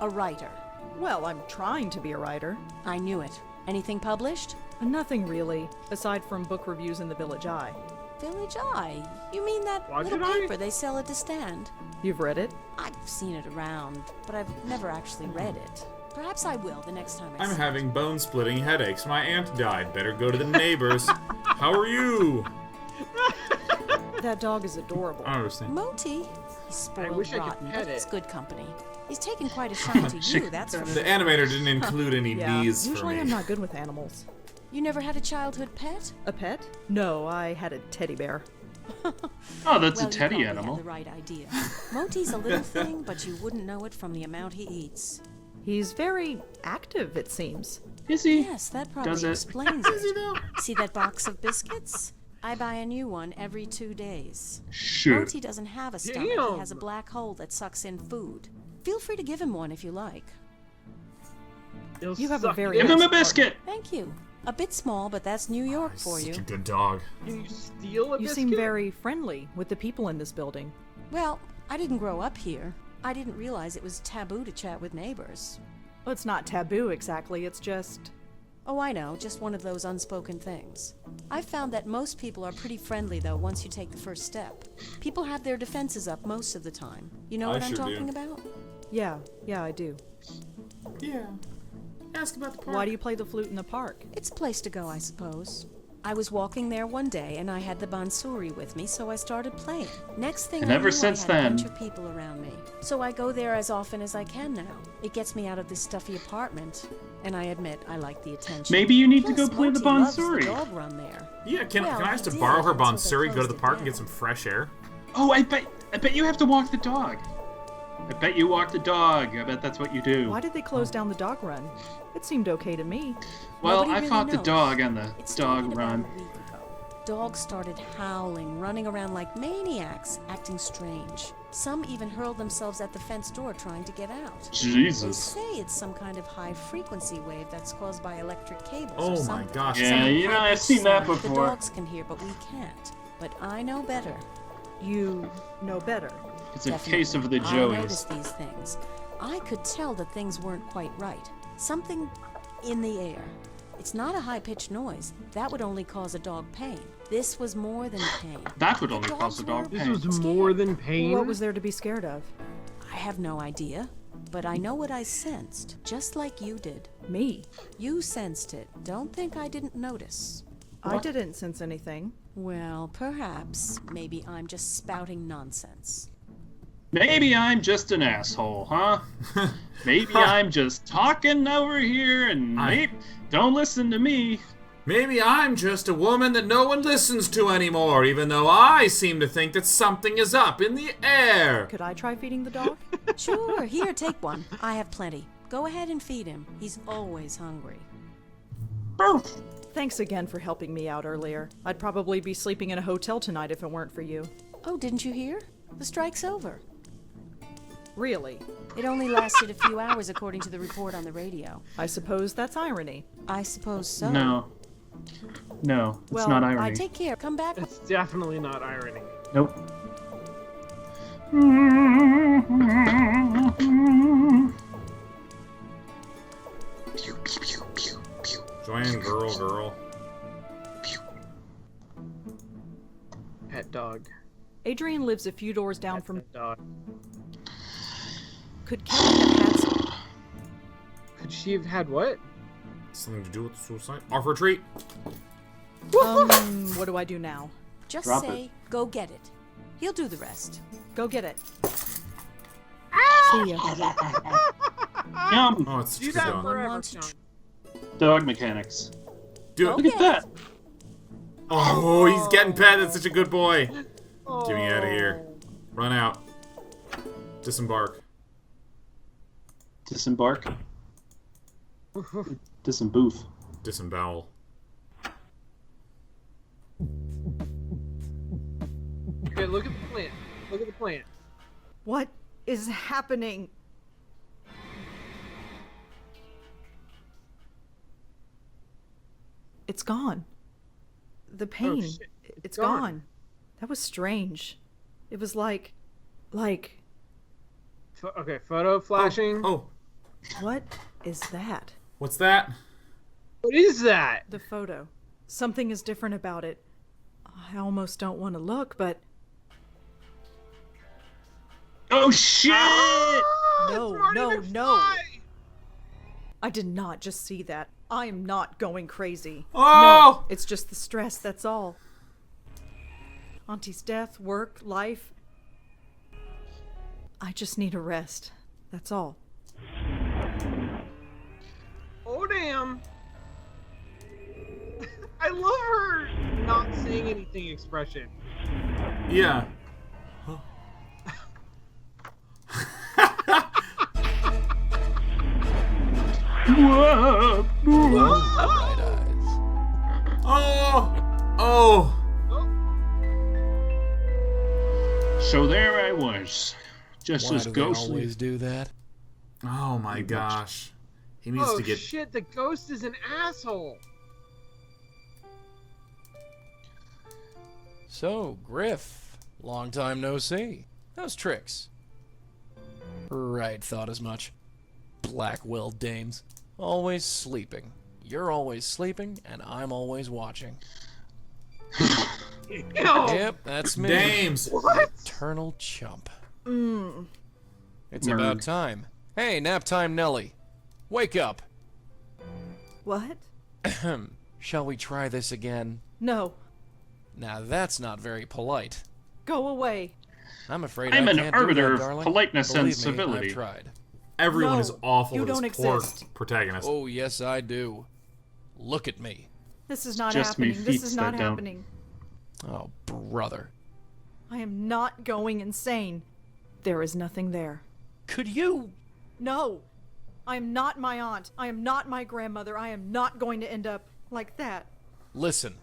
A writer? Well, I'm trying to be a writer. I knew it. Anything published? Nothing really, aside from book reviews in the Village Eye. Village Eye? You mean that little paper they sell at the stand? You've read it? I've seen it around, but I've never actually read it. Perhaps I will the next time I see I'm having bone-splitting headaches. My aunt died. Better go to the neighbors. How are you? That dog is adorable. I don't understand. Moti? He's spoiled wish I could rotten, pet but he's it. good company. He's taken quite a shine to you, that's for The sure. animator didn't include any Yeah, bees for usually me. I'm not good with animals. You never had a childhood pet? A pet? No, I had a teddy bear. Oh, that's Well, a teddy you probably animal. had the right idea. Moti's a little thing, but you wouldn't know it from the amount he eats. He's very active, it seems. Is he? Yes, that probably Does it? explains it. See that box of biscuits? I buy a new one every 2 days. Shoot. Moti doesn't have a stomach. Damn. He has a black hole that sucks in food. Feel free to give him one if you like. You have a very Give him a nice biscuit! Thank you. A bit small, but that's New York for you. Such a good dog. Can you steal a You biscuit? seem very friendly with the people in this building. Well, I didn't grow up here. I didn't realize it was taboo to chat with neighbors. Well, it's not taboo exactly, it's just... Oh, I know, just one of those unspoken things. I've found that most people are pretty friendly, though, once you take the first step. People have their defenses up most of the time. You know what I'm talking about? Yeah, I do. Yeah. Ask about the park. Why do you play the flute in the park? It's a place to go, I suppose. I was walking there one day, and I had the bansuri with me, so I started playing. Next thing And I ever knew, since I had a bunch then- of people around me. So I go there as often as I can now. It gets me out of this stuffy apartment, and I admit I like the attention. Maybe you need to Plus, go play the Moti loves bansuri. the dog run there. Yeah, can Well, I ask to he borrow did her until they Bonsuri, go to closed the it park and down. get some fresh air? Oh, I bet you have to walk the dog. I bet you walk the dog. I bet that's what you do. Why did they close down the dog run? It seemed okay to me. Well, Nobody I really fought the knows. dog on the It started dog about run. a week ago. Dogs started howling, running around like maniacs, acting strange. Some even hurled themselves at the fence door trying to get out. They Jesus. say it's some kind of high-frequency wave that's caused by electric cables Oh or my something. gosh. Yeah, Some you know, I've high-pitched seen that sound The before. dogs can hear, but we can't. But I know better. You know better. It's a Definitely. case of the I Joeys. noticed these things. I could tell that things weren't quite right. Something in the air. It's not a high-pitched noise. That would only cause a dog pain. This was more than pain. That would only The cause the dogs dog were- pain. This was more than pain. What was there to be scared of? I have no idea, but I know what I sensed, just like you did. Me? You sensed it. Don't think I didn't notice. I didn't sense anything. Well, perhaps. Maybe I'm just spouting nonsense. Maybe I'm just an asshole, huh? Maybe I'm just talking over here and don't listen to me. Maybe I'm just a woman that no one listens to anymore, even though I seem to think that something is up in the air. Could I try feeding the dog? Sure, here, take one. I have plenty. Go ahead and feed him. He's always hungry. Thanks again for helping me out earlier. I'd probably be sleeping in a hotel tonight if it weren't for you. Oh, didn't you hear? The strike's over. Really? It only lasted a few hours according to the report on the radio. I suppose that's irony. I suppose so. No. No, it's Well, not I irony. Take care. Come back. It's definitely not irony. Nope. Joanne, girl. Pet dog. Adrian lives a few doors down from... Pet dog. Could Kelly have had some... Could she have had what? Something to do with the suicide? Offer a treat. What do I do now? Just Drop say, go get it. He'll do the rest. Go get it. See ya. Yum. Oh, it's Do just that going. forever, wants to Sean. Dog mechanics. Do it. Okay. Look at that. Oh, he's getting pet. That's such a good boy. Oh. Get me out of here. Run out. Disembark. Disembark. Disemboof. Disembowel. Okay, look at the plant. Look at the plant. What is happening? It's gone. The pain. shit. It's gone. gone. That was strange. It was like, Okay, photo flashing. Oh, what is that? what's that? What is that? The photo. Something is different about it. I almost don't want to look, but Oh shit! no. I did not just see that. I am not going crazy. Oh! No, it's just the stress, that's all. Auntie's death, work, life. I just need a rest. That's all. Oh damn! I love her not saying anything expression. Yeah. Whoa. Bright eyes. Oh! So there I was, just Why as do they ghostly. always do that? Oh my gosh. He needs Oh to get... shit, the ghost is an asshole. So, Griff, long time no see. How's tricks? Right, thought as much. Blackwell dames. Always sleeping. You're always sleeping, and I'm always watching. Yep, that's me. Dames! Eternal chump. Mm. It's Nerd. about time. Hey, nap time Nelly. Wake up. What? Ahem. Shall we try this again? No. Now that's not very polite. Go away. I'm afraid I'm I an can't do arbiter that, of darling. politeness and Believe civility. Me, I've tried. Everyone No, is awful you to this don't poor exist. protagonist. Oh, yes, I do. Look at me. This is not Just me happening. This feats is not that don't. happening. Oh, brother. I am not going insane. There is nothing there. Could you? No. I am not my aunt. I am not my grandmother. I am not going to end up like that. Listen.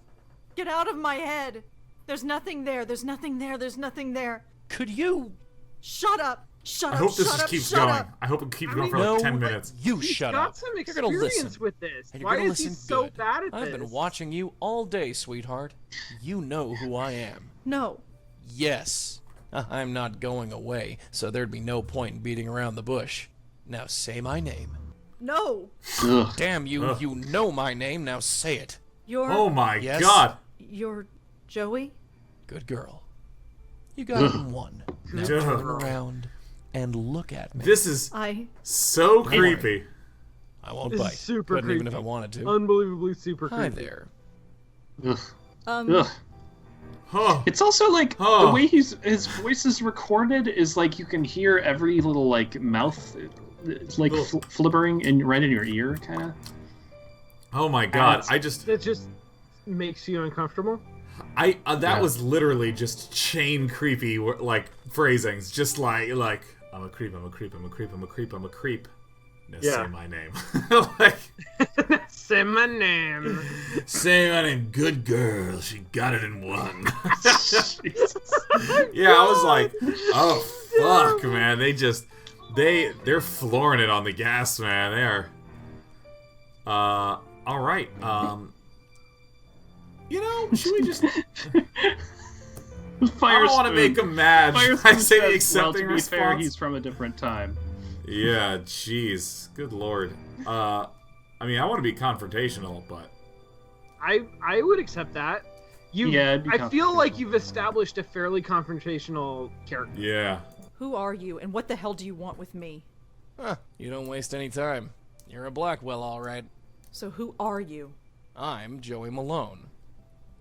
Get out of my head. There's nothing there. There's nothing there. There's nothing there. Could you? Shut up. Shut I up. hope this shut just up, keeps shut going. Up. I hope it keeps going for No, like 10 minutes. You He's shut got up. some You're gonna listen. experience with this. And you're Why gonna is he listen so good. bad at I've this? been watching you all day, sweetheart. You know who I am. No. Yes. I'm not going away, so there'd be no point in beating around the bush. Now say my name. No. Ugh. Damn you, Ugh. you know my name, now say it. You're. Oh my Yes? god. You're Joey? Good girl. You got it in one. Now Ugh. turn around and look at me. This is I. so worry. creepy. I won't This is bite. super Couldn't even creepy. if I wanted to. Unbelievably super Hi creepy. there. Ugh. Um. Oh. It's also like Oh. the way his voice is recorded is like you can hear every little like mouth like Ugh. flibbering in right in your ear, kind of. Oh my god. I just... That just makes you uncomfortable. that Yeah. was literally just chain creepy, like, phrasings. Just like, I'm a creep, I'm a creep, I'm a creep, I'm a creep, I'm a creep. Now Yeah. say my name. Like, Say my name. say my name. Good girl. She got it in one. Yeah, I was like, oh, fuck, man. They're flooring it on the gas, man. They are. All right. You know, should we just... I don't want to make him mad. I say the accepting to be fair, response. he's from a different time. Yeah, jeez. Good lord. I mean, I want to be confrontational, but... I would accept that. Yeah, it'd be I feel like confrontational. you've established a fairly confrontational character. Yeah. Who are you, and what the hell do you want with me? Huh, you don't waste any time. You're a Blackwell, all right. So who are you? I'm Joey Malone.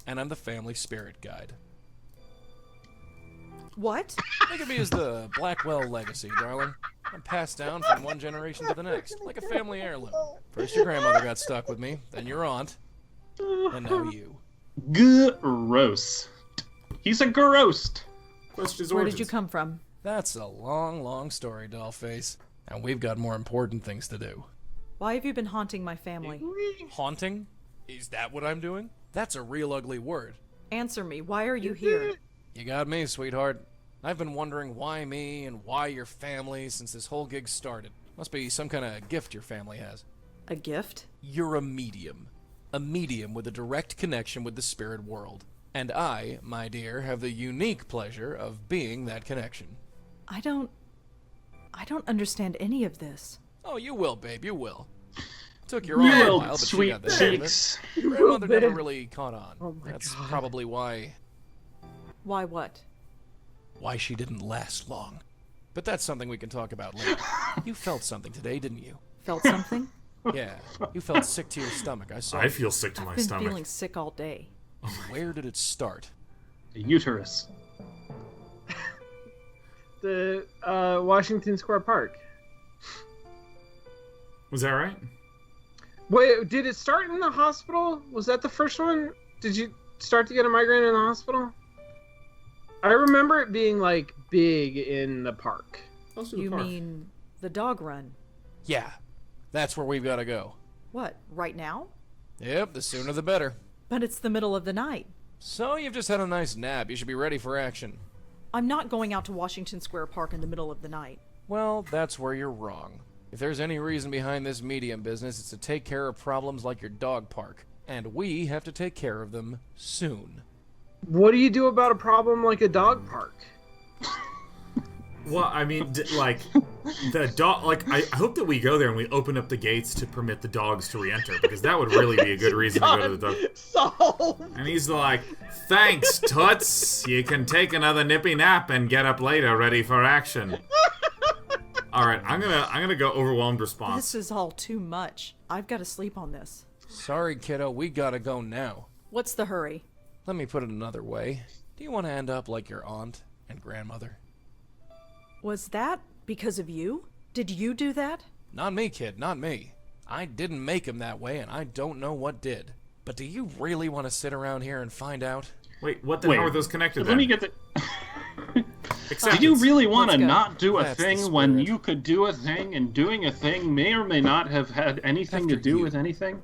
and I'm the family spirit guide. What? Think of me as the Blackwell Legacy, darling. I'm passed down from one generation to the next, like a family heirloom. First your grandmother got stuck with me, then your aunt, and now you. Gross. He's a ghost. Where did you come from? That's a long, long story, Dollface. And we've got more important things to do. Why have you been haunting my family? Haunting? Is that what I'm doing? That's a real ugly word. Answer me. Why are you here? You got me, sweetheart. I've been wondering why me and why your family since this whole gig started. Must be some kind of gift your family has. A gift? You're a medium. A medium with a direct connection with the spirit world. And I, my dear, have the unique pleasure of being that connection. I don't understand any of this. Oh, you will, babe, you will. Took your arm a while, but she got the hang of it. Your grandmother never really caught on. Oh my That's God. probably why... Why what? Why she didn't last long. But that's something we can talk about later. You felt something today, didn't you? Felt something? Yeah, you felt sick to your stomach. I saw I you. feel sick to my I've been stomach. feeling sick all day. Where did it start? A uterus. The Washington Square Park. Was that right? Wait, did it start in the hospital? Was that the first one? Did you start to get a migraine in the hospital? I remember it being like big in the park. You mean the dog run? Yeah, that's where we've got to go. What, right now? Yep, the sooner the better. But it's the middle of the night. So you've just had a nice nap. You should be ready for action. I'm not going out to Washington Square Park in the middle of the night. Well, that's where you're wrong. If there's any reason behind this medium business, it's to take care of problems like your dog park. And we have to take care of them soon. What do you do about a problem like a dog park? Well, I mean, like, the dog, like, I hope that we go there and we open up the gates to permit the dogs to re-enter, because that would really be a good reason to go to the dog. Solved. And he's like, thanks, Toots. You can take another nippy nap and get up later ready for action. All right, I'm gonna go overwhelmed response. This is all too much. I've got to sleep on this. Sorry, kiddo, we gotta go now. What's the hurry? Let me put it another way. Do you want to end up like your aunt and grandmother? Was that because of you? Did you do that? Not me, kid, not me. I didn't make him that way, and I don't know what did. But do you really want to sit around here and find out? Wait, what the hell are those connected Let then? me get the... Acceptance. Do you really want to Let's go. not do a That's the thing when spirit. you could do a thing, and doing a thing may or may not have had anything to After do you. with anything?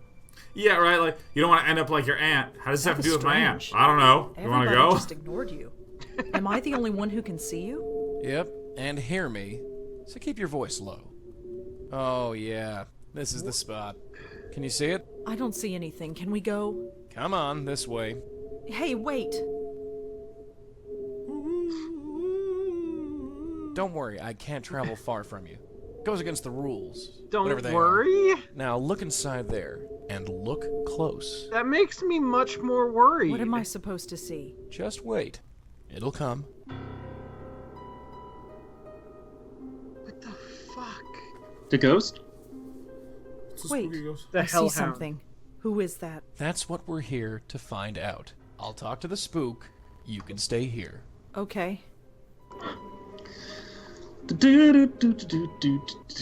Yeah, right. Like, you don't want to end up like your aunt. How does this have to That do was with my aunt? strange. I don't know. You want to Everybody go? just ignored you. Am I the only one who can see you? Yep, and hear me. So keep your voice low. Oh, yeah. This is the spot. Can you see it? I don't see anything. Can we go? Come on, this way. Hey, wait. Don't worry, I can't travel far from you. Goes against the rules. whatever Don't they worry. are. Now look inside there, and look close. That makes me much more worried. What am I supposed to see? Just wait. It'll come. What the fuck? The ghost? Wait, The I see hellhound. something. Who is that? That's what we're here to find out. I'll talk to the spook. You can stay here. Okay.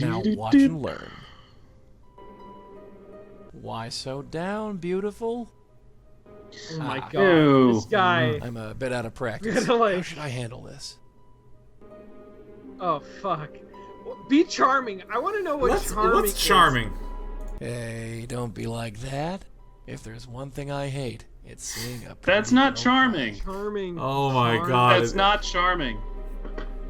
Now watch and learn. Why so down, beautiful? Oh my Ah. god. Ew. This guy. I'm a bit out of practice. Gotta, like- How should I handle this? Oh fuck. Be charming. I want to know what charming What's is. charming? Hey, don't be like that. If there's one thing I hate, it's seeing a That's pretty not girl charming. Charming. Oh my Charm. god. That's not charming.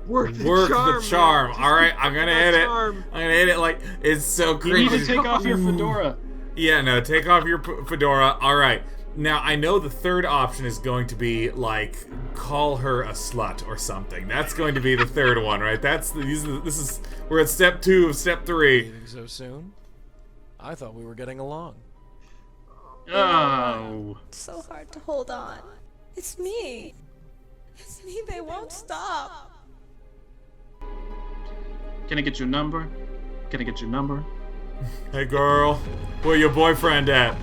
Work the Work charm. the charm. man. All right, I'm gonna That hit it. charm. I'm gonna hit it like it's so You crazy. need to take off your fedora. Yeah, no, take off your fedora. All right. Now, I know the third option is going to be, like, call her a slut or something. That's going to be the third one, right? We're at step 2 of step 3. Leaving so soon? I thought we were getting along. Oh. It's so hard to hold on. It's me. It's me. They won't stop. Can I get your number? Can I get your number? Hey, girl, where your boyfriend at?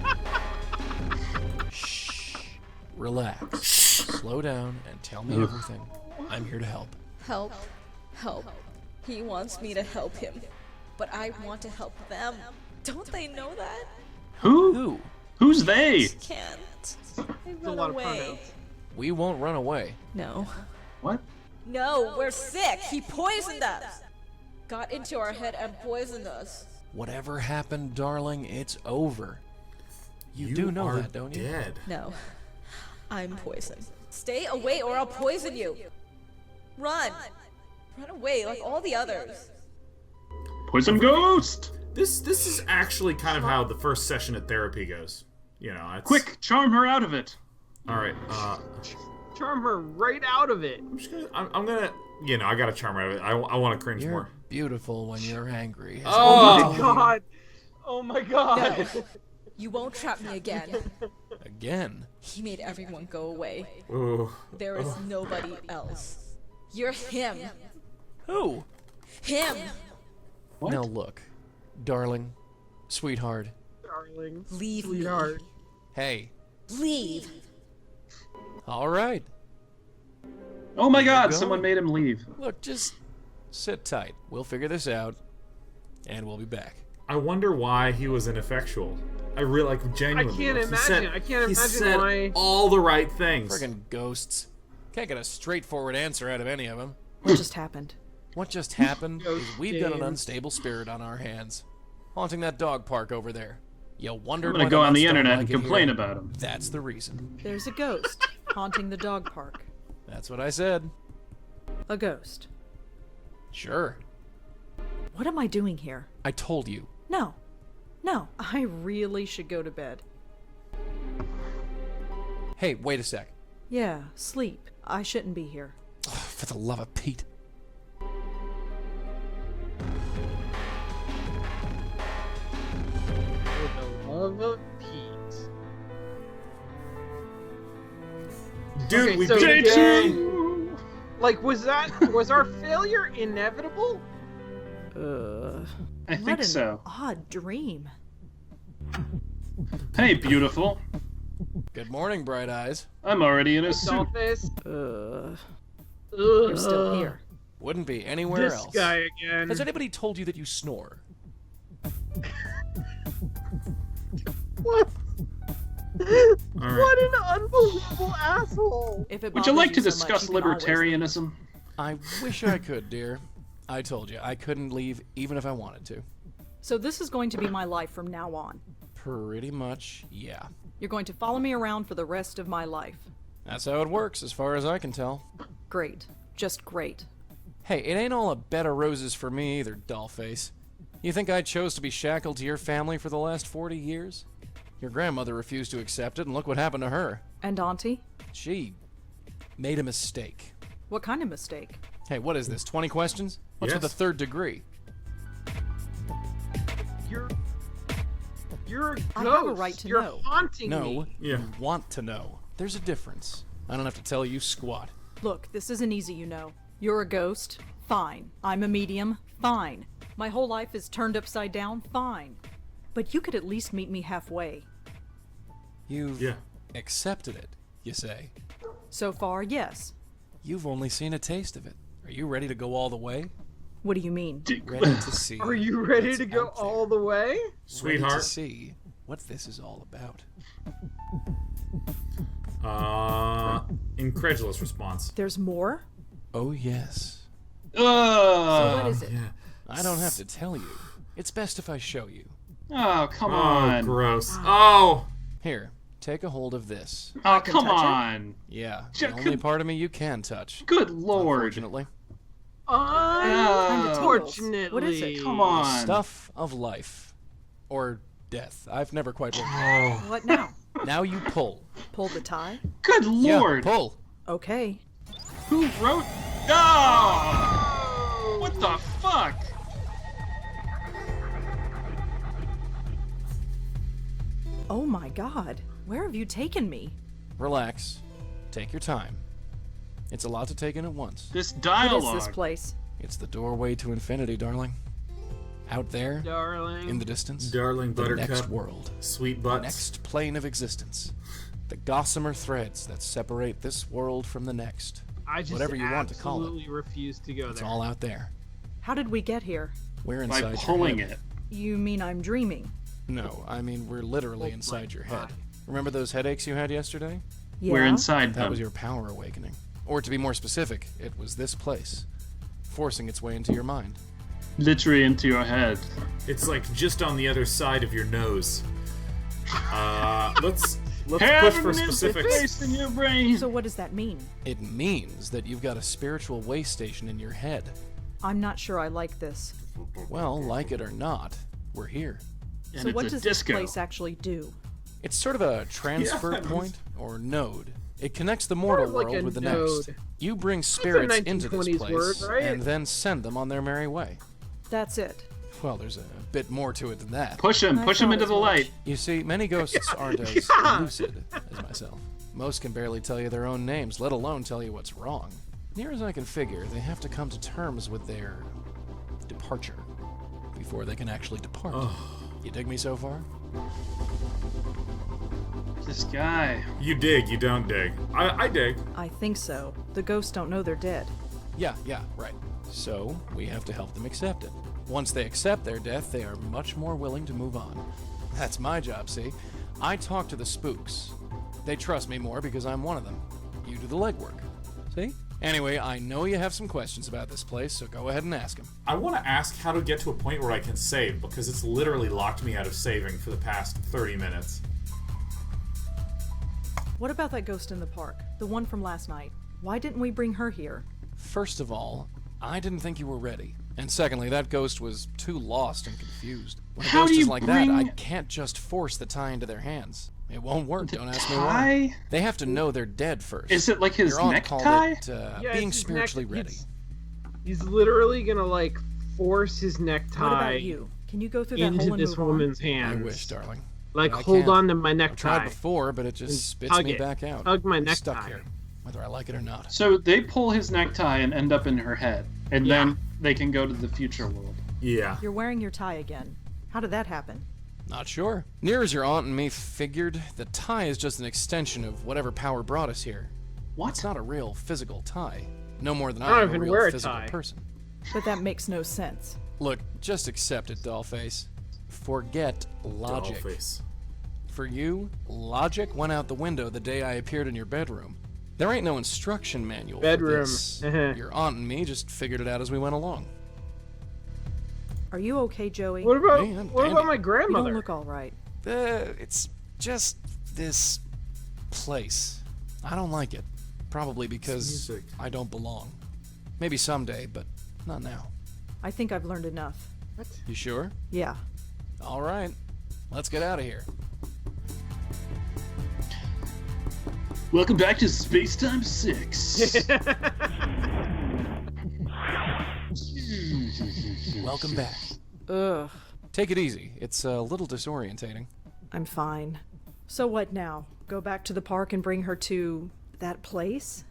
Relax. Slow down and tell me everything. I'm here to help. Help. Help. He wants me to help him. But I want to help them. Don't they know that? Who? Who's they? Can't. They A run lot of away. pronouns. We won't run away. No. What? No, we're sick. He poisoned us. Got into our head and poisoned us. Whatever happened, darling, it's over. You do know are that, don't you? Dead. No. I'm poisoned. Stay away or I'll poison you. Run. Run away like all the others. Poison ghost! This is actually kind of how the first session of therapy goes. You know, it's... Quick, charm her out of it. All right. Charm her right out of it. I'm gonna. You know, I gotta charm her out of it. I want to cringe You're more. beautiful when you're angry. Oh my god. Oh my god. No. You won't trap me again. Again? He made everyone go away. Ooh. There is nobody else. You're him. Who? Him. What? Now look, darling, sweetheart. Darling. Leave Sweetheart. Hey. Leave. All right. Oh my god, going. someone made him leave. Look, just sit tight. We'll figure this out, and we'll be back. I wonder why he was ineffectual. I really genuinely. I can't he imagine said why. all the right things. Friggin' ghosts. Can't get a straightforward answer out of any of them. What just happened? What just happened is Ghost we've got an James. unstable spirit on our hands, haunting that dog park over there. You wondered I'm gonna why go on nuts the don't internet like and it complain here? about him. That's the reason. There's a ghost haunting the dog park. That's what I said. A ghost. Sure. What am I doing here? I told you. No. No, I really should go to bed. Hey, wait a sec. Yeah, sleep. I shouldn't be here. Oh, for the love of Pete. For the love of Pete. Dude, Okay, we so beat did- it. Like, was our failure inevitable? I What think an so. odd dream. Hey, beautiful. Good morning, Bright Eyes. I'm already in a suit. Dollface. You're still here. Wouldn't be anywhere This else. guy again. Has anybody told you that you snore? What? right. What an unbelievable asshole! If it Would you bothers like to so much, discuss you can always leave. libertarianism? I wish I could, dear. I told you, I couldn't leave even if I wanted to. So this is going to be my life from now on. Pretty much, yeah. You're going to follow me around for the rest of my life. That's how it works, as far as I can tell. Great. Just great. Hey, it ain't all a bed of roses for me either, dollface. You think I chose to be shackled to your family for the last 40 years? Your grandmother refused to accept it, and look what happened to her. And Auntie? She made a mistake. What kind of mistake? Hey, what is this, 20 questions? What's with the Yes. third degree? You're a ghost. I have a right to You're know. haunting No, me. Yeah. you want to know. There's a difference. I don't have to tell you squat. Look, this isn't easy, you know. You're a ghost? Fine. I'm a medium? Fine. My whole life is turned upside down? Fine. But you could at least meet me halfway. You've Yeah. accepted it, you say. So far, yes. You've only seen a taste of it. Are you ready to go all the way? What do you mean? Ready to see? Are you ready what's to go out there? all the way? Ready to Sweetheart. see what this is all about. Incredulous response. There's more? Oh, yes. Ugh. What is it? Yeah. I don't have to tell you. It's best if I show you. Oh, come Oh, on. gross. Oh. Here, take a hold of this. Oh, come touch it? on. Yeah, Ja- the only could- part of me you can touch. Good lord. Unfortunately. Unfortunately. What is it? Come on. Stuff of life. Or death. I've never quite worked Oh. out. What now? Now you pull. Pull the tie? Good lord. Yeah, pull. Okay. Who wrote? Oh! What the fuck? Oh my god. Where have you taken me? Relax. Take your time. It's a lot to take in at once. This What dialogue. is this place? It's the doorway to infinity, darling. Out there, Darling. in the distance, Darling the Buttercup. next world, Sweet the butts. next plane of existence. The gossamer threads that separate this world from the next. I just Whatever you want to call it. absolutely refuse to go It's there. all out there. How did we get here? We're inside By your pulling head. it. You mean I'm dreaming? No, I mean we're literally Oh inside my your head. God. Remember those headaches you had yesterday? Yeah. We're inside That them. was your power awakening. Or to be more specific, it was this place, forcing its way into your mind. Literally into your head. It's like just on the other side of your nose. Let's push Heaven for is the specifics. place in your brain. So what does that mean? It means that you've got a spiritual way station in your head. I'm not sure I like this. Well, like it or not, we're here. And So it's what a does disco. this place actually do? It's sort of a transfer Yeah. point or node. It connects the mortal Sort of like world a with the node. next. You bring spirits into this 1920s place word, right? and then send them on their merry way. That's it. Well, there's a bit more to it than that. Push him I into thought the as much. light. You see, many ghosts aren't as Yeah. lucid as myself. Most can barely tell you their own names, let alone tell you what's wrong. Near as I can figure, they have to come to terms with their departure before they can actually depart. You dig me so far? This guy. You dig, you don't dig. I dig. I think so. The ghosts don't know they're dead. Yeah, right. So, we have to help them accept it. Once they accept their death, they are much more willing to move on. That's my job, see? I talk to the spooks. They trust me more because I'm one of them. You do the legwork. See? Anyway, I know you have some questions about this place, so go ahead and ask them. I want to ask how to get to a point where I can save, because it's literally locked me out of saving for the past 30 minutes. What about that ghost in the park? The one from last night. Why didn't we bring her here? First of all, I didn't think you were ready. And secondly, that ghost was too lost and confused. When a How ghost do is you like that, I bring- can't just force the tie into their hands. It won't work, don't ask me tie? why. They have to know they're dead first. Is it like his Your aunt necktie? called it Yeah, being it's his spiritually neck- ready. He's literally gonna like force his necktie What about you? Can you go through that into hole and this move on? woman's I hands. wish, darling. Like But I hold can't. on to my I've tried necktie. before, but it and just spits hug me it. back out. Hug my I'm necktie. stuck here, whether I like it or not. So they pull his necktie and end up in her head, and then they can go to the future world. Yeah. You're wearing your tie again. How did that happen? Not sure. Near as your aunt and me figured, the tie is just an extension of whatever power brought us here. What? It's not a real physical tie. No more than I don't I'm a even real wear a physical tie. person. But that makes no sense. Look, just accept it, dollface. Forget logic. Dollface. For you, logic went out the window the day I appeared in your bedroom. There ain't no instruction manual for Bedroom. this. Your aunt and me just figured it out as we went along. Are you okay, Joey? What about Hey, I'm what dandy. about my You don't grandmother? look all right. It's just this place. I don't like it. Probably because music. I don't belong. Maybe someday, but not now. I think I've learned enough. You sure? Yeah. All right. Let's get out of here. Welcome back to Space Time 6. Welcome back. Ugh. Take it easy. It's a little disorientating. I'm fine. So what now? Go back to the park and bring her to that place?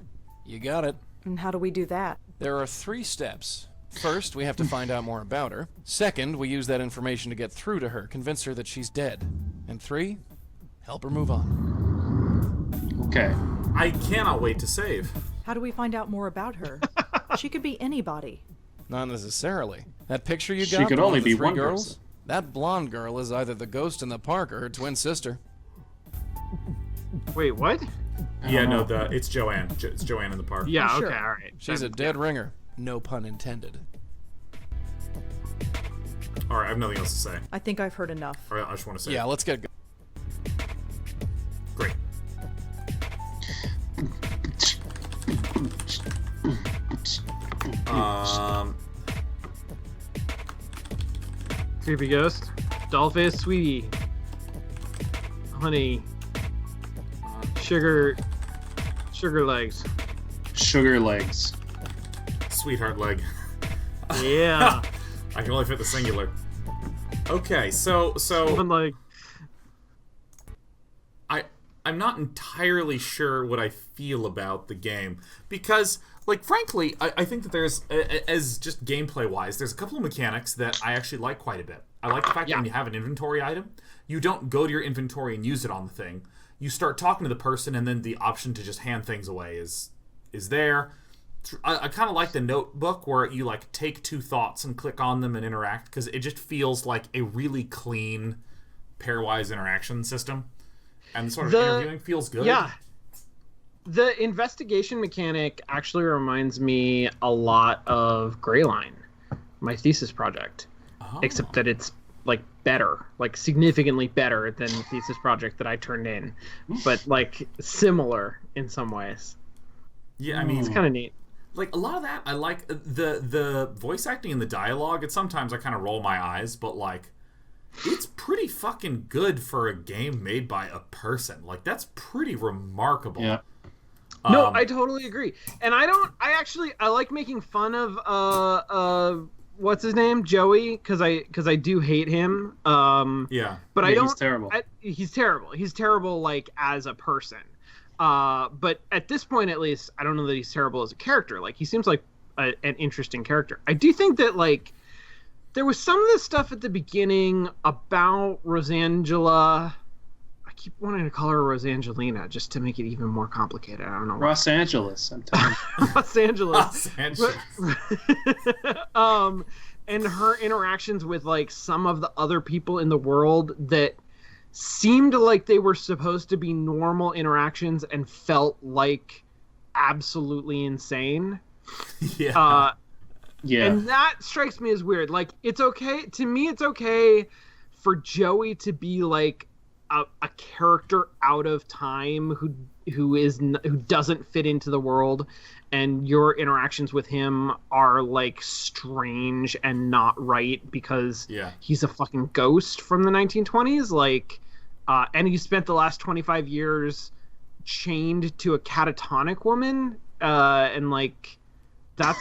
You got it. And how do we do that? There are 3 steps. First, we have to find out more about her. Second, we use that information to get through to her, convince her that she's dead. And 3, help her move on. Okay. I cannot wait to save. How do we find out more about her? She could be anybody. Not necessarily. That picture you She got, could the one only of the be 3 one girls? person. That blonde girl is either the ghost in the park or her twin sister. Wait, what? Yeah, no, it's Joanne. It's Joanne in the park. Yeah, Oh, sure. okay, all right. She's a dead ringer. No pun intended. All right, I have nothing else to say. I think I've heard enough. All right, I just want to say. Yeah, let's get go. Great. Creepy ghost. Dollface sweetie. Honey. Sugar legs. Sugar legs. Sweetheart leg. Yeah. I can only fit the singular. Okay, so Even like I'm not entirely sure what I feel about the game because, like, frankly, I think that there's, as just gameplay wise, there's a couple of mechanics that I actually like quite a bit. I like the fact that when you have an inventory item, you don't go to your inventory and use it on the thing. you start talking to the person, and then the option to just hand things away is there. I kind of like the notebook where you like take 2 thoughts and click on them and interact, because it just feels like a really clean pairwise interaction system, and sort of interviewing feels good. Yeah. The investigation mechanic actually reminds me a lot of Greyline, my thesis project, except that it's like better, like significantly better than the thesis project that I turned in, but like similar in some ways. Yeah, I mean, it's kind of neat. Like a lot of that, I like the voice acting and the dialogue. And sometimes I kind of roll my eyes, but like, it's pretty fucking good for a game made by a person. Like, that's pretty remarkable. Yeah. No, I totally agree. And I like making fun of what's his name? Joey, because I do hate him. Yeah. But I don't. He's terrible. He's terrible. He's terrible, like, as a person. But at this point, at least, I don't know that he's terrible as a character. Like, he seems like an interesting character. I do think that, like, there was some of this stuff at the beginning about Rosangela. I keep wanting to call her Rosangelina just to make it even more complicated. I don't know. Los Angeles, I'm telling you. Los Angeles. Los Angeles. And her interactions with like some of the other people in the world that seemed like they were supposed to be normal interactions and felt like absolutely insane. Yeah. Yeah. And that strikes me as weird. Like, it's okay to me. It's okay for Joey to be like a character out of time who doesn't fit into the world, and your interactions with him are like strange and not right because he's a fucking ghost from the 1920s. Like, and he spent the last 25 years chained to a catatonic woman, and like that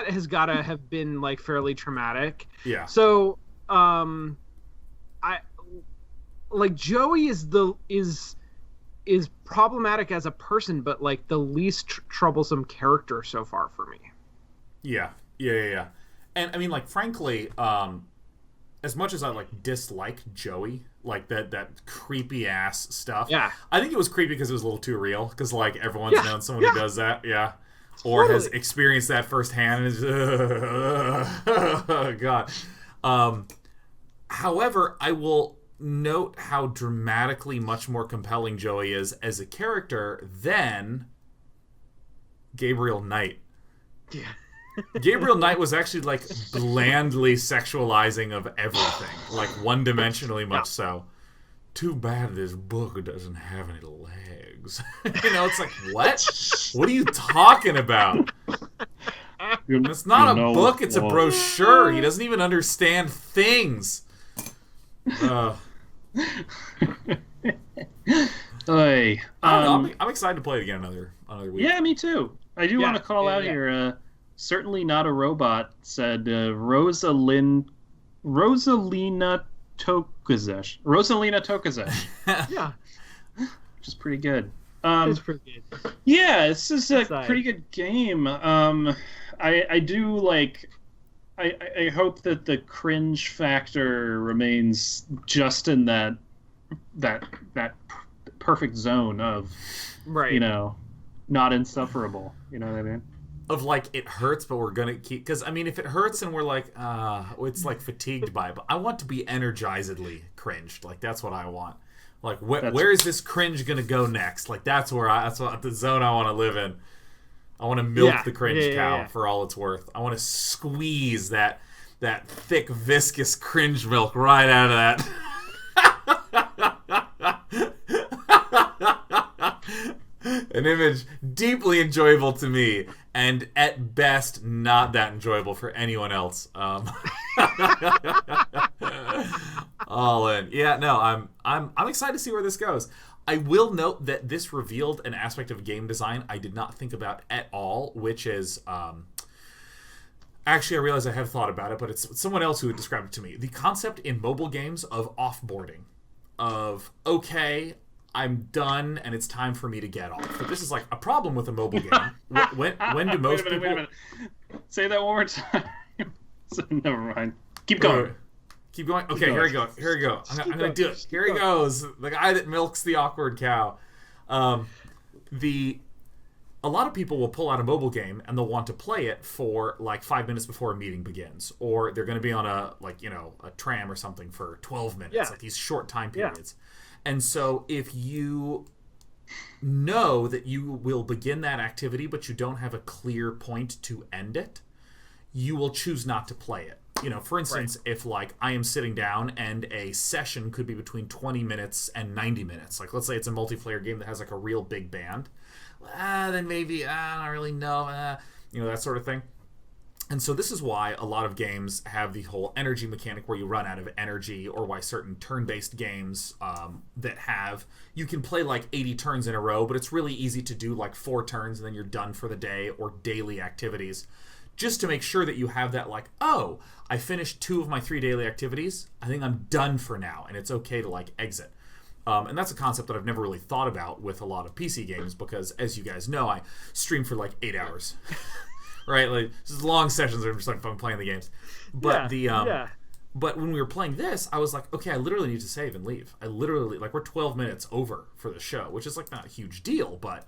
has gotta have been like fairly traumatic. Yeah. So, like Joey is problematic as a person, but like the least troublesome character so far for me. Yeah. And I mean, like, frankly, as much as I like dislike Joey, like that creepy ass stuff. Yeah. I think it was creepy because it was a little too real. Because like everyone's known someone who does that. Yeah. Or has experienced that firsthand. And is, oh, God. However, I will note how dramatically much more compelling Joey is as a character than Gabriel Knight. Yeah. Gabriel Knight was actually like blandly sexualizing of everything, like one-dimensionally much so. Too bad this book doesn't have any legs. You know, it's like, what? What are you talking about? It's not a book, it's a brochure. He doesn't even understand things. Hey, I don't know, I'm excited to play it again another week. Yeah, me too. I do want to call out here, certainly not a robot, said Rosalina Tokazesh. Yeah. Which is pretty good. It's pretty good. Yeah, this is a pretty good game. I do like... I hope that the cringe factor remains just in that perfect zone of, right, you know, not insufferable. You know what I mean? Of like, it hurts, but we're gonna keep, because I mean, if it hurts and we're like, it's like fatigued by it, but I want to be energizedly cringed. Like, that's what I want. Like, where is this cringe gonna go next? Like, that's the zone I want to live in. I want to milk the cringe cow for all it's worth. I want to squeeze that thick, viscous cringe milk right out of that. An image deeply enjoyable to me, and at best not that enjoyable for anyone else. All in. Yeah, no, I'm excited to see where this goes. I will note that this revealed an aspect of game design I did not think about at all, which is, actually I realize I have thought about it, but it's someone else who had described it to me. The concept in mobile games of offboarding. Of, okay, I'm done and it's time for me to get off. But this is like a problem with a mobile game. When do most people... Wait a minute. Say that one more time. Never mind. Keep going. Keep going. Okay, here we go. I'm gonna do it. Here he goes. The guy that milks the awkward cow. A lot of people will pull out a mobile game and they'll want to play it for like 5 minutes before a meeting begins, or they're going to be on a tram or something for 12 minutes, like these short time periods. And so if you know that you will begin that activity but you don't have a clear point to end it, you will choose not to play it. For instance, if like I am sitting down and a session could be between 20 minutes and 90 minutes, like let's say it's a multiplayer game that has like a real big band, then maybe I don't really know, that sort of thing. And so this is why a lot of games have the whole energy mechanic where you run out of energy, or why certain turn-based games you can play like 80 turns in a row, but it's really easy to do like 4 turns and then you're done for the day, or daily activities, just to make sure that you have that like, oh, I finished 2 of my 3 daily activities, I think I'm done for now, and it's okay to like exit. And that's a concept that I've never really thought about with a lot of PC games, because as you guys know, I stream for like 8 hours. Right? Like, just long sessions where I'm just like fun playing the games. But but when we were playing this, I was like, okay, I literally need to save and leave. I literally, like, we're 12 minutes over for the show, which is like not a huge deal, but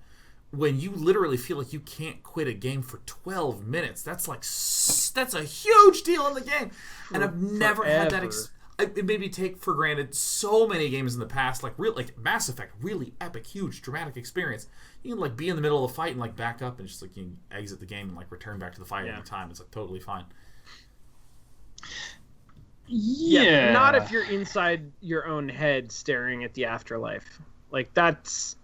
when you literally feel like you can't quit a game for 12 minutes, that's a huge deal in the game. And I've never had that it made me take for granted so many games in the past, like Mass Effect, really epic, huge, dramatic experience. You can like be in the middle of a fight and like back up and just like you can exit the game and like return back to the fight any time. It's like totally fine. Yeah, not if you're inside your own head staring at the afterlife. Like that's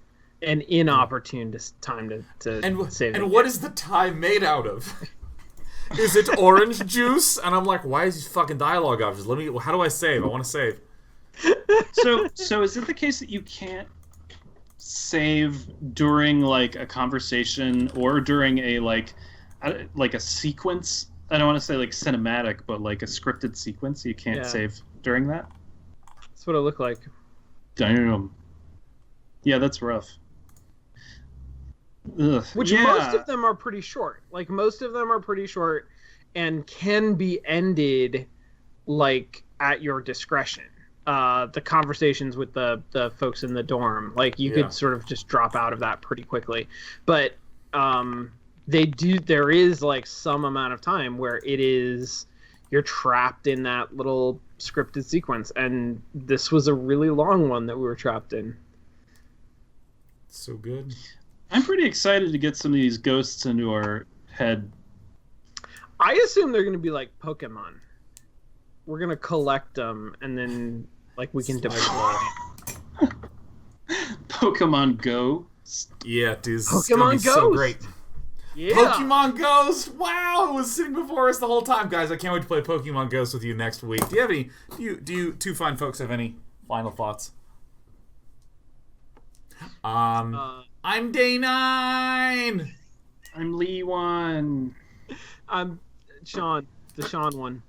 an inopportune time to save. And what is the time made out of? Is it orange juice? And I'm like, why is this fucking dialogue options? How do I save? I want to save. So is it the case that you can't save during like a conversation or during a like a sequence? I don't want to say like cinematic, but like a scripted sequence. You can't save during that? That's what it looked like. Damn. Yeah, that's rough. Ugh. Which most of them are pretty short. Like most of them are pretty short and can be ended like at your discretion. The conversations with the folks in the dorm, like you could sort of just drop out of that pretty quickly. But there is like some amount of time where you're trapped in that little scripted sequence, and this was a really long one that we were trapped in. So good. I'm pretty excited to get some of these ghosts into our head. I assume they're going to be like Pokemon. We're going to collect them, and then like we can deploy. Pokemon Go. Yeah, dude. Pokemon Ghost. So great. Yeah. Pokemon Ghost. Wow, it was sitting before us the whole time, guys. I can't wait to play Pokemon Ghost with you next week. Do you have any? Do you two fine folks have any final thoughts? I'm Day 9. I'm Lee 1. I'm Sean, the Sean one.